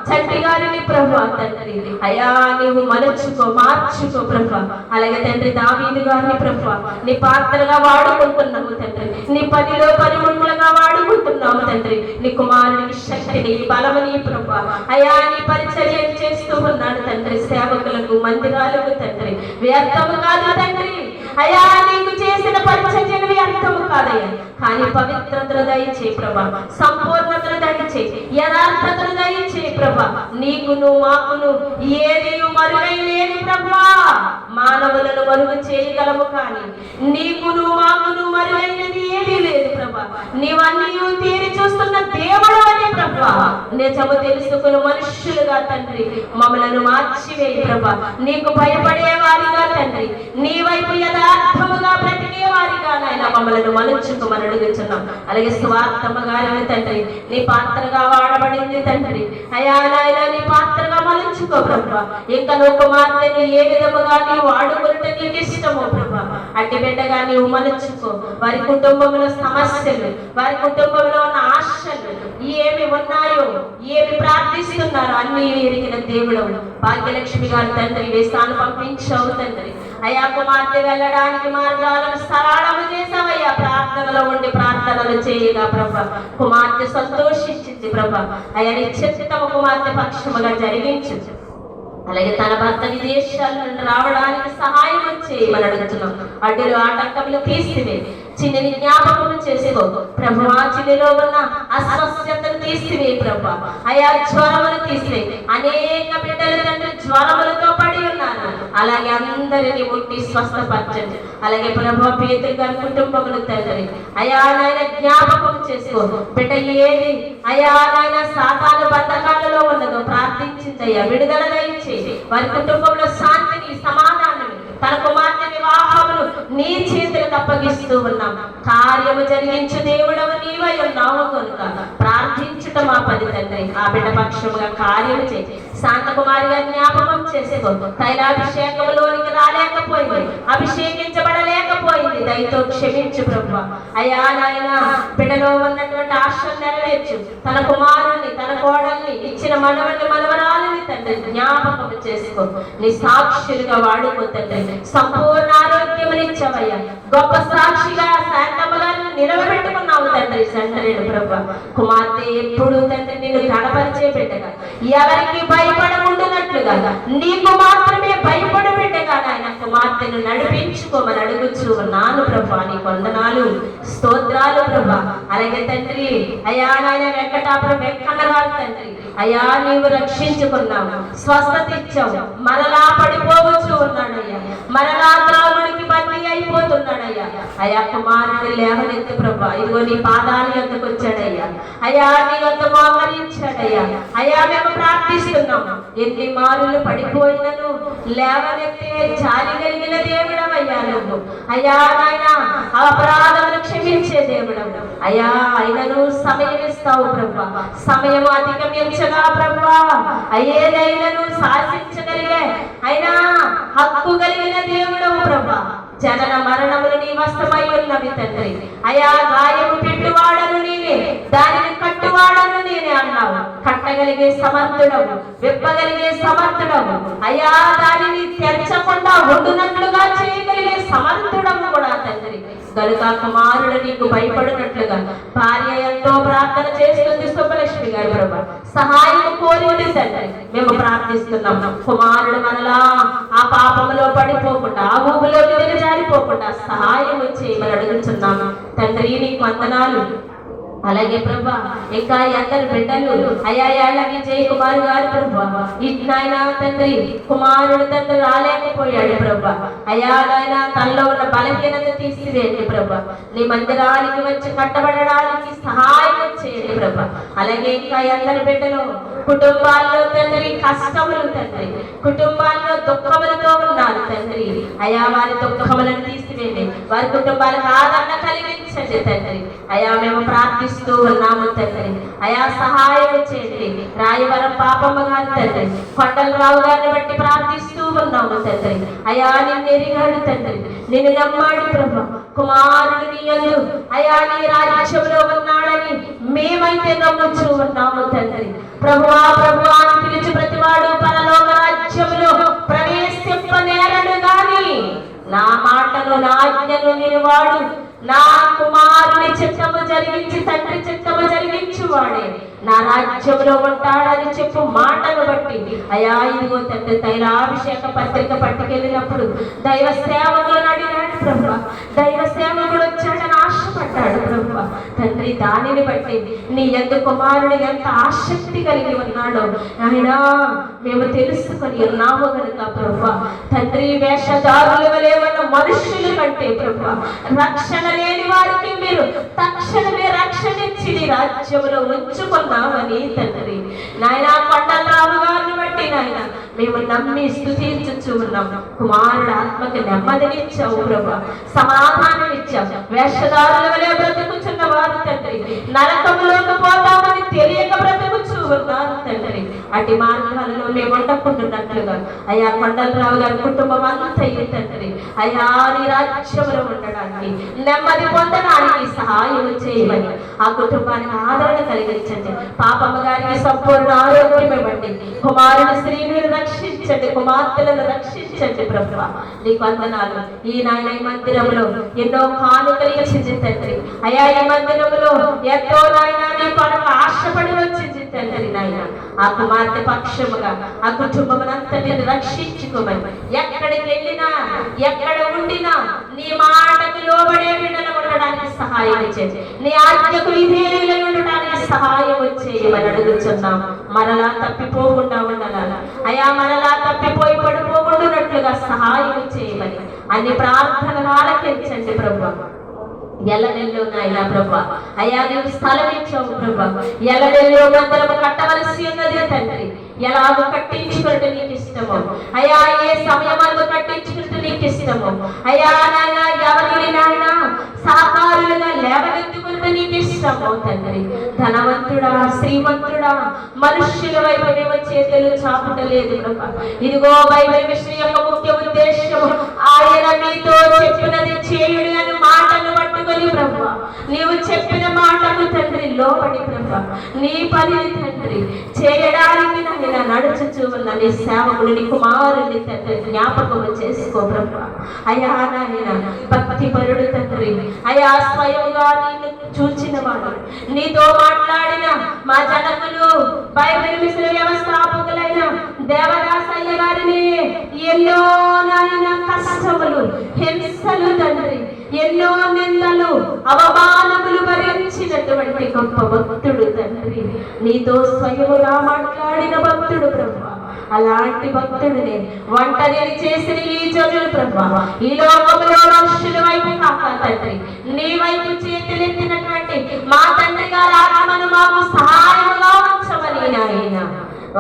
చంటి గారిని ప్రభా తండ్రి అయ్యా నీవు మలుచుకో, మార్చుకో ప్రభా. అలాగే తండ్రి దావీదు గారిని ప్రభా నీ పాత్రగా వాడుకుంటున్నాము తండ్రి. నీ పనిలో పనిముట్లుగా వాడుకుంటున్నాము తండ్రి. నీ కుమారునికి శక్తిని, బలముని ప్రభా అయ్యా నీ పరిచర్య చేస్తూ ఉన్నాడు తండ్రి. సేవకులకు, మందిరాలకు తండ్రి వ్యర్థము కాదు తండ్రి. అయ్యా నీకు చేసిన పరిచర్యను వ్యర్థము కాదయ్యా. కానీ పవిత్రతను దయచే ప్రభా, సంపూర్ణతను దయచే, యథార్థతను దయచే ప్రభా. నీకును మాకును ఏది మరుగై లేని ప్రభా. మానవులను మరుగు చేయగలము కానీ నీకును మాకును మరుగైనది ఏది లేదు ప్రభా. నీవన్నీ తీరి చూస్తున్న దేవుడు అని ప్రభా. నిజము తెలుసుకుని మనుష్యులుగా తండ్రి మమ్మలను మార్చివేయి ప్రభా. నీకు భయపడే వారిగా తండ్రి, నీ వైపు యథార్థముగా బ్రతికే వారిగా నాయన మమ్మలను మలుచుకోమని అడుగుచున్నాం. అలాగే స్వార్థము గారిని తండ్రి నీ పాత్రగా వాడబడింది తండ్రి అయా నాయన నీ పాత్రగా మలుచుకో ప్రభా. ఇంకా నువ్వు కుమార్తెని ఏ విధముగా నీవు వాడుకుంటే నీకు ఇష్టమో ప్రభా. అట్టి బిడ్డగా నీవు మలుచుకో. వారి కుటుంబంలో సమస్యలు, వారి కుటుంబంలో ఉన్న ఆశలు ఏమి ఉన్నాయో, ఏమి ప్రార్థిస్తున్నారో అన్ని ఎరిగిన దేవుడవు. భాగ్యలక్ష్మి గారి తండ్రి వేసాను పంపించావు తండ్రి అయా. కుమార్తె వెళ్ళడానికి మార్గాలను సరళము చేసావయ్యా. ప్రార్థనలో ఉండి ప్రార్థనలు చేయగా ప్రభా కుమార్తె సంతోషించింది ప్రభా. అయ్యా నీ చిత్తము కుమార్తె పక్షముగా జరిగించు. అలాగే తన భర్త విదేశాల నుండి రావడానికి సహాయం చేయమని అడుగుతున్నాం. అడ్డులు ఆటంకములు తీసివే, చిన్నని జ్ఞాపకము చేసుకో ప్రభు. ఆ చిన్నలో ఉన్న అస్వస్థతను తీసివే ప్రభా. అయా జ్వరములు తీసివే. అనేక బిడ్డలు తండ్రి జ్వరములతో పడి ఉన్నారు. ఆ అలాగే అందరినీ ముట్టి స్వస్థపరచండి. అలాగే ప్రభు పేతురు గారి కుటుంబములు తండ్రి అయా నాయన జ్ఞాపకం చేసుకో. బిడ్డ ఏది అయా నాయన సాతాను బంధకాలలో ఉన్నదో ప్రార్థించిందయ్యా, విడుదల దయచేసి వారి కుటుంబంలో శాంతిని సమాధానం తన కుమార్తె వివాహమును నీ చేతులకు అప్పగిస్తూ ఉన్నాం. కార్యము జరిగించు దేవుడవు నీవై ఉన్నావు కనుక ప్రార్థించుట మా పది తండ్రి. ఆ బిడ్డ పక్షముగా కార్యము చేసి శాంతకుమారిగా జ్ఞాపకం చేసుకో. తైలాభిషేకములోనికి రాలేకపోయింది, అభిషేకించబడలేకపోయింది, దయతో క్షమించు ప్రభు. అయా నాయన బిడ్డలో ఉన్నటువంటి ఆశను నెరవేర్చు. తన కుమారుని తన కోడల్ని ఇచ్చిన మనవల్ని మనవరాలని తండ్రి జ్ఞాపకం చేసుకో. నీ సాక్షులుగా వాడుకో తండ్రి. సంపూర్ణ ఆరోగ్యమునిచ్చవయ్యా. గొప్ప సాక్షిగా శాంతముగా నిలవబెట్టుకున్నావు తండ్రి. సండ్రేడు ప్రభు కుమార్తె ఎప్పుడు తండ్రి నిన్ను కనపరిచే బిడ్డగా, ఎవరికి భయపడకుండానట్లుగా నీకు మాత్రమే భయపడి బిడ్డగా నాయన కుమార్తెను నడిపించుకోమని అడుగుచు నాను ప్రభు. నీ వందనాలు స్తోత్రాలు ప్రభు. అలాగే తండ్రి అయా నాయన వెంకటాపురం వెంకన్నగారు తండ్రి అయా నీవు రక్షించుకున్నావు, స్వస్థత ఇచ్చావు. మరలా పడిపోవచ్చు ఉన్నాడయ్యా, మరలా త్రాగుడికి బందీ అయిపోతున్నాడయ్యా. అయా కుమారుడు లేవనెత్తి ప్రభా, ఇదిగో నీ పాదాలు ఎందుకు వచ్చాడయ్యా, అయా నీ వద్ద మోకరించాడయ్యా. అయా మేము ప్రార్థిస్తున్నాము, ఎన్ని మారులు పడిపోయినను లేవనెత్తే జాలి కలిగిన దేవుడవయ్యా నువ్వు. అయా నాయన అపరాధమును క్షమించే దేవుడవు అయా. అయినను సమయం ఇస్తావు ప్రభా, సమయం అధిగమించగా ప్రభా అయ్యేదైనను శాసించగలిగే అయినా హక్కు కలిగిన దేవుడవు ప్రభా. జనన మరణములు నీ వస్తమై ఉన్నవి తండ్రి. అయా గాయము పెట్టువాడను నేనే, దానిని కట్టువాడను నేనే అన్నావు. కట్టగలిగే సమర్థుడవు, విప్పగలిగే సమర్థుడవు అయా. దానిని తెరచకుండా ఉండునట్లుగా చేయగలిగే సమర్థుడవు కూడా తండ్రి. కనుక కుమారుడు నీకు భయపడినట్లుగా భార్య ఎంతో ప్రార్థన చేస్తుంది సుబ్బలక్ష్మి గారి ప్రభా, సహాయం కోరింది తండ్రి. మేము ప్రార్థిస్తున్నాం కుమారుడు మనలా ఆ పాపములో పడిపోకుండా, ఆ ఊబిలోకి దిగజారిపోకుండా సహాయం చేయమని అడుగుతున్నాము తండ్రి. నీకు వందనాలు. అలాగే ప్రభా ఇంకా ఎందరు బిడ్డలు అయా ఏళ్ల విజయ్ కుమార్ గారు ప్రభా, ఇట్నాయన తండ్రి కుమారుడు తండ్రి రాలేకపోయాడు ప్రభా. అయా నాయన తనలో ఉన్న బలహీనత తీసివేయండి ప్రభా. నీ మందిరానికి వచ్చి కట్టబడడానికి సహాయం చేయండి ప్రభా. అలాగే ఇంకా ఎందరు బిడ్డలు కుటుంబాల్లో తండ్రి కష్టములు తండ్రి, కుటుంబాల్లో దుఃఖములతో ఉన్నారు తండ్రి. అయా వారి దుఃఖములను తీసివేయండి, వారి కుటుంబాలకు ఆదరణ కలిగించండి తండ్రి. అయా మేము ప్రార్థిస్తూ ఉన్నాము తండ్రి. అయా సహాయం చేయండి. రాయవరం పాపమ్మ గారు తండ్రి, కొండలరావు గారిని బట్టి ప్రార్థిస్తూ ఉన్నాము తండ్రి. అయా నిన్ను ఎరిగాడు తండ్రి, నిన్ను నమ్మాడు ప్రభు. కుమారుడు నీ యందు అయా నీ రాజ్యంలో ఉన్నాడని మేమైతే నమ్ముచూ ఉన్నాము తండ్రి. ప్రభువా ప్రభువా అని పిలిచి ప్రతివాడు పరలోక రాజ్యంలో ప్రవేశింపనేరడు గాని నా మాటను నా ఆజ్ఞను వినివాడు నా కుమారుని చిత్తము జరిగించి తండ్రి చిత్తము జరిగించువాడే నా రాజ్యంలో ఉంటాడని చెప్పు మాటను బట్టి అయా ఇదిగో తండ్రి తైలాభిషేక పత్రిక పట్టుకెళ్ళినప్పుడు దైవ సేవకులను అడిగాడు ప్రభు. దైవ సేవకుడు వచ్చాడని ఆశపడ్డాడు ప్రభు తండ్రి. దానిని బట్టి నీ యందు కుమారుడు ఎంత ఆసక్తి కలిగి ఉన్నాడో ఆయన మేము తెలుసుకొని ఉన్నాము కనుక ప్రభు తండ్రి. వేషధారులు వలె ఉన్న మనుషుల కంటే ప్రభు రక్షణ లేని వారికి మీరు తక్షణమే రక్షణ ఇచ్చి నీ రాజ్యంలో ఉంచుకున్నామని తండ్రి. నాయన కొండలరావు గారిని బట్టి నాయన మేము నమ్మి స్తుతించుచు ఉన్నాం. కుమారుడు ఆత్మకి నెమ్మదినిచ్చావు ప్రభు, సమాధానం ఇచ్చావు. వేషధారుల వలె బ్రతుకుచున్న వారు తండ్రి నరకములోకి పోతామని తెలియక బ్రతుకుచు ఉన్నారు తండ్రి. అటు మార్గాలలో మేము ఉండకుండానట్లుగా అయా కొండలరావు గారి కుటుంబం అంతా తండ్రి అయా నీ రాజ్యంలో ఉండడానికి నెమ్మది పొందడానికి సహాయం చేయమని ఆ కుటుంబానికి ఆదరణ కలిగించండి. పాపమ్మ గారికి సంపూర్ణ ఆరోగ్యం ఇవ్వండి. కుమారుడు స్త్రీలను రక్షించండి, కుమార్తెలను రక్షించండి ప్రభు. నీకు వందనాలు. ఈ నాయన ఈ మందిరంలో ఎన్నో కానుకలు ఇచ్చింది తండ్రి. అయా ఈ మందిరంలో ఎంతో నాయన నీ కొరకు ఆశపడి వచ్చింది తండ్రి. నాయన ఆ కుమార్తె పక్షముగా ఆ కుటుంబమునంతటిని రక్షించుకోమని, ఎక్కడికి వెళ్ళినా ఎక్కడ ఉండినా నీ మాటకు లోబడే బిడ్డలు ఉండడానికి సహాయం చేయండి. నీ ఆజ్ఞకు విధేయులై ఉండడానికి సహాయం చేయమని అడుగుతున్నాం. మరలా తప్పిపోకుండా ఉండాలి అయా, మరలా తప్పిపోయి పడిపోకుండా పొందునట్లుగా సహాయం చేయమని అన్ని ప్రార్థనలు ఆలకించండి ప్రభు. ఎల్లనెల్లో నాయన ప్రభా, అయ్యా నీవు స్థలం ఇచ్చావు ప్రభా. ఎల్లనెల్లో మందిరము కట్టవలసి ఉన్నది తండ్రి. ఎలాగో కట్టించుకుంటూ నీకు ఇష్టము అయ్యా, ఏ సమయమందు కట్టించుకుంటూ నీకు ఇష్టము అయ్యా. నాయన ఎవరిని నాయన సహకారులుగా లేవనెత్తుకుంటూ నీకు ఇష్టము తండ్రి. ధనవంతుడా, శ్రీమంతుడా, మనుష్యుల వైపు మేము చేతులు చాపుటలేదు ప్రభా. ఇదిగో బైబిల్ విషయం యొక్క ముఖ్య ఉద్దేశము ఆయన మీతో చెప్పినది చేయుడు అని మాటను పట్టుకొని ప్రభా, నీవు చెప్పిన మాటకు తండ్రి లోబడి ప్రభా, నీ పనిని తండ్రి చేయడానికి నాయన నడుచుచూ ఉన్న నీ సేవకుడు నీ కుమారుని తండ్రి జ్ఞాపకము చేసుకో ప్రభా. అయ్యా నాయన భక్తి పరుడు తండ్రి, అయ్యా స్వయంగా నిన్ను చూచిన వాడు, నీతో మాట్లాడిన మా జనకులు బైబిల్ మిషన్ వ్యవస్థాపకులైన దేవదాసయ్య గారిని ఎన్నో నాయన కష్టములు, హింసలు తండ్రి, ఎన్నో నిందలు, అవమానములు భరించినటువంటి గొప్ప భక్తుడు తండ్రి, నీతో స్వయముగా మాట్లాడిన భక్తుడు ప్రభా. అలాంటి భక్తుడిని ఒంటరిని చేసిన ఈ జనులు ప్రభా, ఈ లోకంలో మనుషుల వైపు కాక తండ్రి నీ వైపు చేతులెత్తినటువంటి మా తండ్రి గారి ఆత్మను మాకు సహాయముగా ఉంచమని నాయన.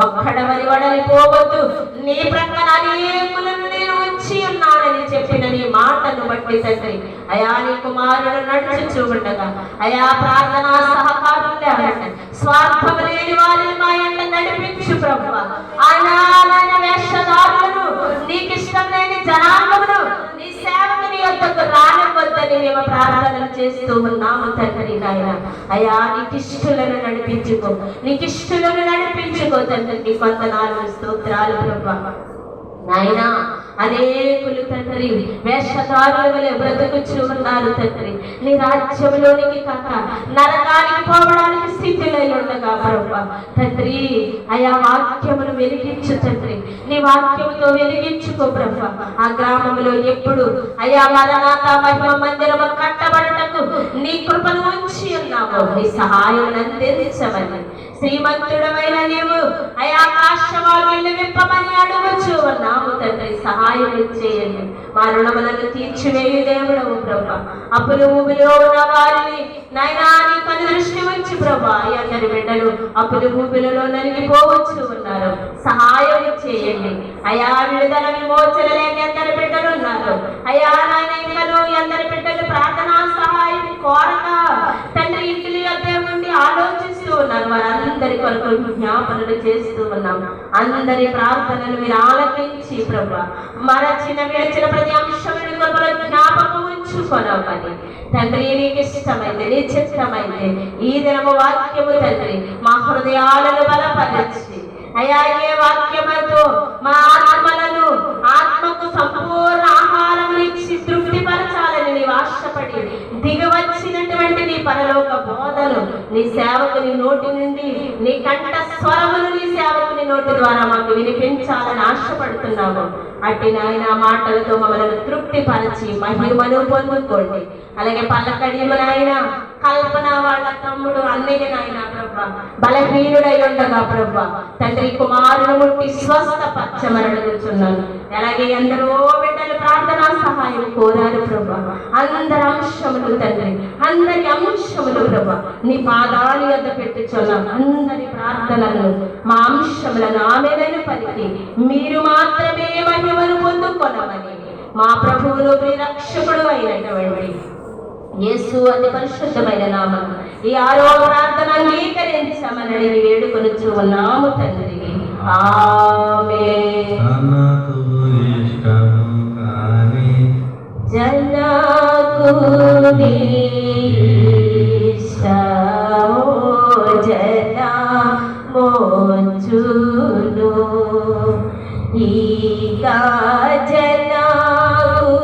ఒక్కడవని వడలి పోవద్దు, నీ ప్రక్కన అనేకులను నేను ఉంచి ఉన్నానని చెప్పిన నీ మాటను బట్టి తండ్రి అయా నీ కుమారుడు నడుచుచూ ఉండగా అయా ప్రార్థనా సహకారం లేదండి, స్వార్థము లేని వారిని మా ఎండ నడిపించు ప్రభువా. ఆయన వేషధారులను, నీకు ఇష్టం లేని జనాంగమును నీ సేవకు నీ యొద్దకు రానివ్వద్దని మేము ప్రార్థనలు చేస్తూ ఉన్నాము తండ్రి నాయన. అయా నీకిష్టులను నడిపించుకో, నీకిష్టులను నడిపించుకో తండ్రి. నీ వందనాలు, స్తోత్రాలు ప్రభా. నాయనా అనేకులు తండ్రి వేషధారుల వలె బ్రతుకుచూ ఉన్నారు తండ్రి, నీ రాజ్యంలోనికి కాక నరకానికి పోవడానికి స్థితిలో ఉండగా ప్రభా తండ్రి. అయా వాక్యమును వెలిగించు తండ్రి, నీ వాక్యముతో వెలిగించుకో ప్రభా. ఆ గ్రామంలో ఎప్పుడు అయా మరణాత మహిమ మందిరము కట్టబడటకు నీ కృపను ఉంచి ఉన్నాము, నీ సహాయం అందించమని శ్రీమంతుడమైన నీవు అయా ఆకాశవాణిని విప్పమని అడుగుచూ ఉన్నాము తండ్రి. సహాయం చేయండి, మా రుణములను తీర్చివేయు దేవుడవు ప్రభా. అప్పులు ఊబిలో ఉన్న వారిని నాయనా నీ కను దృష్టి ఉంచి ప్రభా. అందరి బిడ్డలు అప్పులు ఊబిలలో నలిగిపోవచ్చు ఉన్నారు, సహాయం చేయండి అయా. విడుదల విమోచన లేని అందరి బిడ్డలు ఉన్నారు అయా నాయన. ఇంకను అందరి బిడ్డలు ప్రార్థనా సహాయం కోరగా తండ్రి ఇంటిలో దేవుణ్ణి ఆలోచిస్తూ ఉన్నారు, వారందరి కొరకు జ్ఞాపనలు చేస్తూ ఉన్నాం. అందరి ప్రార్థనలు మీరు ఆలకించి ప్రభా మరచిన విడిచిన ప్రతి అంశముని కొరకు జ్ఞాపకం ఉంచుకొనమని తండ్రి. నీకు ఇష్టమైంది, నీ చిత్తమైంది ఈ దినము వాక్యము తండ్రి మా హృదయాలను బలపరచి అయా ఏ వాక్యముతో మా ఆత్మలను ఆత్మకు సంపూర్ణ ఆహారం ఇచ్చి తృప్తిపరచాలని నీవు ఆశపడి దిగవచ్చినటువంటి నీ పరలోక బోధలు నీ సేవకుని నోటి నుండి, నీ కంఠ స్వరములు నీ సేవకుని నోటి ద్వారా మాకు వినిపించాలని ఆశపడుతున్నాము. అట్టి నాయన మాటలతో మమ్మల్ని తృప్తిపరచి మహిమను పొందుకోండి. అలాగే పల్లకడియము నాయన కల్పన వాళ్ళ తమ్ముడు అన్నయ్య నాయన ప్రభా బలహీనుడై ఉండగా ప్రభా తండ్రి కుమారుని ముట్టి స్వస్థపరచమని అడుగుతున్నాను. అలాగే ఎందరో బిడ్డలు ప్రార్థనా సహాయం కోరారు ప్రభా. అందరి అంశములు తండ్రి, అందరి అంశములు ప్రభా నీ పాదాలు వద్ద పెట్టుచున్నాం. అందరి ప్రార్థనలను మా అంశములను ఆమెలను పలికి మీరు మాత్రమే మహిమను పొందుకొనమని మా ప్రభువును ప్రియరక్షకుడు అయినటువంటి యేసు అతి పరిశుద్ధమైన నామం ఈ 6వ ప్రార్థన అంగీకరించమని అడిగి వేడుకొనుచు ఉన్నాము తండ్రి. ఆమేన్. జనకు నీ ఇష్టము జనమోచును ఈక జనకు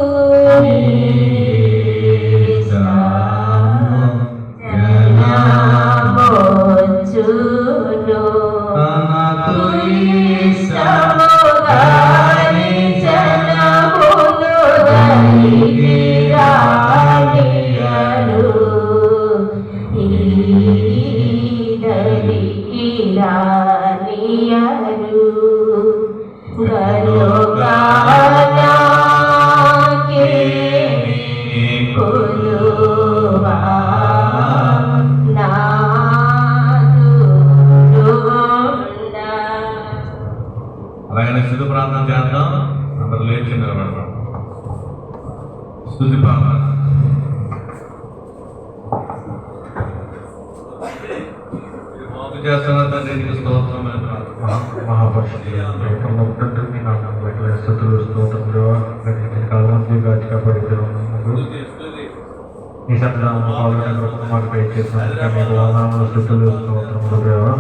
అలాగనే స్థుతి ప్రార్థన చేద్దాం. అందరూ లేచి నిలబడతాం. స్థుతి ప్రార్థన. చేస్తున్న తండ్రికి స్తోత్రమైన మహాపరిషత్తులు నాకు స్థుతులు స్తోత్రంలో కాలం కాపాడి ఈ సన్నిధానంలో మాకు పై చేసినందుకే మీకు వందనములు స్థుతులు స్తోత్రములు దేవా.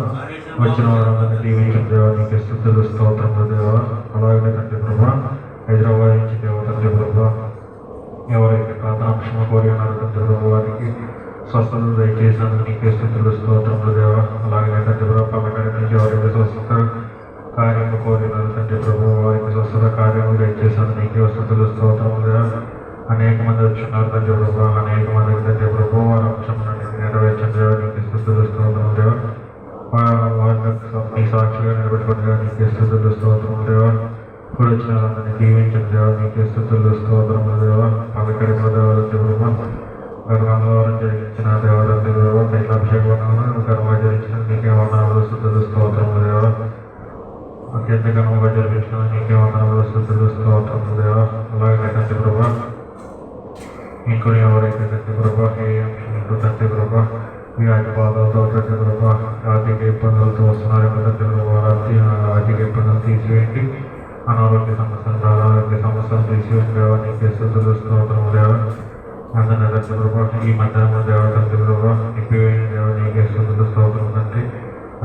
వచ్చిన వారందరినీ దీవించిన దేవా నీకు స్థుతులు స్తోత్రములు దేవా. అలాగే తండ్రి ప్రభా హైదరాబాద్ నుంచి దేవ తండ్రి ప్రభా ఎవరైతే ప్రార్థనాంశం కోరి ఉన్నారు తండ్రి ప్రభు వారికి స్వస్థతలు దయచేసినందుకు నీకే స్థుతులు స్తోత్రములు దేవా. అలాగే తండ్రి ప్రభా పక్కన నుంచి ఎవరైతే స్వస్థత కార్యము కోరినారు తండ్రి ప్రభు వారికి స్వస్థత కార్యము దయచేసినందుకు నీకే స్థుతులు స్తోత్రములు దేవా. అనేక మంది వచ్చినారు తండ్రి ప్రభు, అనేక మందికి తండ్రి ప్రభు వారి అంశం నెరవేర్చండి దేవా నీకు స్థుతులు స్తోత్రములు దేవా. వారిని సాక్షిగా నిలబెట్టుకుని నీకే స్థుతులు స్తోత్రములు దేవా. ఇప్పుడు వచ్చిన వాళ్ళందరినీ దీవించండి దేవా నీకే స్తుతులు స్తోత్రములు దేవా. పలకరి దేవాలంటే ప్రభు గర్వాంగవారం జరిగించిన దేవాలంటే ప్రభు తైలాభిషేకం గర్వ జరిగించిన నీకే వందనములు స్థుతులు స్తోత్రములు దేవా. అత్యంత గర్వంగా జరిపించిన నీకే వందనములు స్థుతులు స్తోత్రములు దేవా. అలాగే తండ్రి ప్రభు ఇంకో ఎవరైతే తండ్రి ప్రభా ఏ అంశం తండ్రి ప్రభా వ్యాధి బాధలతో తండ్రి ప్రభా ఆర్థిక ఇబ్బందులతో వస్తున్నారు తండ్రి ప్రభా ఆర్థిక ఇబ్బందులు తీసివేయండి. అనారోగ్య సమస్యలు అనారోగ్య సమస్యలు తీసివేయండి దేవా నీకే స్థుతులు స్తోత్రము దేవా. అందరినీ తండ్రి ప్రభా ఈ మధ్యాహ్నం దేవ తండ్రి ప్రభా నిప్పివేయండి దేవా నీకే స్థుతులు స్తోత్రము తండ్రి.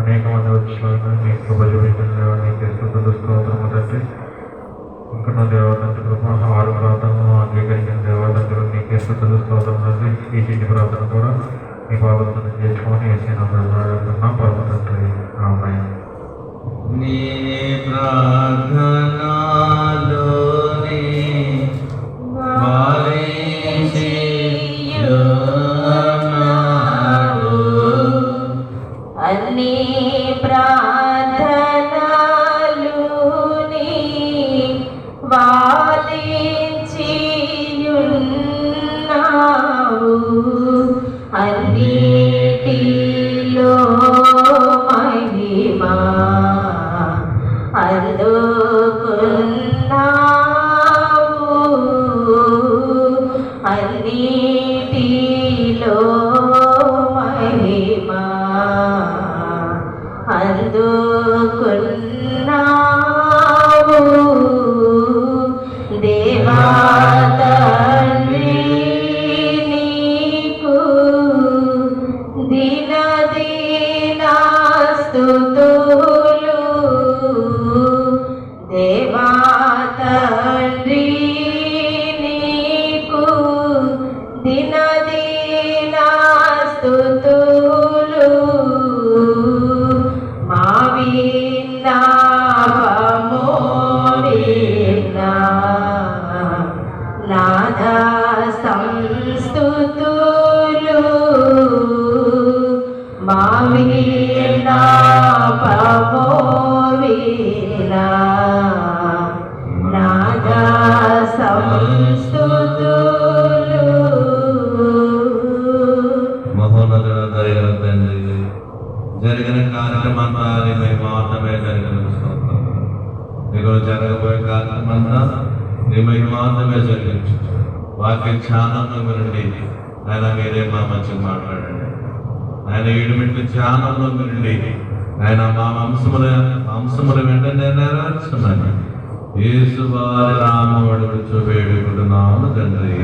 అనేక మంది వచ్చిన మీ కృప చూపించండి దేవా నీకే స్థుతులు స్తోత్రము తండ్రి. ఇంకా దేవతండ్రి ప్రభా ఆరు ప్రార్థనలు అంగీకరించిన దేవతండ్రులు నీకే స్థుతులు స్తోత్రం తండ్రి. ఈ చిన్ని ప్రార్థన కూడా నీ పాదం చేసుకొని వేసిన పర్వతండ్రి ఆమేన్. నీ ప్రార్థనలోనే అన్ని ప్రార్థనలుని వాలించియున్నావు అన్నిటిలో మహిమా అందుకున్నావు అన్నిటిలో మహిమా అందుకున్నావు దేవా తండ్రి నీకు దినదినా స్తుతులు దేవా తండ్రి నీకు దినదినా స్తుతులు మా విన్నపము విన్నా నాద సంస్తుతులు మా విన్నపము విన్నా నాద సంస్తుతులు. మహోన్నతుడ దయగల తండ్రి జరిగిన కార్యక్రమంతా నీపై మాత్రమే జరిగిన స్తోత్రం. నీకు జరగబోయే కార్యక్రమంతా నీపై మాత్రమే జరిగించు. వాక్య ధ్యానంలో వినండి ఆయన మీరే మా మధ్య మాట్లాడండి. ఆయన ఈడుమిట్లు ధ్యానంలో వినండి ఆయన మా అంశముల వెంటనే నెరవేర్చున్నాను. యేసు వారి నామమున వేడుకుంటున్నాము తండ్రి